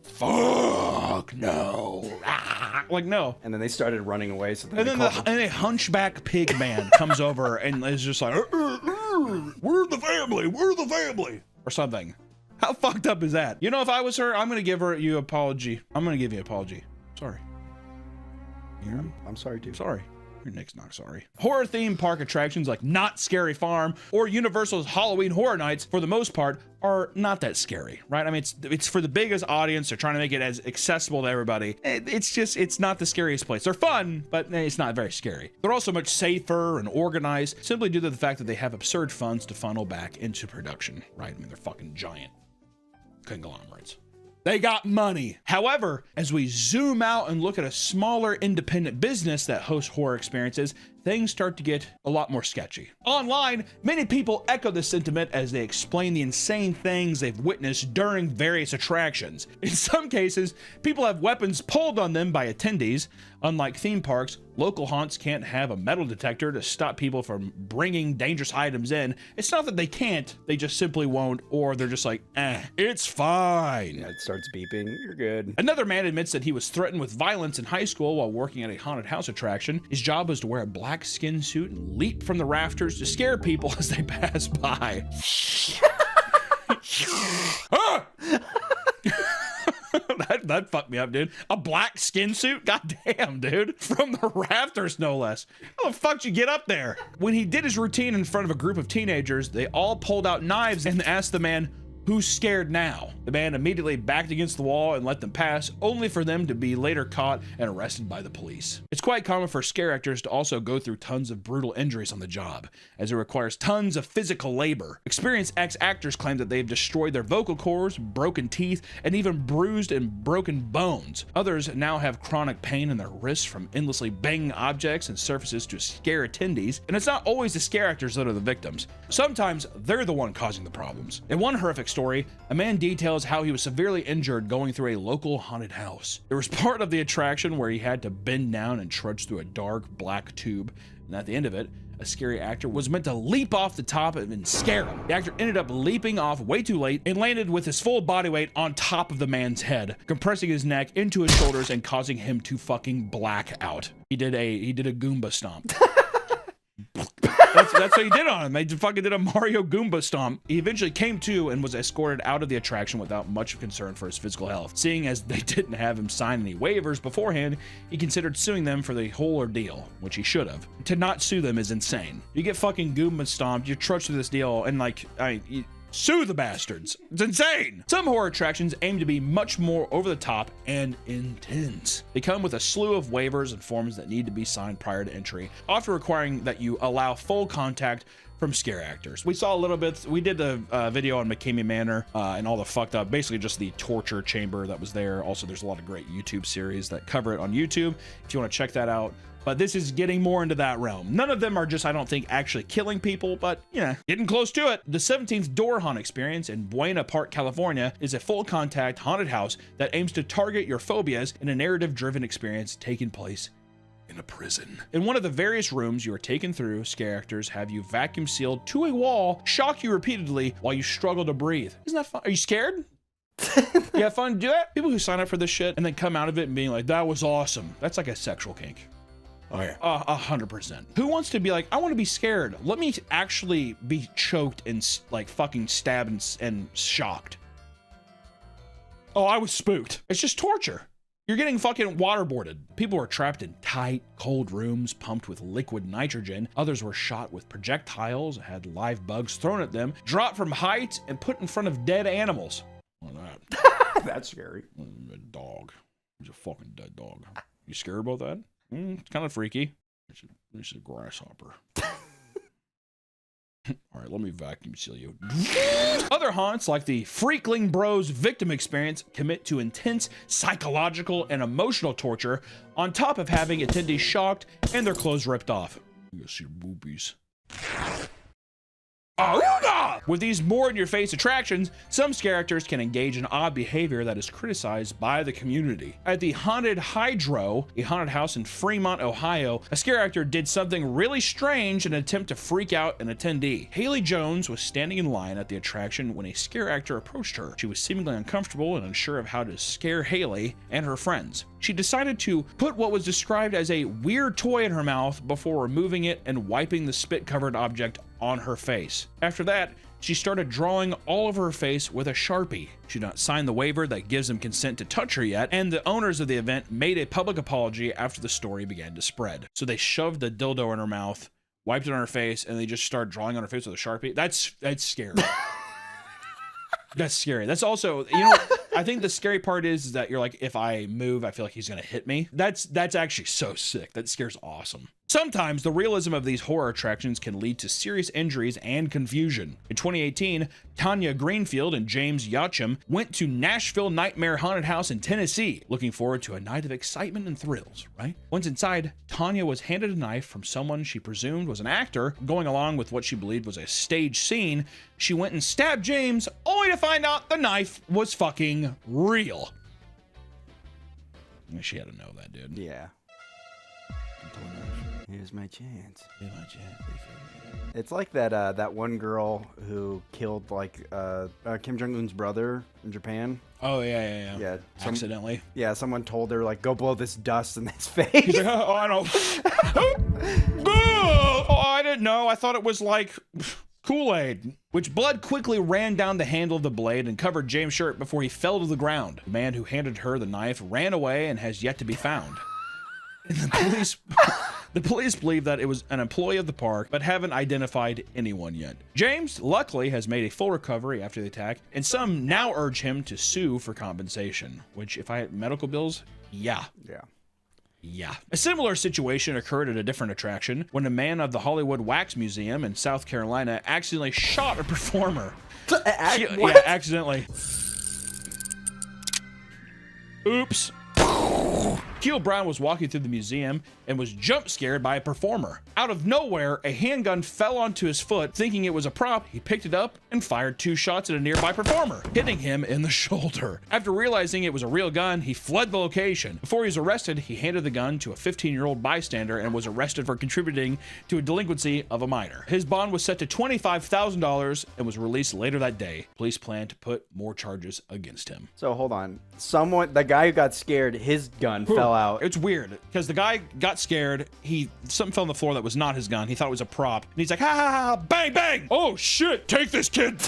fuck no. Like, no. And then they started running away. So And then a hunchback pig man comes over and is just like, we're the family, or something. How fucked up is that? You know, if I was her, I'm gonna give you an apology. I'm gonna give you an apology. Sorry. I'm sorry too. Sorry. Your Nick's not sorry. Horror theme park attractions like Knott's Scary Farm or Universal's Halloween Horror Nights, for the most part, are not that scary, right? I mean, it's for the biggest audience. They're trying to make it as accessible to everybody. It's not the scariest place. They're fun, but it's not very scary. They're also much safer and organized, simply due to the fact that they have absurd funds to funnel back into production, right? I mean, they're fucking giant conglomerates. They got money. However, as we zoom out and look at a smaller independent business that hosts horror experiences, things start to get a lot more sketchy. Online, many people echo this sentiment as they explain the insane things they've witnessed during various attractions. In some cases, people have weapons pulled on them by attendees. Unlike theme parks, local haunts can't have a metal detector to stop people from bringing dangerous items in. It's not that they can't, they just simply won't, or they're just like, it's fine. Yeah, it starts beeping, you're good. Another man admits that he was threatened with violence in high school while working at a haunted house attraction. His job was to wear a black skin suit and leap from the rafters to scare people as they pass by. That fucked me up, dude. A black skin suit? God damn, dude. From the rafters, no less. How the fuck did you get up there? When he did his routine in front of a group of teenagers, they all pulled out knives and asked the man, "Who's scared now?" The man immediately backed against the wall and let them pass, only for them to be later caught and arrested by the police. It's quite common for scare actors to also go through tons of brutal injuries on the job, as it requires tons of physical labor. Experienced ex-actors claim that they've destroyed their vocal cords, broken teeth, and even bruised and broken bones. Others now have chronic pain in their wrists from endlessly banging objects and surfaces to scare attendees, and it's not always the scare actors that are the victims. Sometimes they're the one causing the problems. In one horrific story, a man details how he was severely injured going through a local haunted house. There was part of the attraction where he had to bend down and trudge through a dark black tube, and at the end of it, a scary actor was meant to leap off the top and scare him. The actor ended up leaping off way too late and landed with his full body weight on top of the man's head, compressing his neck into his shoulders and causing him to fucking black out. He did a Goomba stomp. That's what he did on him. They fucking did a Mario Goomba stomp. He eventually came to and was escorted out of the attraction without much concern for his physical health. Seeing as they didn't have him sign any waivers beforehand, he considered suing them for the whole ordeal, which he should have. To not sue them is insane. You get fucking Goomba stomped, you trudge through this deal, and sue the bastards. It's insane. Some horror attractions aim to be much more over the top and intense. They come with a slew of waivers and forms that need to be signed prior to entry, often requiring that you allow full contact from scare actors. We saw a little bit, we did a video on McKamey Manor and all the fucked up, basically just the torture chamber that was there. Also, there's a lot of great YouTube series that cover it on YouTube if you want to check that out. But this is getting more into that realm. None of them are just, I don't think, actually killing people, but yeah, getting close to it. The 17th Door Haunt Experience in Buena Park, California is a full contact haunted house that aims to target your phobias in a narrative driven experience taking place in a prison. In one of the various rooms you are taken through, scare actors have you vacuum sealed to a wall, shock you repeatedly while you struggle to breathe. Isn't that fun? Are you scared? You have fun to do it? People who sign up for this shit and then come out of it and being like, that was awesome. That's like a sexual kink. Oh yeah, 100%. Who wants to be like, I want to be scared. Let me actually be choked and like fucking stabbed and shocked. Oh, I was spooked. It's just torture. You're getting fucking waterboarded. People were trapped in tight, cold rooms pumped with liquid nitrogen. Others were shot with projectiles, had live bugs thrown at them, dropped from heights, and put in front of dead animals. That's scary. A dog. He's a fucking dead dog. You scared about that? It's kind of freaky. It's a grasshopper. All right, let me vacuum seal you. Other haunts, like the Freakling Bros victim experience, commit to intense psychological and emotional torture on top of having attendees shocked and their clothes ripped off. You gotta see boobies. With these more-in-your-face attractions, some scare actors can engage in odd behavior that is criticized by the community. At the Haunted Hydro, a haunted house in Fremont, Ohio, a scare actor did something really strange in an attempt to freak out an attendee. Haley Jones was standing in line at the attraction when a scare actor approached her. She was seemingly uncomfortable and unsure of how to scare Haley and her friends. She decided to put what was described as a weird toy in her mouth before removing it and wiping the spit-covered object on her face. After that, she started drawing all over her face with a Sharpie. She did not sign the waiver that gives them consent to touch her yet, and the owners of the event made a public apology after the story began to spread. So they shoved the dildo in her mouth, wiped it on her face, and they just started drawing on her face with a Sharpie. That's scary. That's scary. That's also, you know, I think the scary part is that you're like, if I move, I feel like he's gonna hit me. That's actually so sick. That scares awesome. Sometimes the realism of these horror attractions can lead to serious injuries and confusion. In 2018, Tanya Greenfield and James Yachim went to Nashville Nightmare Haunted House in Tennessee, looking forward to a night of excitement and thrills, right? Once inside, Tanya was handed a knife from someone she presumed was an actor. Going along with what she believed was a staged scene, she went and stabbed James, only to find out the knife was fucking real. She had to know that, dude. Yeah. Here's my chance. Here's my chance. It's like that one girl who killed like Kim Jong-un's brother in Japan. Oh yeah. Yeah. Accidentally. Yeah, someone told her like, go blow this dust in his face. He's like, oh, I don't. Oh, I didn't know. I thought it was like Kool-Aid. Which blood quickly ran down the handle of the blade and covered James' shirt before he fell to the ground. The man who handed her the knife ran away and has yet to be found. And the police believe that it was an employee of the park, but haven't identified anyone yet. James, luckily, has made a full recovery after the attack, and some now urge him to sue for compensation, which, if I had medical bills, yeah. A similar situation occurred at a different attraction when a man of the Hollywood Wax Museum in South Carolina accidentally shot a performer. Yeah, accidentally. Oops. Keel Brown was walking through the museum and was jump scared by a performer. Out of nowhere, a handgun fell onto his foot. Thinking it was a prop, he picked it up and fired 2 shots at a nearby performer, hitting him in the shoulder. After realizing it was a real gun, he fled the location. Before he was arrested, he handed the gun to a 15-year-old bystander and was arrested for contributing to a delinquency of a minor. His bond was set to $25,000 and was released later that day. Police plan to put more charges against him. So hold on. The guy who got scared, his gun fell out. It's weird because the guy got scared. Something fell on the floor that was not his gun. He thought it was a prop. And he's like, ha ha ha, bang, bang. Oh shit, take this, kid.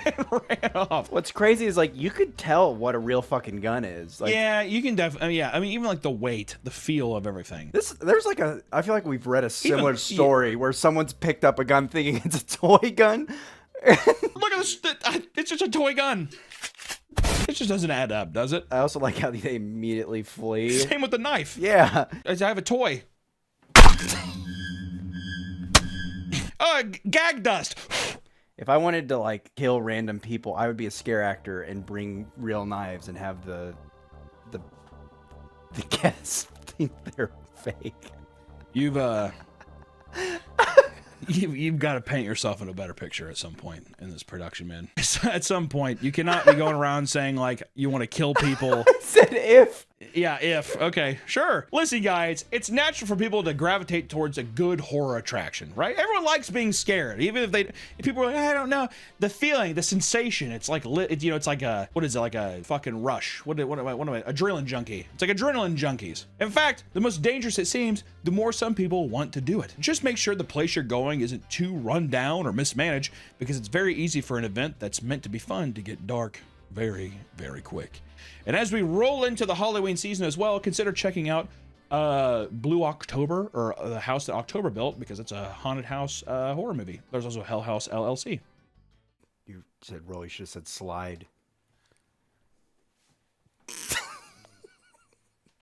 And ran off. What's crazy is like you could tell what a real fucking gun is. Like, yeah, you can definitely. Yeah, I mean, even like the weight, the feel of everything. There's like I feel like we've read a similar story where someone's picked up a gun thinking it's a toy gun. Look at this. It's just a toy gun. It just doesn't add up, does it? I also like how they immediately flee. Same with the knife. Yeah. I have a toy. Gag dust. If I wanted to like kill random people, I would be a scare actor and bring real knives and have the guests think they're fake. You've got to paint yourself in a better picture at some point in this production, man. At some point, you cannot be going around saying like you want to kill people. I said if. Yeah, if. Okay, sure. Listen, guys, it's natural for people to gravitate towards a good horror attraction, right? Everyone likes being scared, even if people are like, I don't know, the feeling, the sensation. It's like it's like a, what is it, like a fucking rush? What am I? Adrenaline junkie. It's like adrenaline junkies. In fact, the most dangerous it seems, the more some people want to do it. Just make sure the place you're going isn't too run down or mismanaged, because it's very easy for an event that's meant to be fun to get dark very, very quick. And as we roll into the Halloween season as well, consider checking out Blue October, or the house that October built, because it's a haunted house horror movie. There's also Hell House LLC. You said roll, you should have said slide.